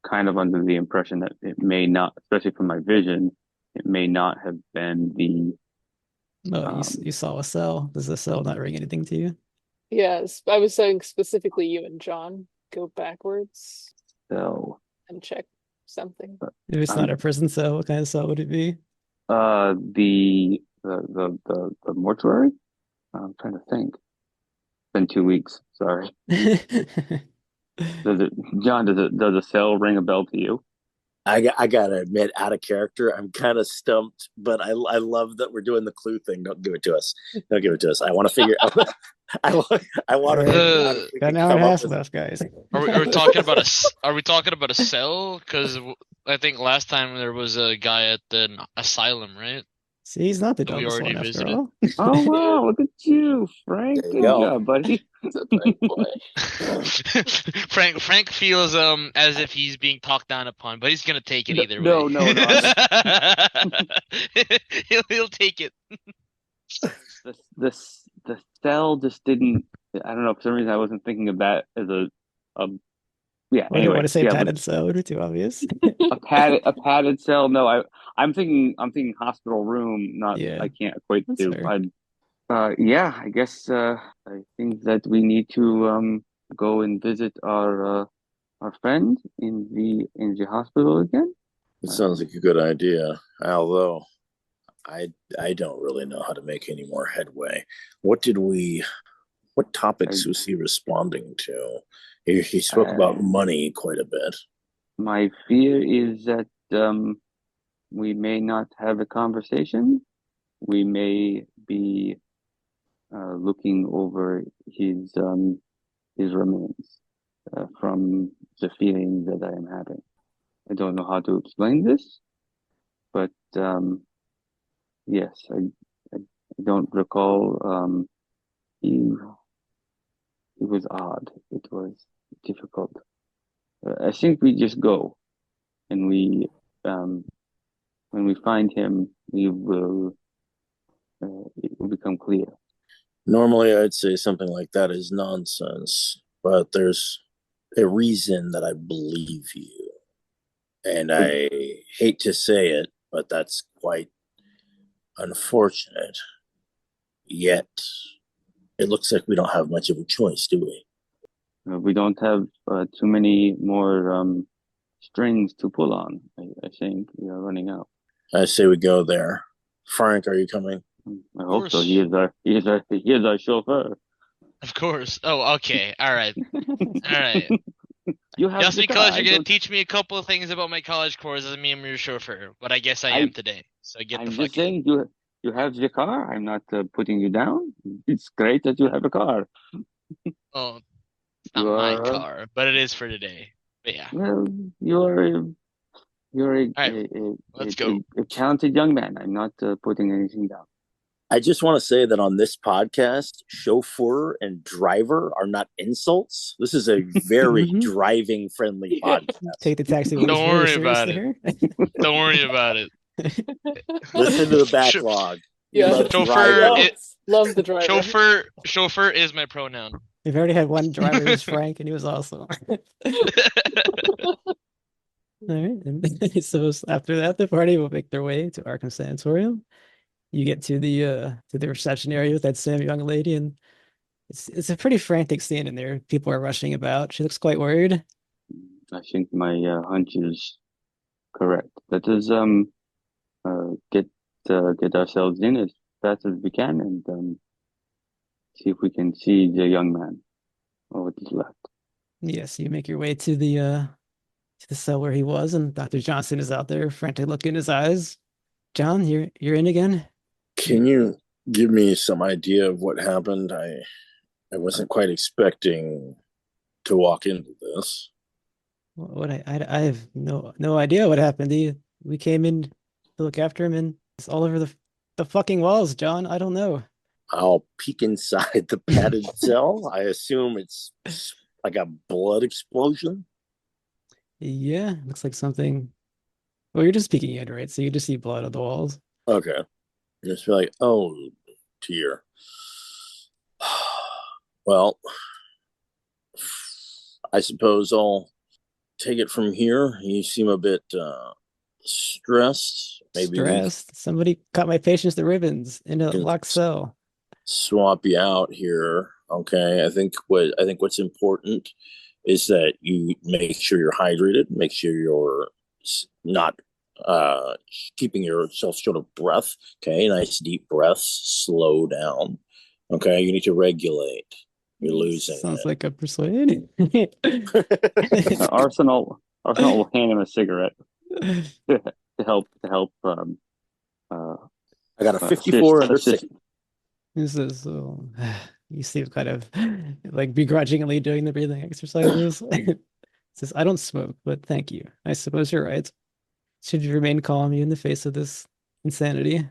kind of under the impression that it may not, especially from my vision, it may not have been the. Oh, you saw a cell. Does the cell not ring anything to you? Yes, I was saying specifically you and John go backwards So and check something. If it's not a prison cell, what kind of cell would it be? The mortuary. I'm trying to think. It's been 2 weeks. Sorry. John, does a cell ring a bell to you? I gotta admit, out of character, I'm kind of stumped, but I love that we're doing the clue thing. Don't give it to us. Don't give it to us. I want to figure out. I want to figure out if we Got can an hour and come a up half with. left, guys. Are we talking about a cell? Because I think last time there was a guy at the asylum, right? See, he's not the That we dumbest already one after visited. all. Oh wow! Look at you, Frank. There you Good go. job, buddy. It's a bright boy. Frank feels as if he's being talked down upon, but he's gonna take it either No, way. no. He'll take it. The cell just didn't. I don't know. For some reason, I wasn't thinking of that as a yeah. I don't Anyway, want to say yeah, padded cell, it would be too obvious. a padded cell. No, I'm thinking hospital room. Not. Yeah, I can't equate the that's two. fair. Yeah. I guess I think that we need to go and visit our friend in the hospital again. It sounds like a good idea, although I don't really know how to make any more headway. What topics was he responding to? He spoke about money quite a bit. My fear is that we may not have a conversation. We may be looking over his remains from the feeling that I am having. I don't know how to explain this, but yes, I don't recall. It was odd. It was difficult. I think we just go and we when we find him, it will become clear. Normally, I'd say something like that is nonsense, but there's a reason that I believe you. And I hate to say it, but that's quite unfortunate. Yet, it looks like we don't have much of a choice, do we? We don't have too many more strings to pull on. I think we are running out. I say we go there. Frank, are you coming? I hope so. course. He is our chauffeur. Of course. Oh, okay. All right. All right. You have Just the because car. you're gonna teach me a couple of things about my college course doesn't mean I'm your chauffeur, but I guess I am today. So get the I'm fuck just saying you have the car. I'm not putting you down. It's great that you have a car. Oh, it's not You my are car, but it is for today. But yeah. well. You're All right. Let's go. a talented young man. I'm not putting anything down. I just want to say that on this podcast, chauffeur and driver are not insults. This is a very driving friendly podcast. Take the taxi Don't very worry about seriously it. here. Don't worry about it. Listen to the backlog. You Yeah. love Chauffeur, driving. Love the driver. Chauffeur is my pronoun. We've already had one driver who's Frank, and he was awesome. All right, and so after that, the party will make their way to Arkham Sanatorium. You get to the reception area with that same young lady, and it's a pretty frantic scene in there. People are rushing about. She looks quite worried. I think my hunch is correct. Let us get ourselves in as fast as we can and see if we can see the young man or what is left. Yes, you make your way to the cell where he was, and Dr. Johnson is out there, frantic look in his eyes. John, you're in again? Can you give me some idea of what happened? I wasn't quite expecting to walk into this. What I have no idea what happened. We came in to look after him, and it's all over the fucking walls, John. I don't know. I'll peek inside the padded cell. I assume it's like a blood explosion. Yeah, looks like something. Well, you're just peeking in, right? So you just see blood on the walls. Okay. Just be like, oh dear. Well, I suppose I'll take it from here. You seem a bit stressed. Maybe we Stressed. Somebody cut my patients the ribbons in a can locked cell. swap you out here. Okay. I think what's important is that you make sure you're hydrated, make sure you're not keeping yourself short of breath. Okay, nice deep breaths, slow down. Okay, you need to regulate. You're losing Sounds it. like a persuade. Arsenault will hand him a cigarette to help. I got a 54 and a 6. He says, so you seem kind of like begrudgingly doing the breathing exercises. Says, I don't smoke, but thank you. I suppose you're right. Should you remain calm in the face of this insanity?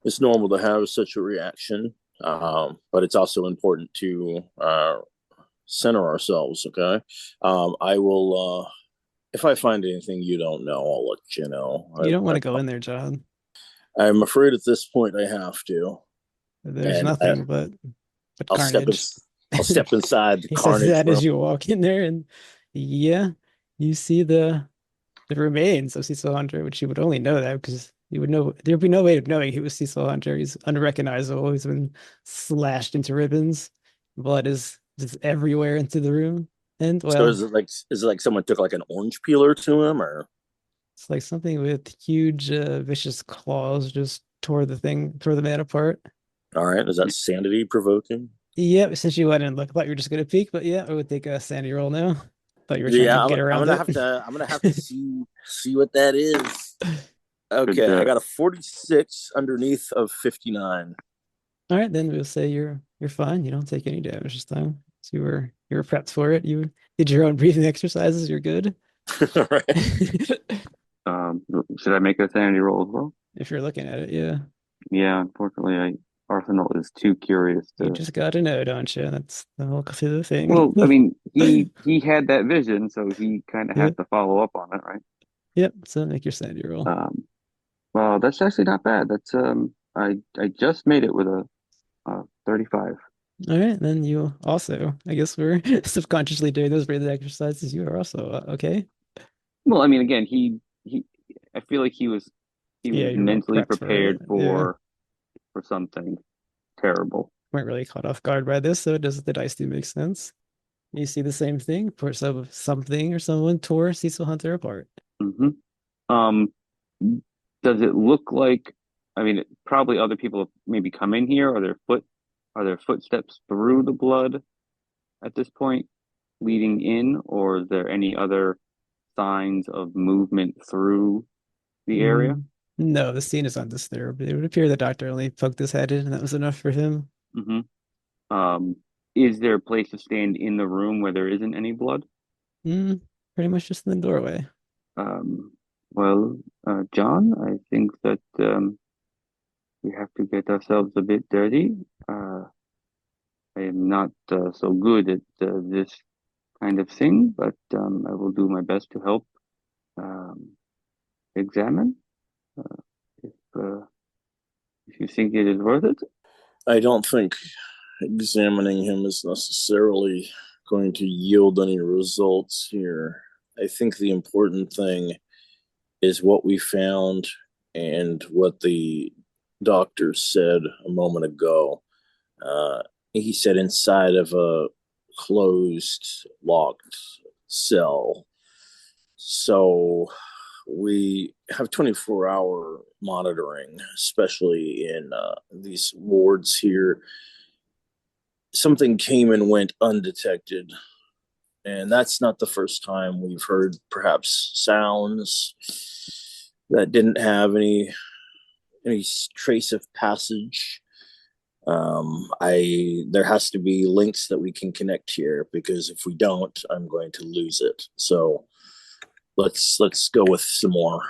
It's normal to have such a reaction, but it's also important to center ourselves. Okay, I will. If I find anything you don't know, I'll let you know. You don't want to go in there, John. I'm afraid at this point I have to. There's And, nothing but I'll carnage. I'll step inside the He says carnage that room. as you walk in there, and yeah, you see the remains of Cecil Hunter, which you would only know that because you would know there'd be no way of knowing he was Cecil Hunter. He's unrecognizable. He's been slashed into ribbons. Blood is just everywhere into the room. And So well, is it like someone took like an orange peeler to him, or it's like something with huge, vicious claws just tore the man apart. all right? Is that sanity provoking? Yep, since you went and looked, I thought you were just gonna peek, but yeah, I would take a sanity roll now. Thought you were trying Yeah, to get around it. I'm gonna have to see what that is. Okay, I got a 46 underneath of 59. All right, then we'll say you're fine. You don't take any damage this time. So you were prepped for it. You did your own breathing exercises. You're good. All right. Should I make a sanity roll as well? If you're looking at it, yeah. Yeah, unfortunately, Arsenault is too curious You to. just gotta know, don't you? That's the whole Cthulhu thing. Well, I mean, he had that vision, so he kind of Yeah. has to follow up on it, right? Yep. So make your sanity roll. Well, that's actually not bad. That's I just made it with a 35. All right, then you also, I guess we're subconsciously doing those breathing exercises. You are also okay. Well, I mean, again, he I feel like he Yeah, was you're well mentally prepped for it. prepared Yeah, for something terrible. weren't really caught off guard by this, so does the dice do make sense? You see the same thing for something or someone tore Cecil Hunter apart. Hmm. Um, does it look like? I mean, probably other people have maybe come in here. Are there footsteps through the blood at this point, leading in, or is there any other signs of movement through the area? Mm, no, the scene is undisturbed. It would appear the doctor only poked his head in, and that was enough for him. Hmm. Um, is there a place to stand in the room where there isn't any blood? Mm, pretty much just in the doorway. Um, well, John, I think that we have to get ourselves a bit dirty. Uh, I am not so good at this kind of thing, but I will do my best to help um, examine uh, if if you think it is worth it. I don't think examining him is necessarily going to yield any results here. I think the important thing is what we found and what the doctor said a moment ago. Uh, he said inside of a closed, locked cell. So we have 24-hour monitoring, especially in these wards here. Something came and went undetected, and that's not the first time we've heard perhaps sounds that didn't have any trace of passage. I There has to be links that we can connect here, because if we don't, I'm going to lose it. So let's go with some more.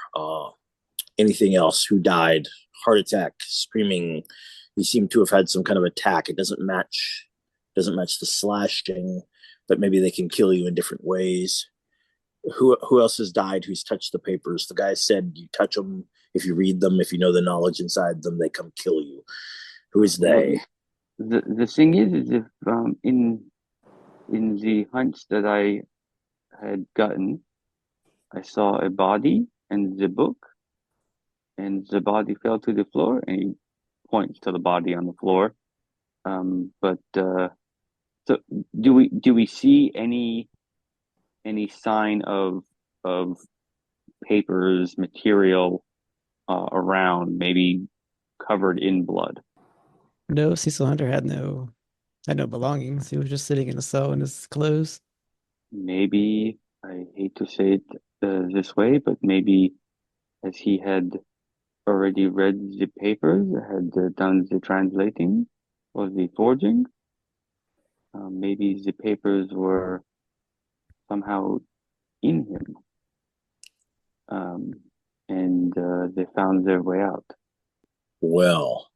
Anything else? Who died? Heart attack? Screaming? He seemed to have had some kind of attack. It doesn't match the slashing, but maybe they can kill you in different ways. Who else has died? Who's touched the papers? The guy said you touch them, if you read them, if you know the knowledge inside them, they come kill you. Who is Well, they? the thing is if in the hunch that I had gotten, I saw a body and the book, and the body fell to the floor, and he points to the body on the floor. But so do we see any sign of papers, material around, maybe covered in blood? No, Cecil Hunter had no belongings. He was just sitting in a cell in his clothes. Maybe, I hate to say it this way, but maybe as he had already read the papers, had done the translating or the forging, maybe the papers were somehow in him, um, and they found their way out. Well,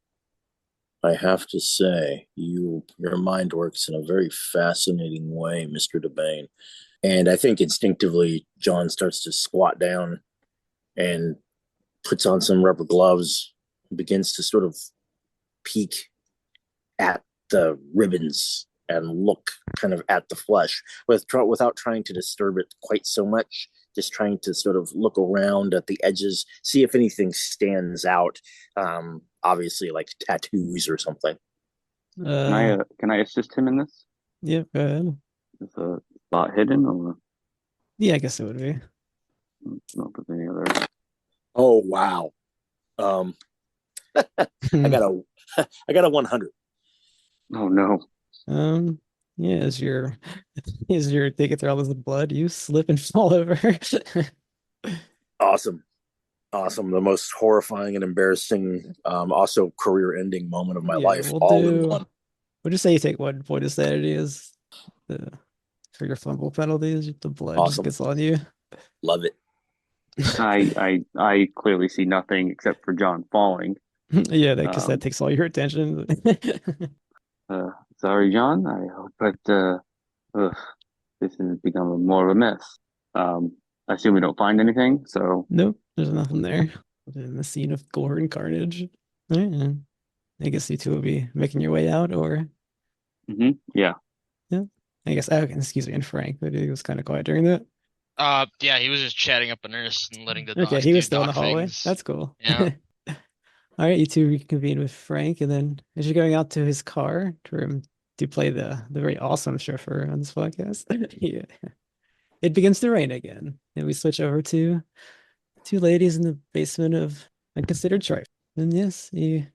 I have to say, your mind works in a very fascinating way, Mr. Devane. And I think instinctively, John starts to squat down and puts on some rubber gloves, and begins to sort of peek at the ribbons and look kind of at the flesh without trying to disturb it quite so much, just trying to sort of look around at the edges, see if anything stands out. Obviously, like tattoos or something. Can I assist him in this? Yeah, go ahead. Is a spot hidden, or Yeah, I guess it would be. not with any other? Oh wow! Um, I got a I got a 100. Oh no! Um, yeah, as you're digging through all this blood, you slip and fall over. Awesome. Awesome. The most horrifying and embarrassing, also career-ending moment of my Yeah, life, all in one. we'll just say you take 1 point of sanity as the for your fumble penalties. The blood just Awesome. gets on you. Love it. I clearly see nothing except for John falling. Yeah, that because that Um, takes all your attention. Sorry, John. I hope that ugh, this has become more of a mess. I assume we don't find anything, so Nope, there's nothing there. in the scene of gore and carnage. All right, and I guess you two will be making your way out, or Yeah. yeah. I guess, oh, excuse me, and Frank, but he was kind of quiet during that. Yeah, he was just chatting up a nurse and letting the Okay, docs he do was still in the doc hallway. things. That's cool. Yeah. All right, you two reconvene with Frank, and then as you're going out to his car to play the very awesome chauffeur on this podcast, yeah, it begins to rain again, and we switch over to two ladies in the basement of Unconsidered Trife. And yes, I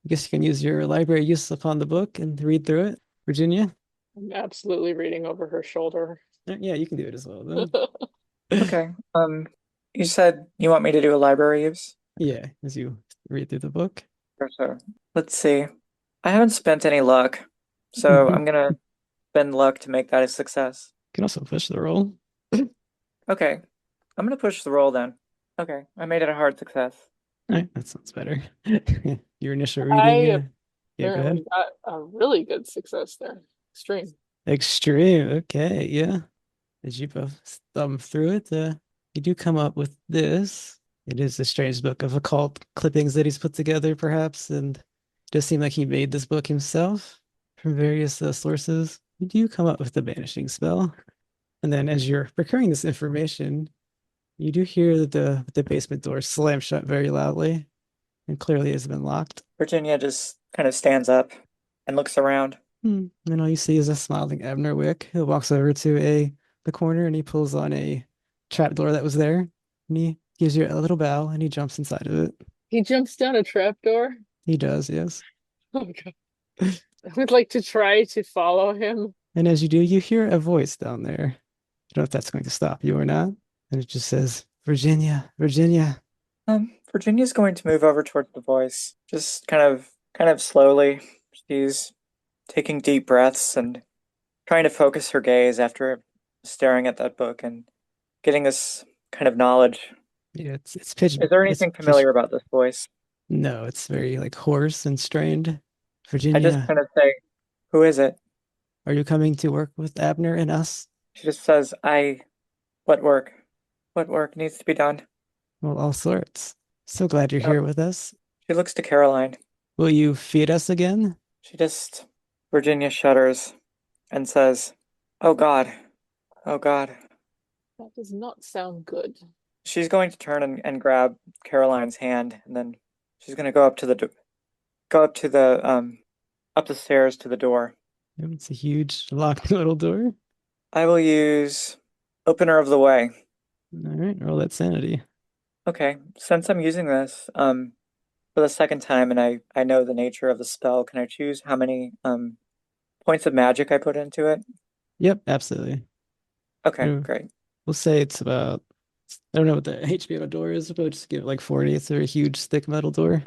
guess you can use your library use upon the book and read through it. Virginia? I'm absolutely reading over her shoulder. Yeah, you can do it as well then. Okay. You said you want me to do a library use? Yeah, as you read through the book. So let's see. I haven't spent any luck, so I'm gonna spend luck to make that a success. You can also push the roll. Okay. I'm gonna push the roll then. Okay, I made it a hard success. All right, that sounds better. Your initial I reading. Yeah, go apparently ahead. got a really good success there. Extreme. Extreme. Okay, yeah. As you both thumb through it, you do come up with this. It is a strange book of occult clippings that he's put together, perhaps, and it does seem like he made this book himself from various sources. You do come up with the banishing spell, and then as you're procuring this information, you do hear that the basement door slam shut very loudly, and clearly has been locked. Virginia just kind of stands up and looks around. And all you see is a smiling Abner Wick who walks over to the corner and he pulls on a trapdoor that was there, and he gives you a little bow and he jumps inside of it. He jumps down a trapdoor. He does, yes. Oh God. I would like to try to follow him. And as you do, you hear a voice down there. I don't know if that's going to stop you or not. And it just says, Virginia, Virginia. Virginia's going to move over towards the voice, just kind of slowly. She's taking deep breaths and trying to focus her gaze after staring at that book and getting this kind of knowledge. Yeah, it's pitch. Is there It's anything pitch. familiar about this voice? No, it's very like hoarse and strained. I just Virginia, kind of say, "Who is it?" are you coming to work with Abner and us? She just says, what work? What work needs to be done?" Well, all sorts. So glad you're Oh, here with us. she looks to Caroline. Will you feed us again? Virginia shudders and says, "Oh God, oh God." That does not sound good. She's going to turn and grab Caroline's hand, and then she's going to go up to up the stairs to the door. It's a huge locked little door. I will use Opener of the Way. All right, roll that sanity. Okay, since I'm using this for the second time and I know the nature of the spell, can I choose how many points of magic I put into it? Yep, absolutely. Okay, Yeah. great. We'll say it's about, I don't know what the HP on a door is, but just give it like 40. It's a very huge, thick metal door.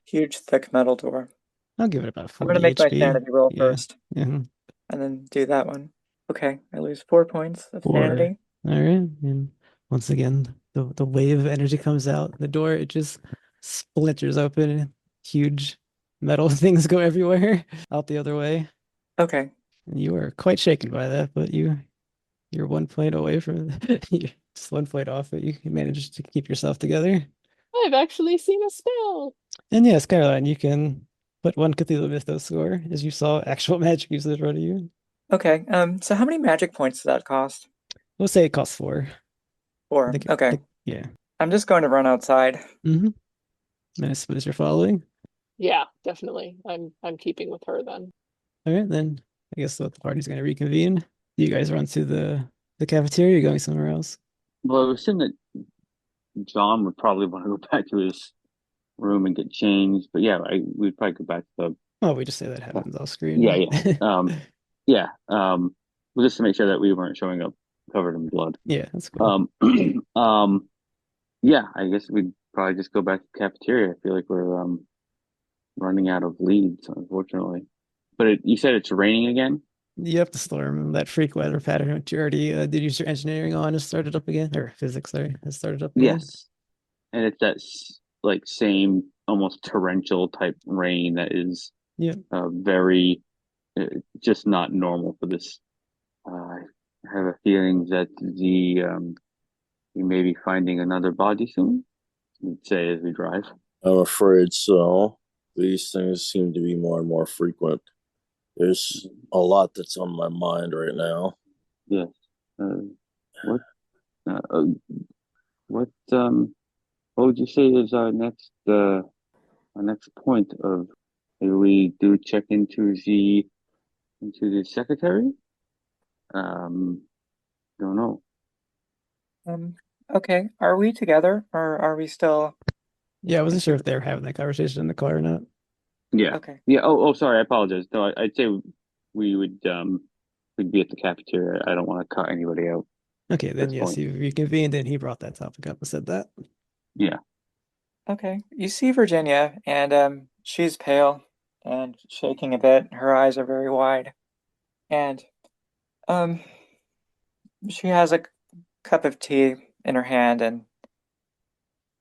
Huge, thick metal door. I'll give it about I'm going to 40 make my HP. sanity roll Yeah. first Mhm. and then do that one. Okay, I lose 4 points of 4. sanity. All right. And once again, the wave of energy comes out. The door, it just splinters open. Huge metal things go everywhere out the other way. Okay, And you are quite shaken by that, but you're 1 point away from you're just 1 point off, but you managed to keep yourself together. I've actually seen a spell. And yes, Caroline, you can put 1 Cthulhu Mythos score as you saw actual magic used in front of you. okay. So how many magic points does that cost? We'll say it costs 4. 4. Okay. Yeah. I'm just going to run outside. Mm-hmm. And I suppose you're following. Yeah, definitely. I'm keeping with her then. All right, then I guess the party's going to reconvene. You guys run to the cafeteria. You're going somewhere else. Well, I would assume that John would probably want to go back to his room and get changed. But yeah, we'd probably go back to the. Oh, we just say that happens off screen. Yeah, right? yeah. Well, just to make sure that we weren't showing up covered in blood. Yeah, that's cool. Yeah, I guess we'd probably just go back to the cafeteria. I feel like we're running out of leads, unfortunately. But you said it's raining again? Yep, the storm, that freak weather pattern which you already did use your engineering on has started up again, or physics, sorry, has started up again. Yes, and it's that like same almost torrential type rain that is very just not normal for this. I have a feeling that we may be finding another body soon. We'd say as we drive. I'm afraid so. These things seem to be more and more frequent. There's a lot that's on my mind right now. Yes. Uh, what? Uh, uh, what would you say is our next point of maybe we do check into the secretary? Um, don't know. Okay. Are we together or are we still? Yeah, I wasn't sure if they were having that conversation in the car or not. Yeah. Okay. Yeah. Oh, sorry. I apologize. No, I'd say we would we'd be at the cafeteria. I don't want to cut anybody out Okay, at then this yes, point. you reconvened and he brought that topic up and said that. Yeah. Okay. You see Virginia, and she's pale and shaking a bit. Her eyes are very wide, and um, she has a cup of tea in her hand, and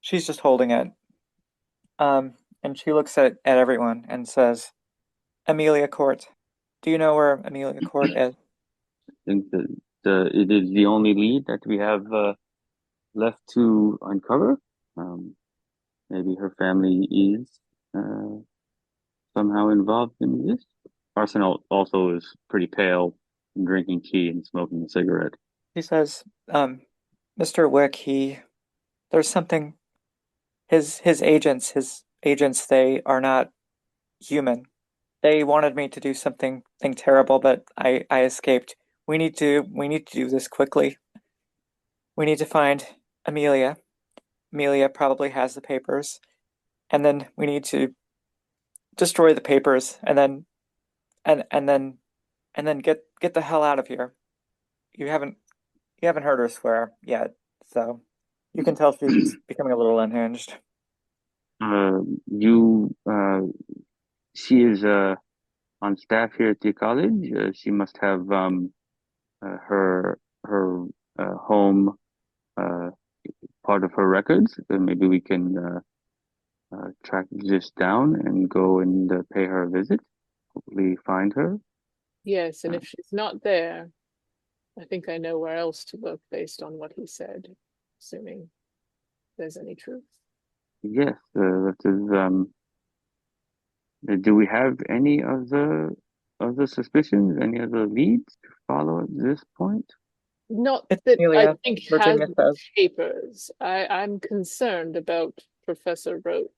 she's just holding it. And she looks at everyone and says, "Amelia Court. Do you know where Amelia Court is?" I think that it is the only lead that we have left to uncover. Um, maybe her family is uh, somehow involved in this. Arsenault also is pretty pale and drinking tea and smoking a cigarette. She says, "Mr. Wick, there's something. His agents, they are not human. They wanted me to do something terrible, but I escaped. We need to do this quickly. We need to find Amelia. Amelia probably has the papers, and then we need to destroy the papers, and then and then get the hell out of here. You haven't you haven't heard her swear yet, so you can tell she's becoming a little unhinged. You, she is on staff here at the college. She must have her home uh, part of her records. Maybe we can track this down and go and pay her a visit. Hopefully, find her. Yes, and Uh, if she's not there, I think I know where else to look based on what he said, assuming there's any truth. yes, that is. Do we have any of the suspicions, any of the leads to follow at this point? Not It's that I Amelia, think has Virginia the says. papers. I'm concerned about Professor Roach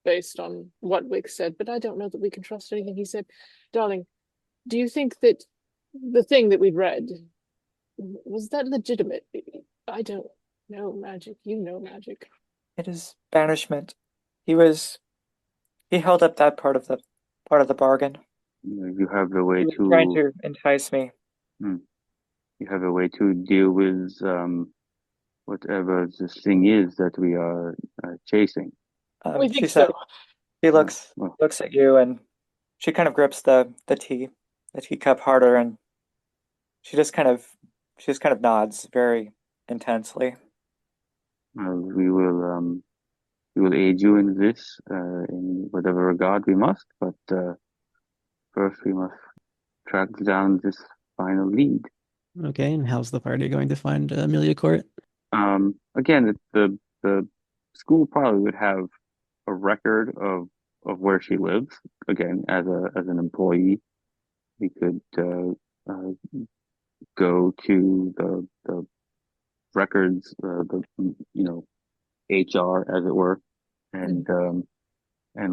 based on what Wick said, but I don't know that we can trust anything he said. Darling, do you think that the thing that we read was that legitimate? I don't know magic. You know magic. It is banishment. He was he held up that part of the bargain. You have a way He was trying to to entice me. hmm, you have a way to deal with whatever this thing is that we are chasing. We She think said so. she Oh, looks well, looks at you, and she kind of grips the teacup harder, and she just kind of she just kind of nods very intensely. we will aid you in this in whatever regard we must, but first we must track down this final lead. Okay, and how's the party going to find Amelia Court? Again, the school probably would have a record of where she lives. Again, as an employee, we could go to the records, the HR as it were, and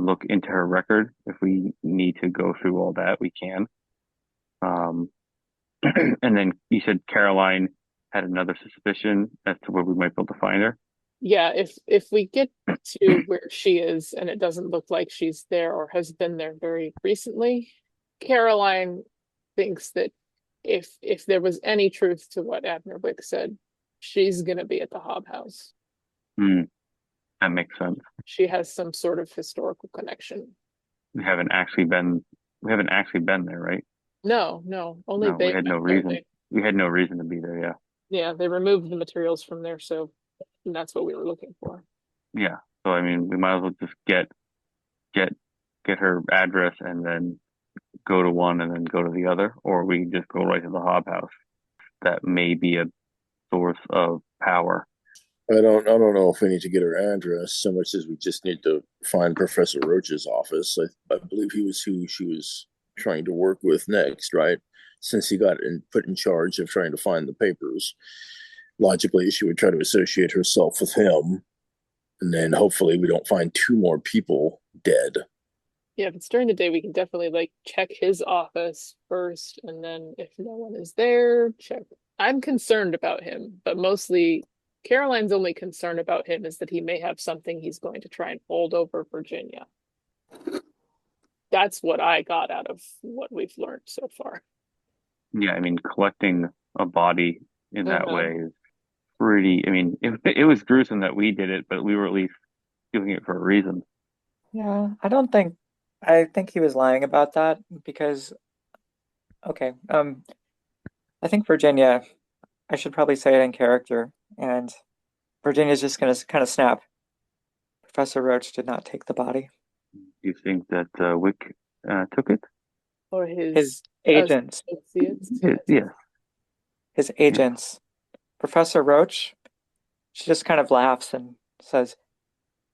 look into her record. If we need to go through all that, we can. Um, and then you said Caroline had another suspicion as to where we might be able to find her. Yeah, if we get to where she is and it doesn't look like she's there or has been there very recently, Caroline thinks that if there was any truth to what Abner Wick said, she's gonna be at the Hob House. Hmm, that makes sense. She has some sort of historical connection. We haven't actually been we haven't actually been there, right? No, only No, we they had no went there. reason. We had no reason to be there, yeah. Yeah, they removed the materials from there, so that's what we were looking for. Yeah. So I mean we might as well just get get her address and then go to one and then go to the other, or we just go right to the Hob House. That may be a source of power. I don't know if we need to get her address so much as we just need to find Professor Roach's office. I believe he was who she was trying to work with next, right? Since he got put in charge of trying to find the papers, logically she would try to associate herself with him, and then hopefully we don't find two more people dead. Yeah, if it's during the day, we can definitely like check his office first, and then if no one is there, check. I'm concerned about him, but mostly Caroline's only concern about him is that he may have something he's going to try and hold over Virginia. That's what I got out of what we've learned so far. Yeah, I mean, collecting a body in that Uh-huh. way is pretty. I mean, it was gruesome that we did it, but we were at least doing it for a reason. Yeah, I think he was lying about that because, okay, I think Virginia, I should probably say it in character, and Virginia's just gonna kind of snap. Professor Roach did not take the body. Do you think that Wick took it? Or His his agents, associates. Yeah, his yeah. agents. Professor Roach, she just kind of laughs and says,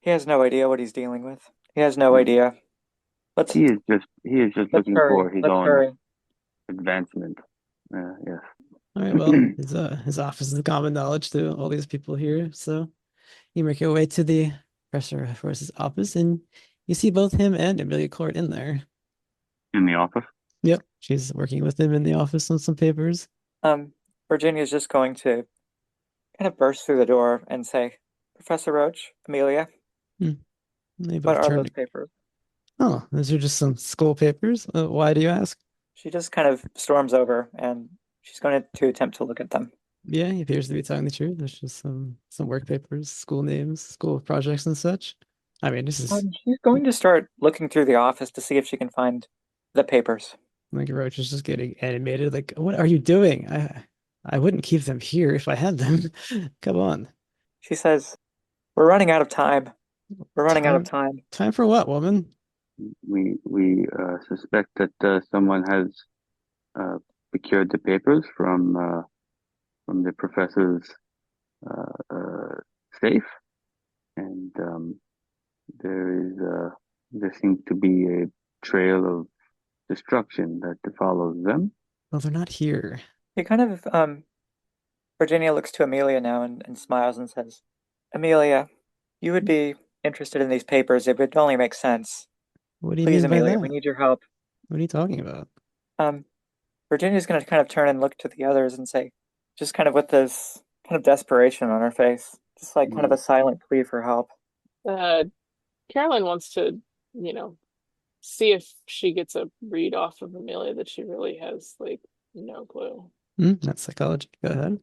he has no idea what he's dealing with. He has no Mm. idea. Let's He is just let's looking hurry. for his Let's own hurry. advancement. Yes. All right, well, his office is common knowledge to all these people here, so you make your way to the Professor Force's office, and you see both him and Emilia Court in there. In the office. Yep, she's working with him in the office on some papers. Um, Virginia's just going to kind of burst through the door and say, Professor Roach, Emilia, Hmm. They what both are turn those to, papers? oh, those are just some school papers. Why do you ask? She just kind of storms over and she's going to attempt to look at them. Yeah, he appears to be telling the truth. There's just some work papers, school names, school projects and such. I mean, this is She's going to start looking through the office to see if she can find the papers. like Roach is just getting animated. Like, what are you doing? I wouldn't keep them here if I had them. Come on. She says, we're running out of time. We're running out of Time time. time for what, woman? We suspect that someone has uh, procured the papers from the professor's safe, and there seems to be a trail of destruction that follows them. Well, they're not here. He kind of, Virginia looks to Amelia now and smiles and says, Amelia, you would be interested in these papers. It would only make sense. What do you Please, mean by Amelia, we that? need your help. What are you talking about? Um, Virginia's going to kind of turn and look to the others and say, just kind of with this kind of desperation on her face, just like kind of Mm. a silent plea for help. Uh, Caroline wants to, see if she gets a read off of Amelia that she really has like no clue. That's psychology. Go ahead.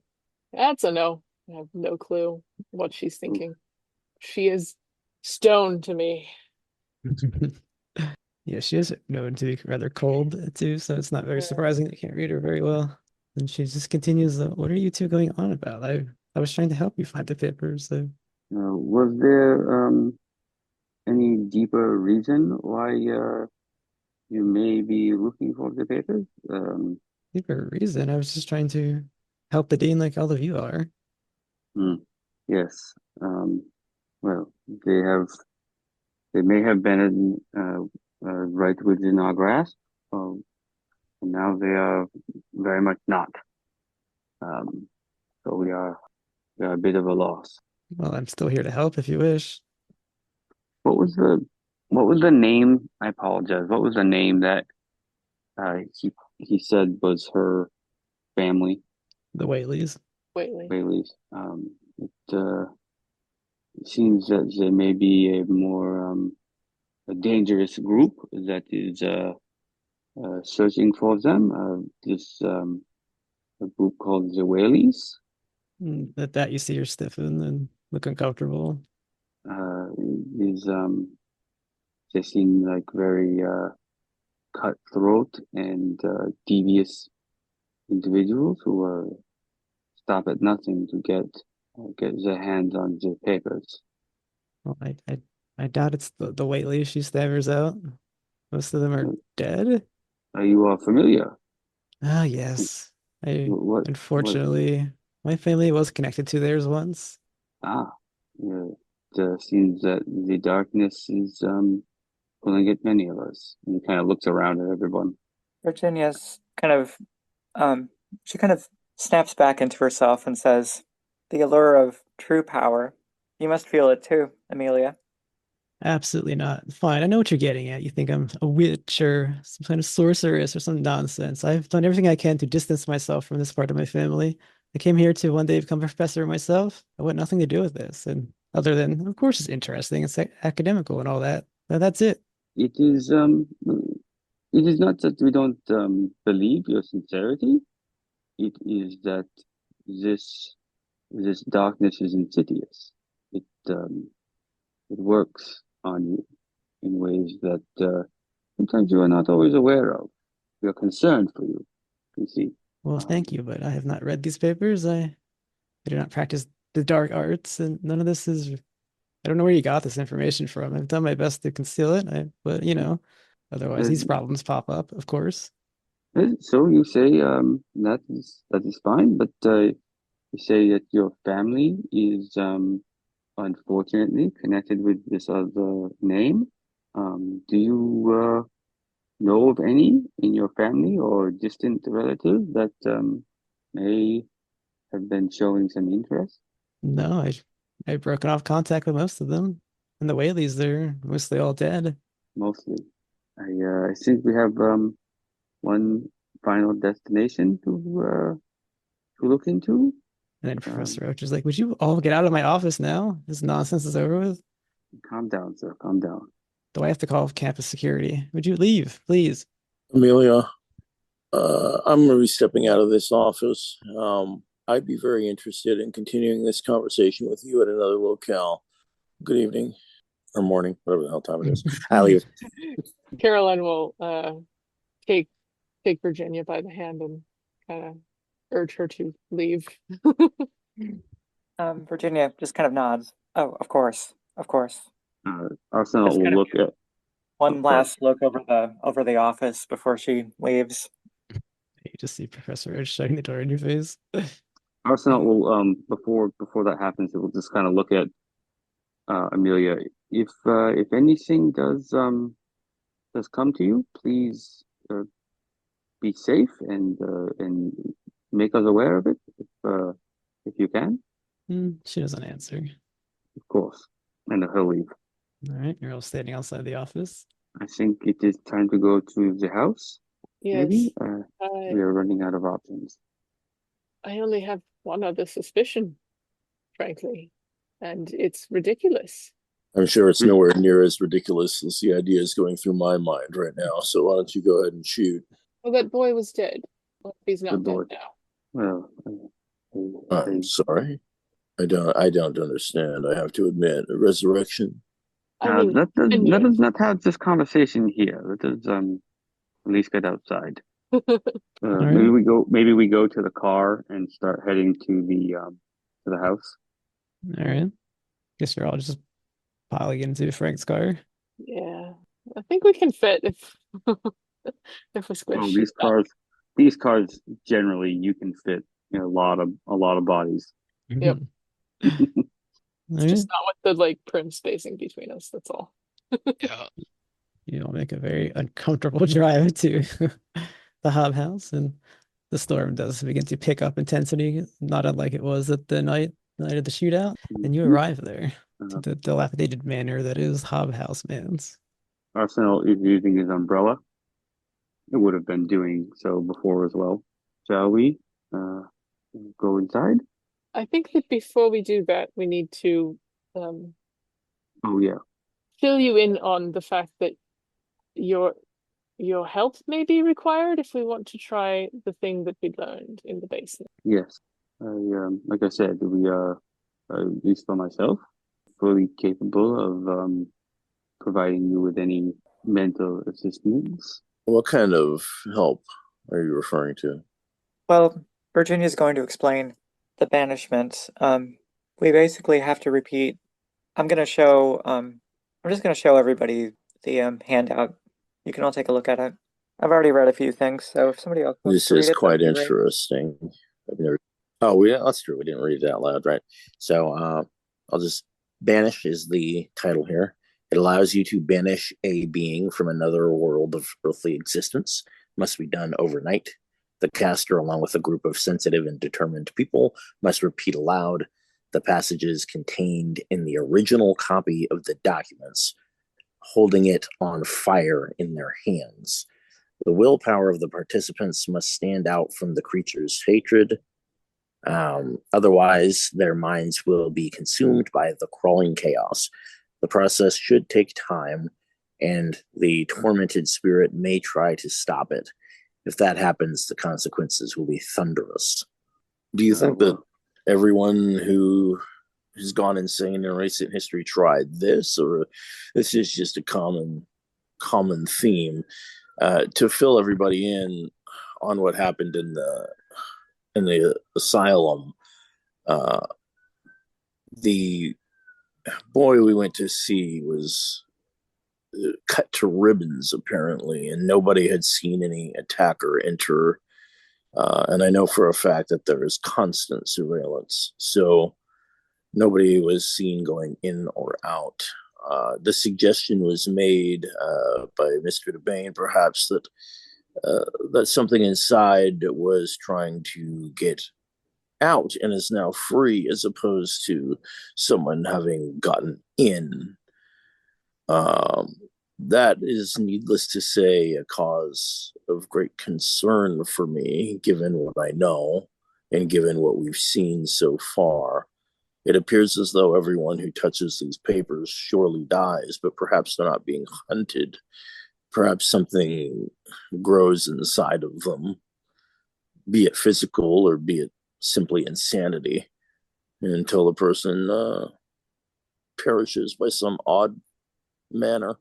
That's a no. I have no clue what she's thinking. She is stone to me. Yeah, she is known to be rather cold too, so it's not very surprising that you can't read her very well. And she just continues, what are you two going on about? I was trying to help you find the papers. So Was there any deeper reason why you may be looking for the papers? for a reason, I was just trying to help the dean like all of you are. Hmm, yes. Well, they may have been right within our grasp, and now they are very much not. Um, so we are a bit of a loss. Well, I'm still here to help if you wish. What was the what was the name? I apologize. What was the name that he said was her family? The Whateleys. Waitley. Bailey's. It seems that there may be a more a dangerous group that is searching for them. This a group called the Whaleys At that, you see her stiffen and look uncomfortable. uh, is they seem like very cutthroat and devious individuals who stop at nothing to get their hands on the papers. Well, I doubt it's the Whateleys she stammers out. Most of them are dead. You are familiar? Ah, yes. I What? unfortunately my family was connected to theirs once. Ah, yeah. It seems that the darkness is pulling at many of us. And he kind of looks around at everyone. Virginia's um, she kind of snaps back into herself and says, "The allure of true power. You must feel it too, Emilia." Absolutely not. Fine, I know what you're getting at. You think I'm a witch or some kind of sorceress or some nonsense. I've done everything I can to distance myself from this part of my family. I came here to one day become a professor myself. I want nothing to do with this. And other than, of course, it's interesting, it's academical and all that. But that's it. It is not that we don't believe your sincerity. It is that this this darkness is insidious. It works on you in ways that sometimes you are not always aware of. We are concerned for you. You see. Well, thank you, but I have not read these papers. I do not practice the dark arts, and none of this is. I don't know where you got this information from. I've done my best to conceal it, but otherwise Uh, these problems pop up, of course. so you say that is fine, but you say that your family is unfortunately connected with this other name. Do you know of any in your family or distant relatives that may have been showing some interest? No, I've broken off contact with most of them. And the Whaleys, they're mostly all dead. Mostly. I think we have one final destination to look into. And then Um, Professor Roach is like, "Would you all get out of my office now? This nonsense is over with. Calm down, sir. Calm down. Do I have to call campus security? Would you leave, please?" Emilia, I'm going to be stepping out of this office. I'd be very interested in continuing this conversation with you at another locale. Good evening or morning, whatever the hell time it is. I leave. Caroline will take Virginia by the hand and kind of urge her to leave. Virginia just kind of nods. Oh, of course, of course. Arsenault Just will kind of look at. one last look over the office before she leaves. You just see Professor Roach shutting the door in your face. Arsenault will before that happens, it will just kind of look at Emilia. If anything does come to you, please be safe and make us aware of it if you can, She doesn't answer. of course. And he'll leave. All right, you're all standing outside the office. I think it is time to go to the house. Yes, Maybe we are running out of options. I only have one other suspicion, frankly, and it's ridiculous. I'm sure it's nowhere near as ridiculous as the idea is going through my mind right now. So why don't you go ahead and shoot? Well, that boy was dead. Well, he's not dead Lord. now. Well, I'm sorry. I don't understand. I have to admit, a resurrection. I mean, that does not have this conversation here. Let us at least get outside. right. Maybe we go to the car and start heading to the house. All right. Guess you're all just piling into Frank's car. yeah, I think we can fit if if we squish. Well, these cars generally you can fit a lot of bodies. Yep. It's All just right. not with the like prim spacing between us. That's all. Yeah. You'll make a very uncomfortable drive to the Hob House, and the storm does begin to pick up intensity, not unlike it was at the night of the shootout. And you arrive there to the dilapidated manor that is Hob House Man's. Arsenal is using his umbrella. It would have been doing so before as well. Shall we go inside? I think that before we do that, we need to Oh yeah. fill you in on the fact that your help may be required if we want to try the thing that we learned in the basement. Yes. Like I said, we are, at least for myself, fully capable of providing you with any mental assistance. What kind of help are you referring to? Well, Virginia's going to explain the banishment. We basically have to repeat. I'm just going to show everybody the handout. You can all take a look at it. I've already read a few things, so if somebody else wants This to read is it, quite that'd be great. interesting. I've never. That's true. We didn't read it out loud, right? So, I'll just banish is the title here. It allows you to banish a being from another world of earthly existence. Must be done overnight. The caster, along with a group of sensitive and determined people, must repeat aloud the passages contained in the original copy of the documents, holding it on fire in their hands. The willpower of the participants must stand out from the creature's hatred. Otherwise, their minds will be consumed by the crawling chaos. The process should take time, and the tormented spirit may try to stop it. If that happens, the consequences will be thunderous. Do you think that everyone who has gone insane in recent history tried this, or this is just a common theme to fill everybody in on what happened in the asylum? The boy we went to see was cut to ribbons, apparently, and nobody had seen any attacker enter. And I know for a fact that there is constant surveillance, so nobody was seen going in or out. The suggestion was made by Mr. DeBane, perhaps, that something inside was trying to get out and is now free, as opposed to someone having gotten in. That is, needless to say, a cause of great concern for me, given what I know and given what we've seen so far. It appears as though everyone who touches these papers surely dies, but perhaps they're not being hunted. Perhaps something grows inside of them, be it physical or be it simply insanity, until the person perishes by some odd manner.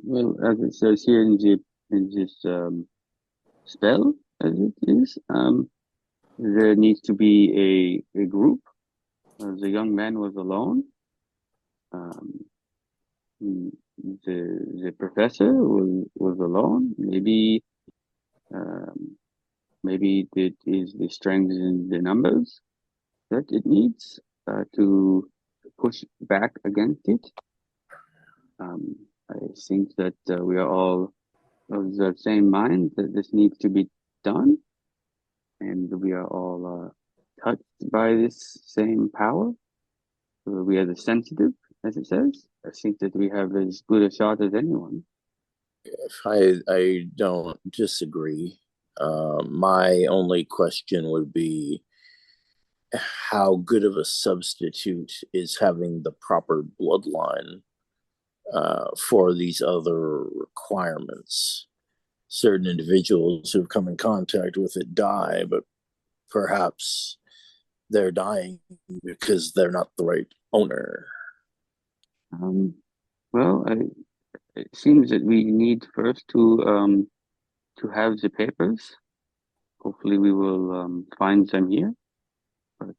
Well, as it says here in this spell, as it is, there needs to be a group. The young man was alone. The professor was alone. Maybe it is the strength in the numbers that it needs to push back against it. I think that we are all of the same mind that this needs to be done, and we are all touched by this same power. We are the sensitive, as it says. I think that we have as good a shot as anyone. I don't disagree. My only question would be, how good of a substitute is having the proper bloodline for these other requirements? Certain individuals who've come in contact with it die, but perhaps they're dying because they're not the right owner. Well, it seems that we need first to have the papers. Hopefully, we will find them here. But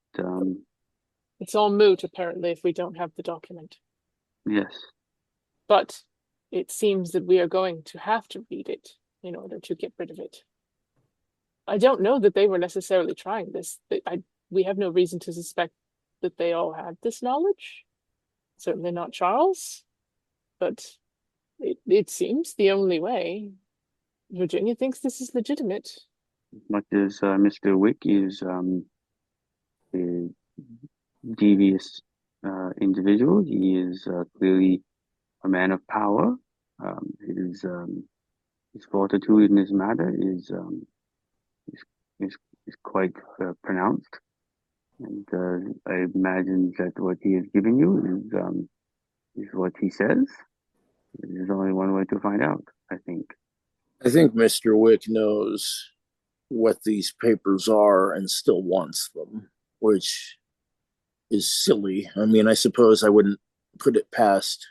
it's all moot, apparently, if we don't have the document. Yes. But it seems that we are going to have to read it in order to get rid of it. I don't know that they were necessarily trying this. We have no reason to suspect that they all had this knowledge. Certainly not Charles. But it seems the only way. Virginia thinks this is legitimate. Much as Mr. Wick is a devious individual, he is clearly a man of power. His fortitude in this matter is quite pronounced, and I imagine that what he is giving you is what he says. There's only one way to find out, I think. I think Mr. Wick knows what these papers are and still wants them, which is silly. I mean, I suppose I wouldn't put it past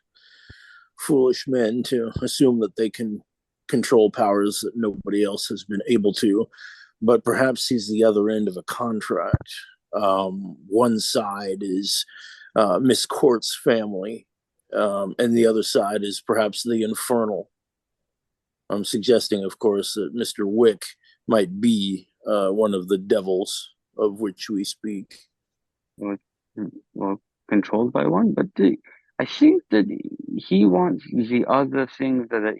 foolish men to assume that they can control powers that nobody else has been able to, but perhaps he's the other end of a contract. One side is Miss Court's family, and the other side is perhaps the Infernal. I'm suggesting, of course, that Mr. Wick might be one of the devils of which we speak. Well, controlled by one, but I think that he wants the other things that are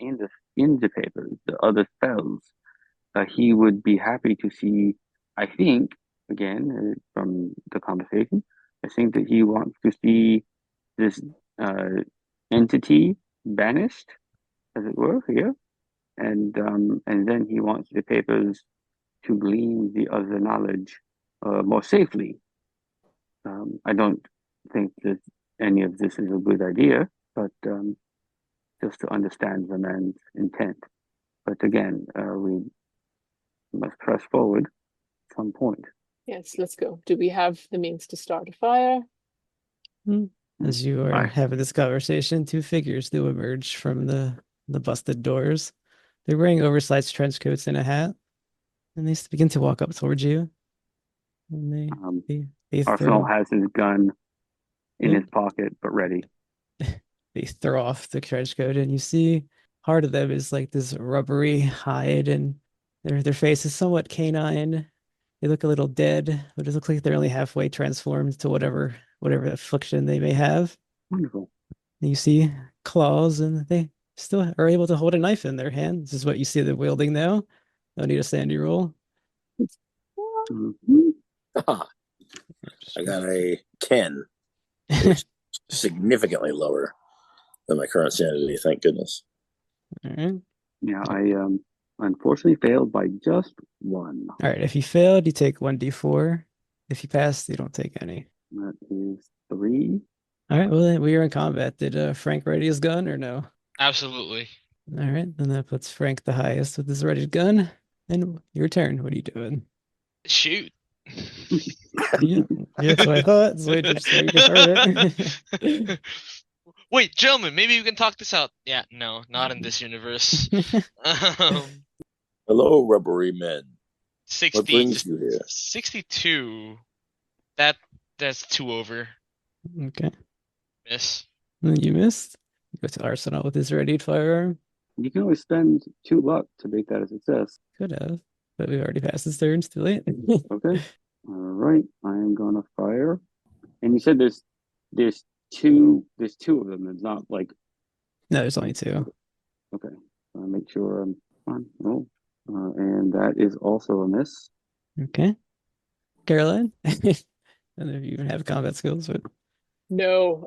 in the papers, the other spells. He would be happy to see. I think again from the conversation, I think that he wants to see this entity banished, as it were, here, and then he wants the papers to glean the other knowledge more safely. I don't think that any of this is a good idea, but just to understand the man's intent. But again, we must press forward at some point. Yes, let's go. Do we have the means to start a fire? As you are Right. having this conversation, two figures do emerge from the busted doors. They're wearing oversized trench coats and a hat, and they begin to walk up towards you. And they Arsenault throw has his gun in Yeah. his pocket, but ready. they throw off the trench coat, and you see part of them is like this rubbery hide, and their face is somewhat canine. They look a little dead, but it looks like they're only halfway transformed to whatever affliction they may have. Wonderful. And you see claws, and they still are able to hold a knife in their hand. This is what you see them wielding now. No need a sandy roll. Mhm. I got a 10, significantly lower than my current sanity. Thank goodness. All right. Yeah, I unfortunately failed by just one. All right. If you failed, you take 1d4. If you passed, you don't take any. That is 3. All right. Well, then we are in combat. Did Frank ready his gun or no? Absolutely. All right. Then that puts Frank the highest with his ready gun. And your turn. What are you doing? Shoot. Yeah, that's what I thought. So you confirm it. Wait, gentlemen, maybe we can talk this out. Yeah, no, not in this universe. Hello, rubbery men. 60, What brings you here? 62. That's 2 over. Okay. Miss. You missed. You go to Arsenault with his readied firearm. You can only spend 2 luck to make that a success. Could have, but we've already passed his turn. It's too late. Okay. All right. I am gonna fire. And you said there's two of them. It's not like No, there's only 2. okay. I'll make sure I'm on. Oh, and that is also a miss. Okay. Caroline? I don't know if you even have combat skills, but No,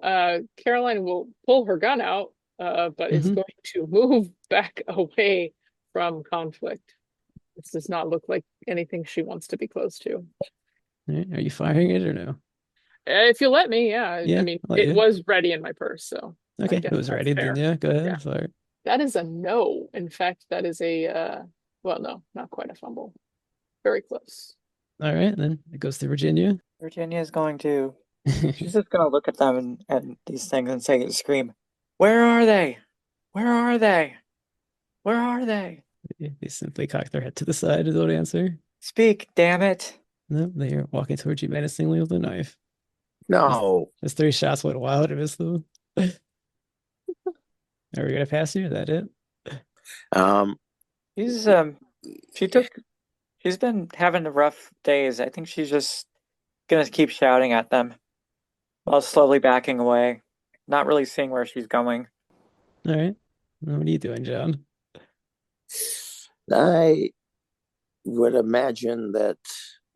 Caroline will pull her gun out, but is Mhm. going to move back away from conflict. This does not look like anything she wants to be close to. All right, are you firing it or no? If you let me, yeah. Yeah, I mean, I'll let it you. was ready in my purse, so I Okay, guess it was that's ready. fair. Then yeah, go ahead. Yeah. Fire. That is a no. In fact, that is a well, no, not quite a fumble. Very close. All right, then it goes to Virginia. Virginia is going to. She's just going to look at them and these things and say, scream, "Where are they? Where are they? Where are they? They simply cock their head to the side and don't answer. Speak, damn it!" No, they are walking towards you menacingly with a knife. No. His 3 shots went wild and missed them. Are we gonna pass you? Is that it? She's she's been having rough days. I think she's just gonna keep shouting at them while slowly backing away, not really seeing where she's going. All right. Well, what are you doing, John? I would imagine that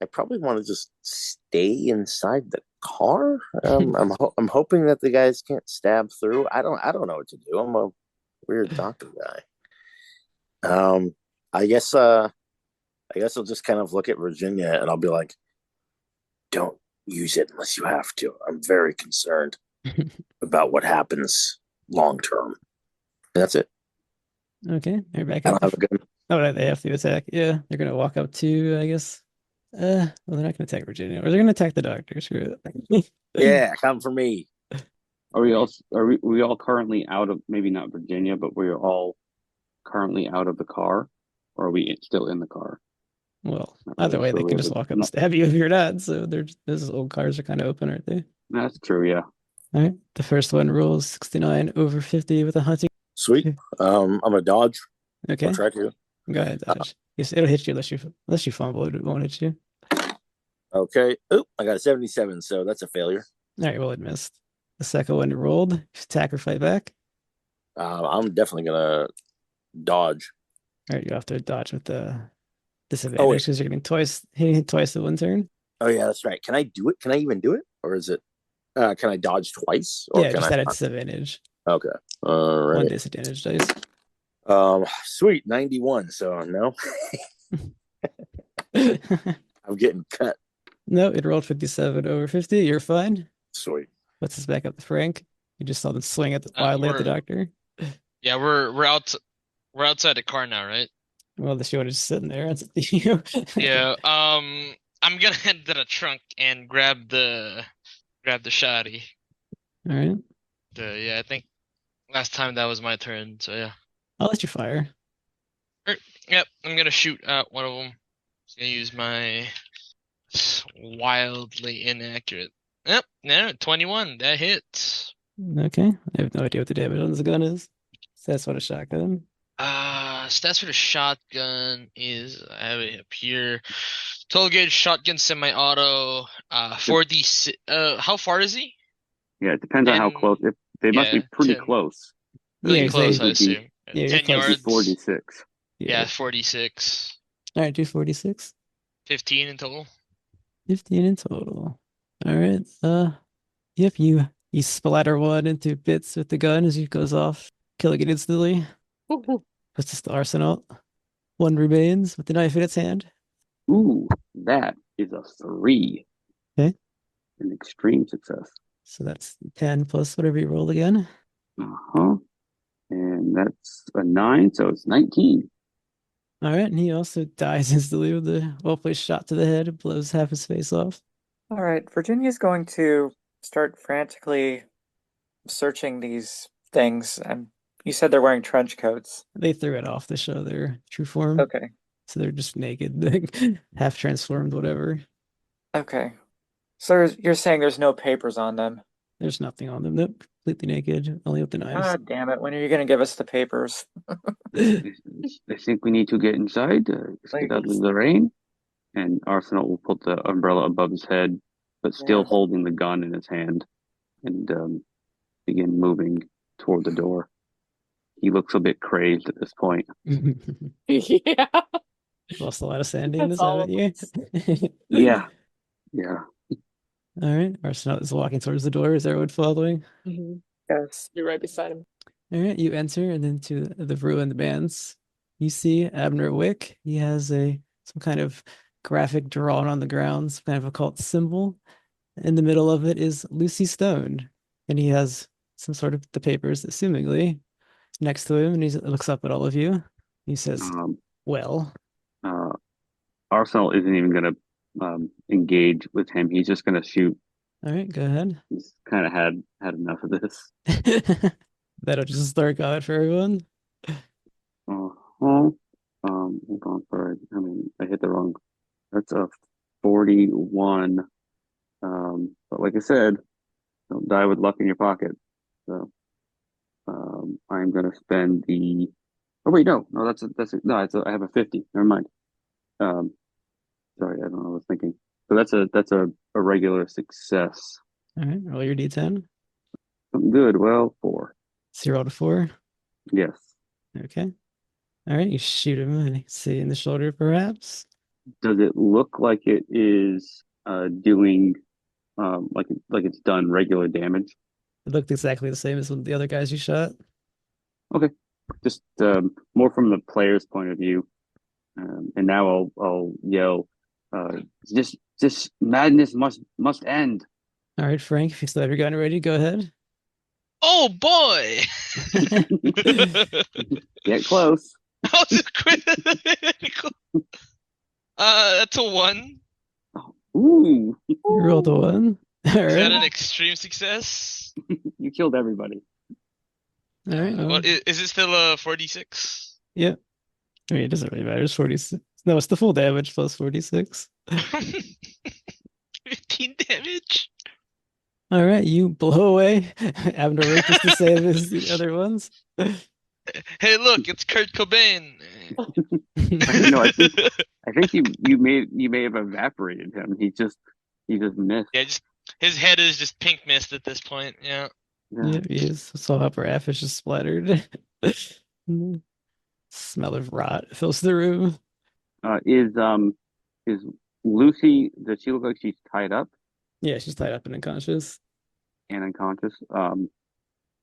I probably want to just stay inside the car. I'm hoping that the guys can't stab through. I don't know what to do. I'm a weird doctor guy. I guess I'll just kind of look at Virginia and I'll be like, don't use it unless you have to. I'm very concerned about what happens long term. And that's it. Okay, they're back I up. don't have a gun. Oh, they have to attack. Yeah, they're gonna walk up to, I guess. Well, they're not gonna attack Virginia, or they're gonna attack the doctor. Screw it. Yeah, come for me. Are we all currently out of, maybe not Virginia, but we're all currently out of the car, or are we still in the car? Well, Not either really way, they sure can where just the- walk up and stab you if you're not. So those old cars are kind of open, aren't they? That's true, yeah. All right. The first one rolls 69 over 50 with a hunting. Sweet. I'm a dodge. Okay, I'll try to. go ahead, dodge. Yes, it'll hit you unless you fumble. It won't hit you. Okay. Oop, I got a 77, so that's a failure. All right, well, it missed. The second one rolled. Attack or fight back. I'm definitely gonna dodge. All right, you have to dodge with the Oh disadvantage wait. because you're hitting it twice at one turn. Oh yeah, that's right. Can I do it? Can I even do it? Or is it can I dodge twice? Or Yeah, can just I at a disadvantage. Okay. All One right. disadvantage dice. Sweet, 91. So no, I'm getting cut. No, it rolled 57 over 50. You're fine. Sweet. Puts us back up to Frank. You just saw them swing Uh, wildly at the we're doctor. yeah, we're outside the car now, right? Well, the shield is just sitting there. It's you. Yeah. I'm gonna head to the trunk and grab the shotty. All right. Yeah, I think last time that was my turn, so yeah. I'll let you fire. Yep, I'm gonna shoot at one of them. Just gonna use my wildly inaccurate. Yep, no, 21. That hits. Okay. I have no idea what the damage on this gun is. So that's what a shotgun. Stats for the shotgun is I have it up here. Total gauge shotgun semi-auto. 4D. How far is he? Yeah, it depends on how 10, close. If they must be yeah, pretty 10. close. Really Yeah, close, I would be assume. yeah, you're 10 close. yards. 46. Yeah, 46. All right, do 46. 15 in total. 15 in total. All right. Yep, you splatter one into bits with the gun as it goes off, killing it instantly. Puts this to Arsenault. One remains with the knife in its hand. Ooh, that is a 3. Okay. An extreme success. So that's 10 plus whatever you roll again. Uh-huh. And that's a 9, so it's 19. All right, and he also dies instantly with a well-placed shot to the head. It blows half his face off. All right, Virginia's going to start frantically searching these things. And you said they're wearing trench coats. They threw it off to show their true form. Okay. So they're just naked, half transformed, whatever. Okay. So you're saying there's no papers on them? There's nothing on them. Nope, completely naked, only with the knives. God damn it. When are you going to give us the papers? I think we need to get inside, get out of the rain. And Arsenault will put the umbrella above his head, but still Yes. holding the gun in his hand, and begin moving toward the door. He looks a bit crazed at this point. Yeah. Lost a lot of sandy in That's this, all haven't you? Yeah. All right, Arsenault is walking towards the door. Is everyone following? Yes. You're right beside him. All right, you enter, and then to the ruined bands, you see Abner Wick. He has some kind of graphic drawn on the ground, some kind of occult symbol. In the middle of it is Lucy Stone, and he has some sort of the papers, assumingly, next to him, and he looks up at all of you. He says, "Well." Arsenal isn't even going to engage with him. He's just going to shoot. All right, go ahead. He's kind of had enough of this. That'll just start going for everyone. Hold on, sorry. I mean, I hit the wrong. That's a 41. But like I said, don't die with luck in your pocket. So, I'm gonna spend the. Oh wait, no, I have a 50. Never mind. Sorry, I don't know what I was thinking. So that's a regular success. All right, roll your d10. Something good. Well, 4. So you rolled a 4. Yes. Okay. All right, you shoot him and see in the shoulder, perhaps. Does it look like it is doing like it's done regular damage? It looked exactly the same as the other guys you shot. Okay, just more from the player's point of view. And now I'll yell, this madness must end. All right, Frank, if you still have your gun ready, go ahead. Oh boy! Get close. That was critical. That's a 1. Ooh, You rolled a 1. All Is that right. an extreme success? you killed everybody. All right. Well, What is it still a 46? yeah. I mean, it doesn't really matter. It's 46. No, it's the full damage plus 46. 15 damage. All right, you blow away Abner Wick just the same as the other ones. Hey, look, it's Kurt Cobain. No, I think you may have evaporated him. He just missed. Yeah, His head is just pink mist at this point. Yeah. Yep, he is. So upper half is just splattered. Smell of rot fills the room. Is Lucy? Does she look like she's tied up Yeah, she's tied up and unconscious. and unconscious? All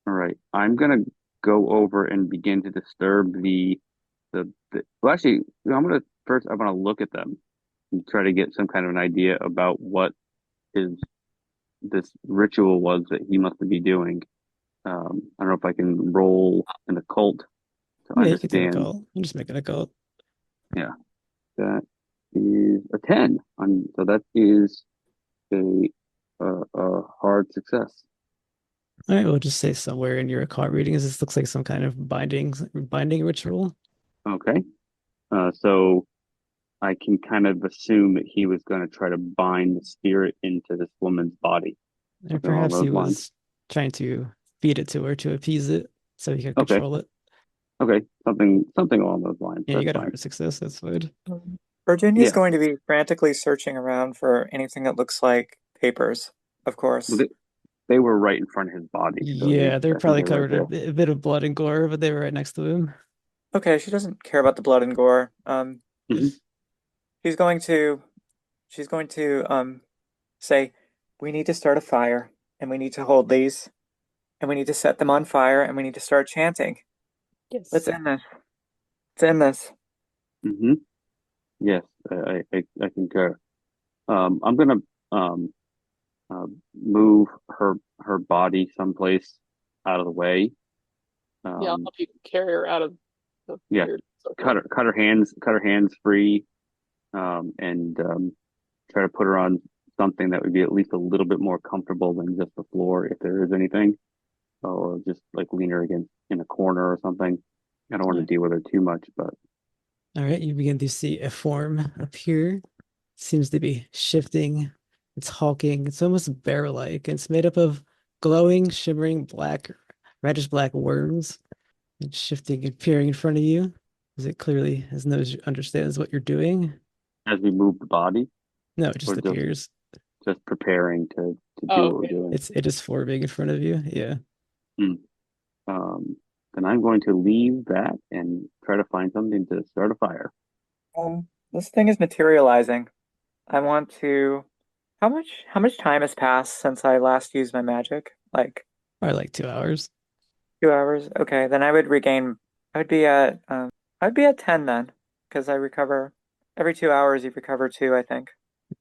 right. I'm gonna go over and begin to disturb the. Well, actually, I'm gonna look at them and try to get some kind of an idea about what his this ritual was that he must be doing. I don't know if I can roll an occult to Yeah, you can take a understand. call. I'm just making a call. Yeah, that is a 10. So that is a hard success. All right, we'll just say somewhere in your occult readings, this looks like some kind of binding ritual. Okay. So I can kind of assume that he was going to try to bind the spirit into this woman's body, Or something along perhaps he those lines. was trying to feed it to her to appease it so he could Okay. control it. Okay. Something along those lines. Yeah, you That's got a fine. hard success. That's fine. Virginia's Yeah. going to be frantically searching around for anything that looks like papers, of course. Well, they were right in front of his body. So Yeah, they're I think probably they're right covered there. a bit of blood and gore, but they were right next to him. Okay, she doesn't care about the blood and gore. Mhm. She's going to say, we need to start a fire, and we need to hold these, and we need to set them on fire, and we need to start chanting. Yes. Let's end this. Let's end this. Mm-hmm. Yes, I concur. I'm gonna move her body someplace out of the way. Yeah, I'll Um, help you carry her out of the yeah, weird circle. cut her hands free, and try to put her on something that would be at least a little bit more comfortable than just the floor, if there is anything, or just like lean her against in a corner or something. I don't want to Right. deal with her too much, but All right, you begin to see a form appear. Seems to be shifting. It's hulking. It's almost bear-like. It's made up of glowing, shimmering reddish black worms. It's shifting and peering in front of you as it clearly understands what you're doing. as we move the body, No, it just we're appears. just preparing to do Oh, what we're okay. doing. It is forming in front of you. Yeah. Um, then I'm going to leave that and try to find something to start a fire. This thing is materializing. I want to. How much time has passed since I last used my magic? Like Probably like 2 hours. 2 hours? Okay, then I would regain. I would be at I'd be at 10 then, because I recover every 2 hours. You recover two, I think.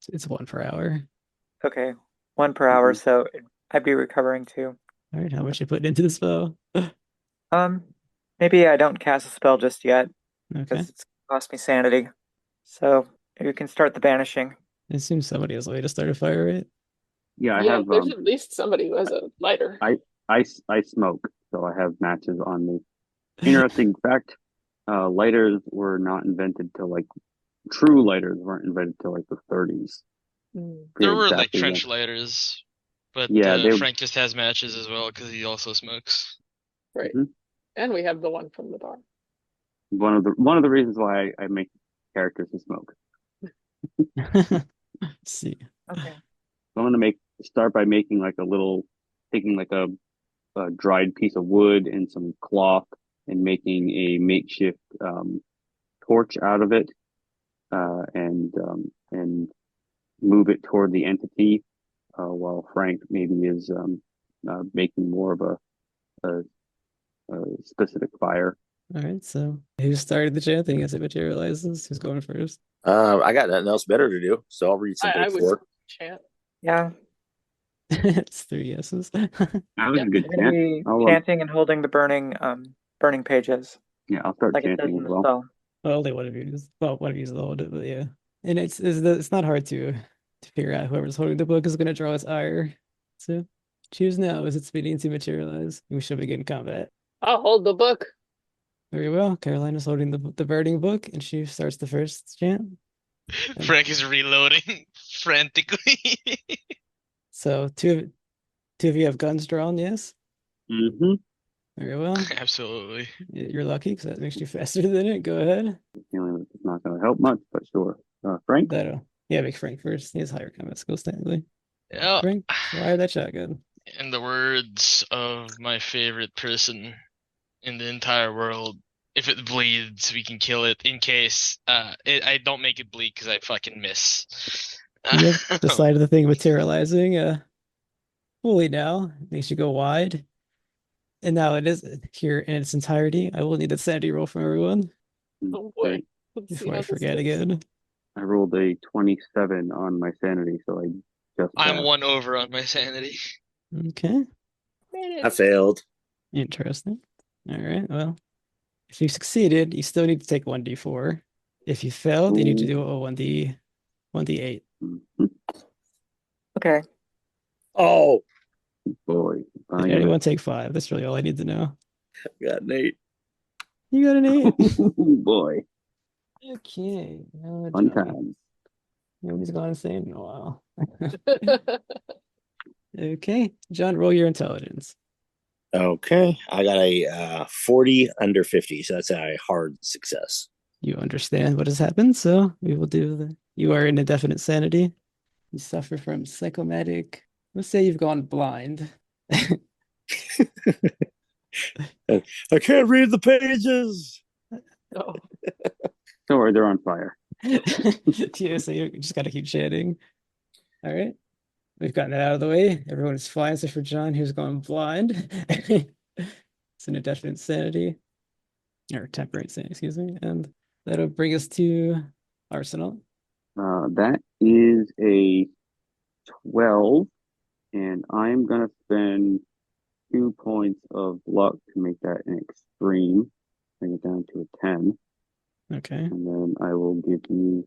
It's 1 per hour. Okay, one per hour, Mhm. so I'd be recovering two. All right, how much you putting into the spell? Um, maybe I don't cast a spell just yet Okay. because it's cost me sanity. So maybe we can start the banishing. I assume somebody has a way to start a fire, right? Yeah, I Yeah, have there's at least somebody who has a lighter. I smoke, so I have matches on me. Interesting fact, lighters were not invented till like true lighters weren't invented till like the 30s. Mm. There were like Exactly when. trench lighters, but Yeah, they Frank just has matches as well because he also smokes. Right. Mhm. And we have the one from the bar. one of the reasons why I make characters who smoke. Let's see. Okay. So I'm gonna start by making like taking like a dried piece of wood and some cloth and making a makeshift torch out of it, and move it toward the entity, while Frank maybe is making more of a, a specific fire. All right, so who started the chanting as it materializes? Who's going first? I got nothing else better to do, so I'll read some I would paperwork. chant. Yeah, It's 3 yeses. That was Yeah. a good I'm gonna chant. be I'll, chanting and holding the burning pages, yeah, I'll start like it says chanting in as the well. spell. Well, only one of you is. Well, one of you is the hold it, but yeah. And it's not hard to figure out whoever's holding the book is going to draw its ire. So choose now as it's beginning to materialize. We shall begin combat. I'll hold the book. Very well. Caroline is holding the burning book, and she starts the first chant. Frank is reloading frantically. So two of you have guns drawn, yes? Mm-hmm. Very well. Absolutely. You're lucky because that makes you faster than it. Go ahead. Feeling like it's not going to help much, but sure. Frank. Yeah, make Frank first. He has higher combat skills technically. Yeah. Frank, fire that shotgun. In the words of my favorite person in the entire world, if it bleeds, we can kill it. In case I don't make it bleed because I fucking miss. Yep, the side of the thing materializing fully now makes you go wide. And now it is here in its entirety. I will need a sanity roll from everyone Oh boy. Great. Let's see before how I this forget goes. again. I rolled a 27 on my sanity, so I just I'm passed. 1 over on my sanity. Okay, Made I it. failed. interesting. All right, well, if you succeeded, you still need to take 1d4. If you failed, you need to do a 1d8. Mhm. Okay. Oh, Boy, Did I got anyone take 5? That's really all I need to know. got an 8. You got an 8. boy, Okay, now fun John. time. Nobody's gone insane in a while. Okay, John, roll your intelligence. Okay, I got a 40 under 50, so that's a hard success. You understand what has happened, so we will do the. You are in indefinite sanity. You suffer from psychomatic. Let's say you've gone blind. I can't read the pages. Oh, Don't worry, they're on fire. Yeah, so you just gotta keep chanting. All right, we've gotten that out of the way. Everyone is fine except for John, who's gone blind. It's an indefinite sanity, or temporary sanity, excuse me, and that'll bring us to Arsenault. That is a 12, and I'm gonna spend 2 points of luck to make that an extreme, bring it down to a 10, Okay, and then I will give you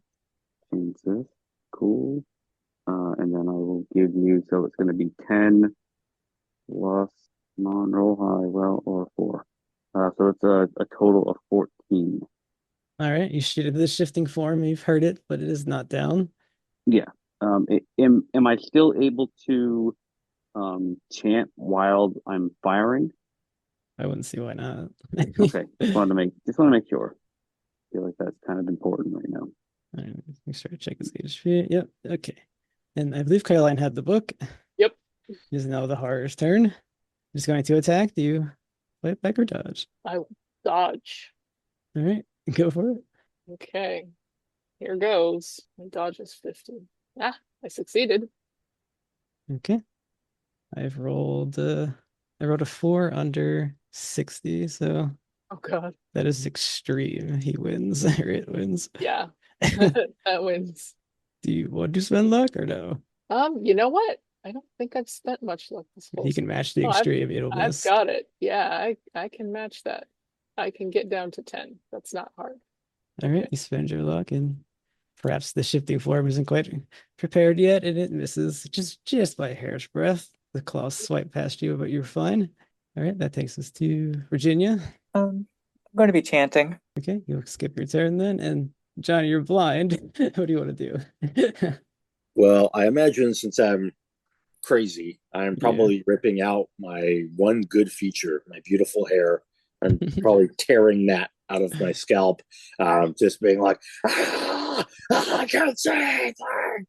chances. Cool. And then I will give you, so it's going to be 10 plus non-roll high, well, or 4. So it's a total of 14. all right. You shoot it the shifting form. You've heard it, but it is not down. Yeah. Am I still able to chant while I'm firing? I wouldn't see why not. Okay. Just want to make sure. I feel like that's kind of important right now. All right, make sure to check his HP. Yep. Okay. And I believe Caroline had the book. yep. It is now the horror's turn. He's going to attack. Do you fight back or dodge? I will dodge. All right, go for it. Okay. Here goes. My dodge is 50. Ah, I succeeded. Okay. I've rolled I rolled a 4 under 60, so Oh god. that is extreme. He wins, or it wins. Yeah. That wins. Do you want to spend luck or no? You know what? I don't think I've spent much luck this whole He can match the Oh, extreme, it'll I've miss. got it. Yeah, I can match that. I can get down to 10. That's not hard. All right, you spend your luck, and perhaps the shifting form isn't quite prepared yet, and it misses just by a hair's breadth. The claws swipe past you, but you're fine. All right, that takes us to Virginia. I'm going to be chanting. Okay, you'll skip your turn then, and Johnny, you're blind. What do you want to do? Well, I imagine since I'm crazy, I'm probably ripping out my one good feature, my beautiful hair. I'm probably tearing that out of my scalp, just being like, I can't say anything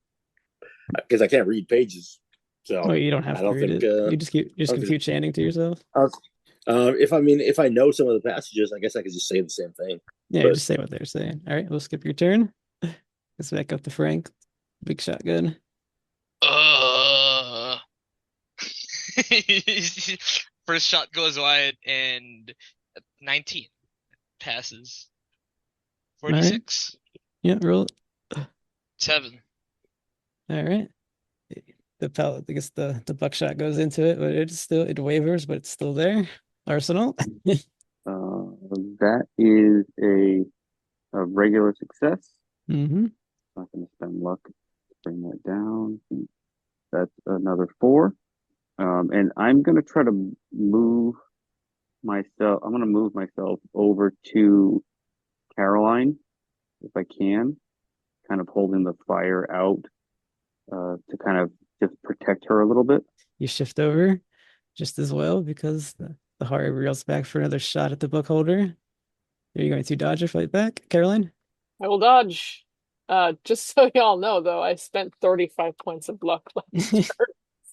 because I can't read pages. So Well, you don't have I to don't read think. it. You just gonna keep chanting to yourself. If I know some of the passages, I guess I could just say the same thing. Yeah, But- just say what they're saying. All right, we'll skip your turn. Let's back up to Frank. Big shotgun. First shot goes wide and 19 passes. 46. Yeah, roll it. 7. All right. The pellet, I guess the buckshot goes into it, but it wavers, but it's still there. Arsenal. That is a regular success. Mm-hmm. Not going to spend luck to bring that down. That's another 4. And I'm going to try to move myself. I'm going to move myself over to Caroline if I can, kind of holding the fire out to kind of just protect her a little bit. You shift over just as well because the horror reels back for another shot at the book holder. Are you going to dodge or fight back, Caroline? I will dodge. Just so y'all know, though, I spent 35 points of luck last turn.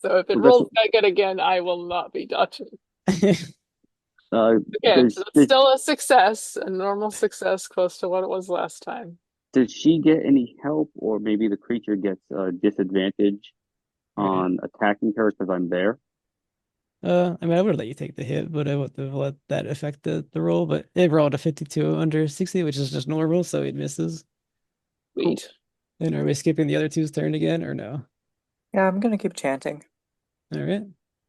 So if it Well, rolls back out again, I will not be dodging. Okay, so it's still a success, a normal success, close to what it was last time. Does she get any help, or maybe the creature gets a disadvantage on attacking her because I'm there? I mean, I would let you take the hit, but I wouldn't have let that affect the roll. But it rolled a 52 under 60, which is just normal, so it misses. Sweet. And are we skipping the other two's turn again, or no? Yeah, I'm gonna keep chanting. All right.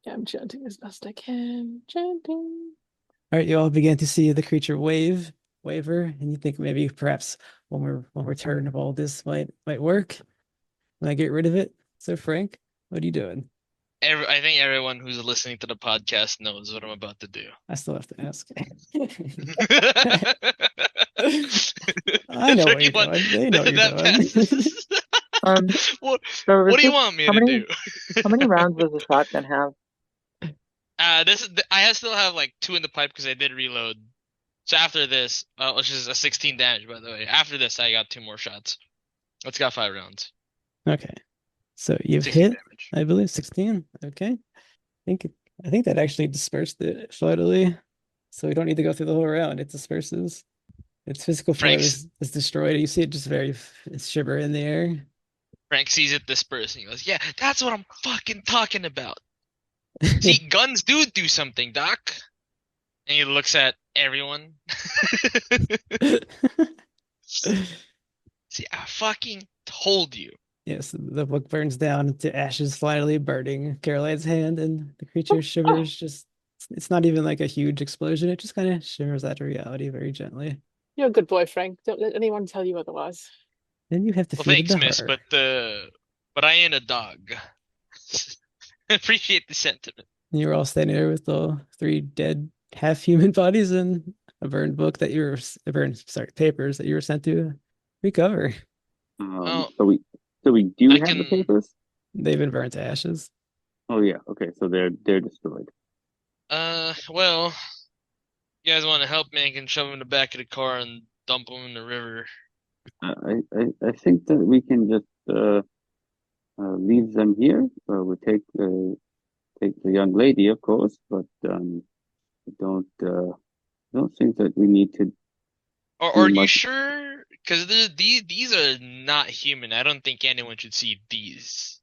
Yeah, I'm chanting as best I can. Chanting. All right, you all begin to see the creature waver, and you think maybe perhaps one more turn of all this might work. When I get rid of it. So Frank, what are you doing? I think everyone who's listening to the podcast knows what I'm about to do. I still have to ask. I know what you're doing. They know what you're doing. What So do you want me to do? how many rounds does a shotgun have? I still have like 2 in the pipe because I did reload. So after this, which is a 16 damage, by the way. After this, I got 2 more shots. It's got 5 rounds. Okay. So you've 16 hit, damage. I believe, 16. Okay. I think that actually dispersed it finally. So we don't need to go through the whole round. It disperses. Its physical form Frank's- is destroyed. You see it just shiver in the air. Frank sees it disperse and he goes, "Yeah, that's what I'm fucking talking about. See, guns do something, Doc." And he looks at everyone. See, I fucking told you. Yes, the book burns down to ashes, finally burning Caroline's hand, and the creature shivers. Just it's not even like a huge explosion. It just kind of shimmers out of reality very gently. You're a good boy, Frank. Don't let anyone tell you otherwise. Then you have Well, defeated thanks, the miss, horror. but I ain't a dog. Appreciate the sentiment. And you're all standing there with the 3 dead half-human bodies and a burned book that papers that you were sent to recover. Oh, So we do I have the can- papers? They've been burnt to ashes. Oh yeah, okay, so they're destroyed. Well, you guys want to help me? I can shove him in the back of the car and dump him in the river. I think that we can just leave them here. We take the young lady, of course, but I don't think that we need to. Or Too are you much. sure? Because these are not human. I don't think anyone should see these.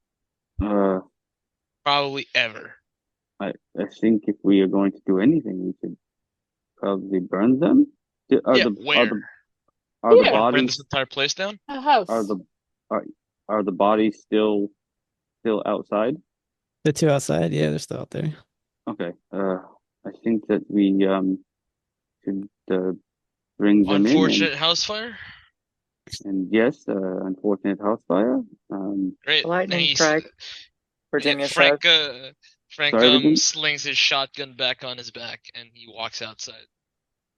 Uh, Probably ever. I think if we are going to do anything, we should probably burn them. Yeah, where? Are the Yeah. Burn bodies this entire place down? A house. are the bodies still outside? The 2 outside, yeah, they're still out there. Okay. I think that we should bring them in. Unfortunate house fire? And yes, unfortunate house fire. Great. Lightning He's- strike, Virginia says. Frank Sorry, Virginia? slings his shotgun back on his back and he walks outside.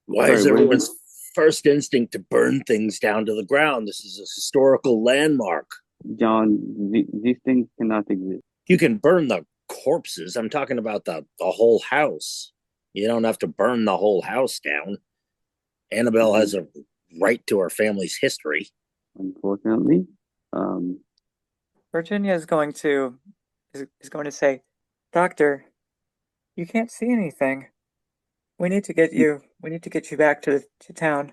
Why Sorry, is what did everyone's first instinct to burn things down to the ground? This is a historical landmark. John, these things cannot exist. You can burn the corpses. I'm talking about the whole house. You don't have to burn the whole house down. Annabelle has a right to her family's history. Unfortunately, Virginia is going to say, Doctor, you can't see anything. We need to get you back to town.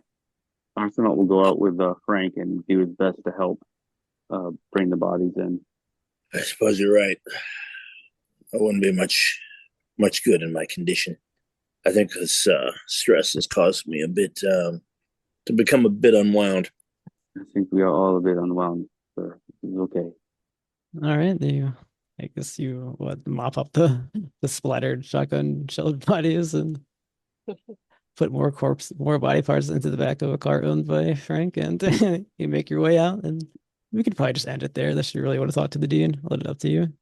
Arsenault will go out with Frank and do his best to help bring the bodies in. I suppose you're right. I wouldn't be much good in my condition. I think this stress has caused me a bit to become a bit unwound. I think we are all a bit unwound, sir. It's okay. All right, I guess you mop up the splattered shotgun shelled bodies and put more body parts into the back of a car owned by Frank, and you make your way out. And we could probably just end it there, unless you really want to talk to the dean. I'll let it up to you.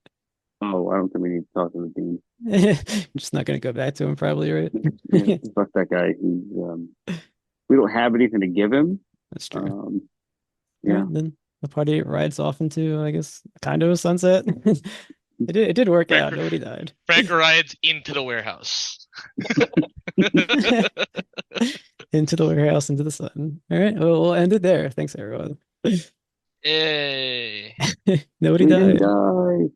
Oh, I don't think we need to talk to the dean. You're just not going to go back to him, probably, right? Yeah, fuck that guy. He's we don't have anything to give him. That's true. Yeah. Right, then the party rides off into, I guess, kind of a sunset. It did work out. Nobody died. Frank rides into the warehouse. Into the warehouse, into the sun. All right, well, we'll end it there. Thanks, everyone. Yay. Nobody We didn't died. die.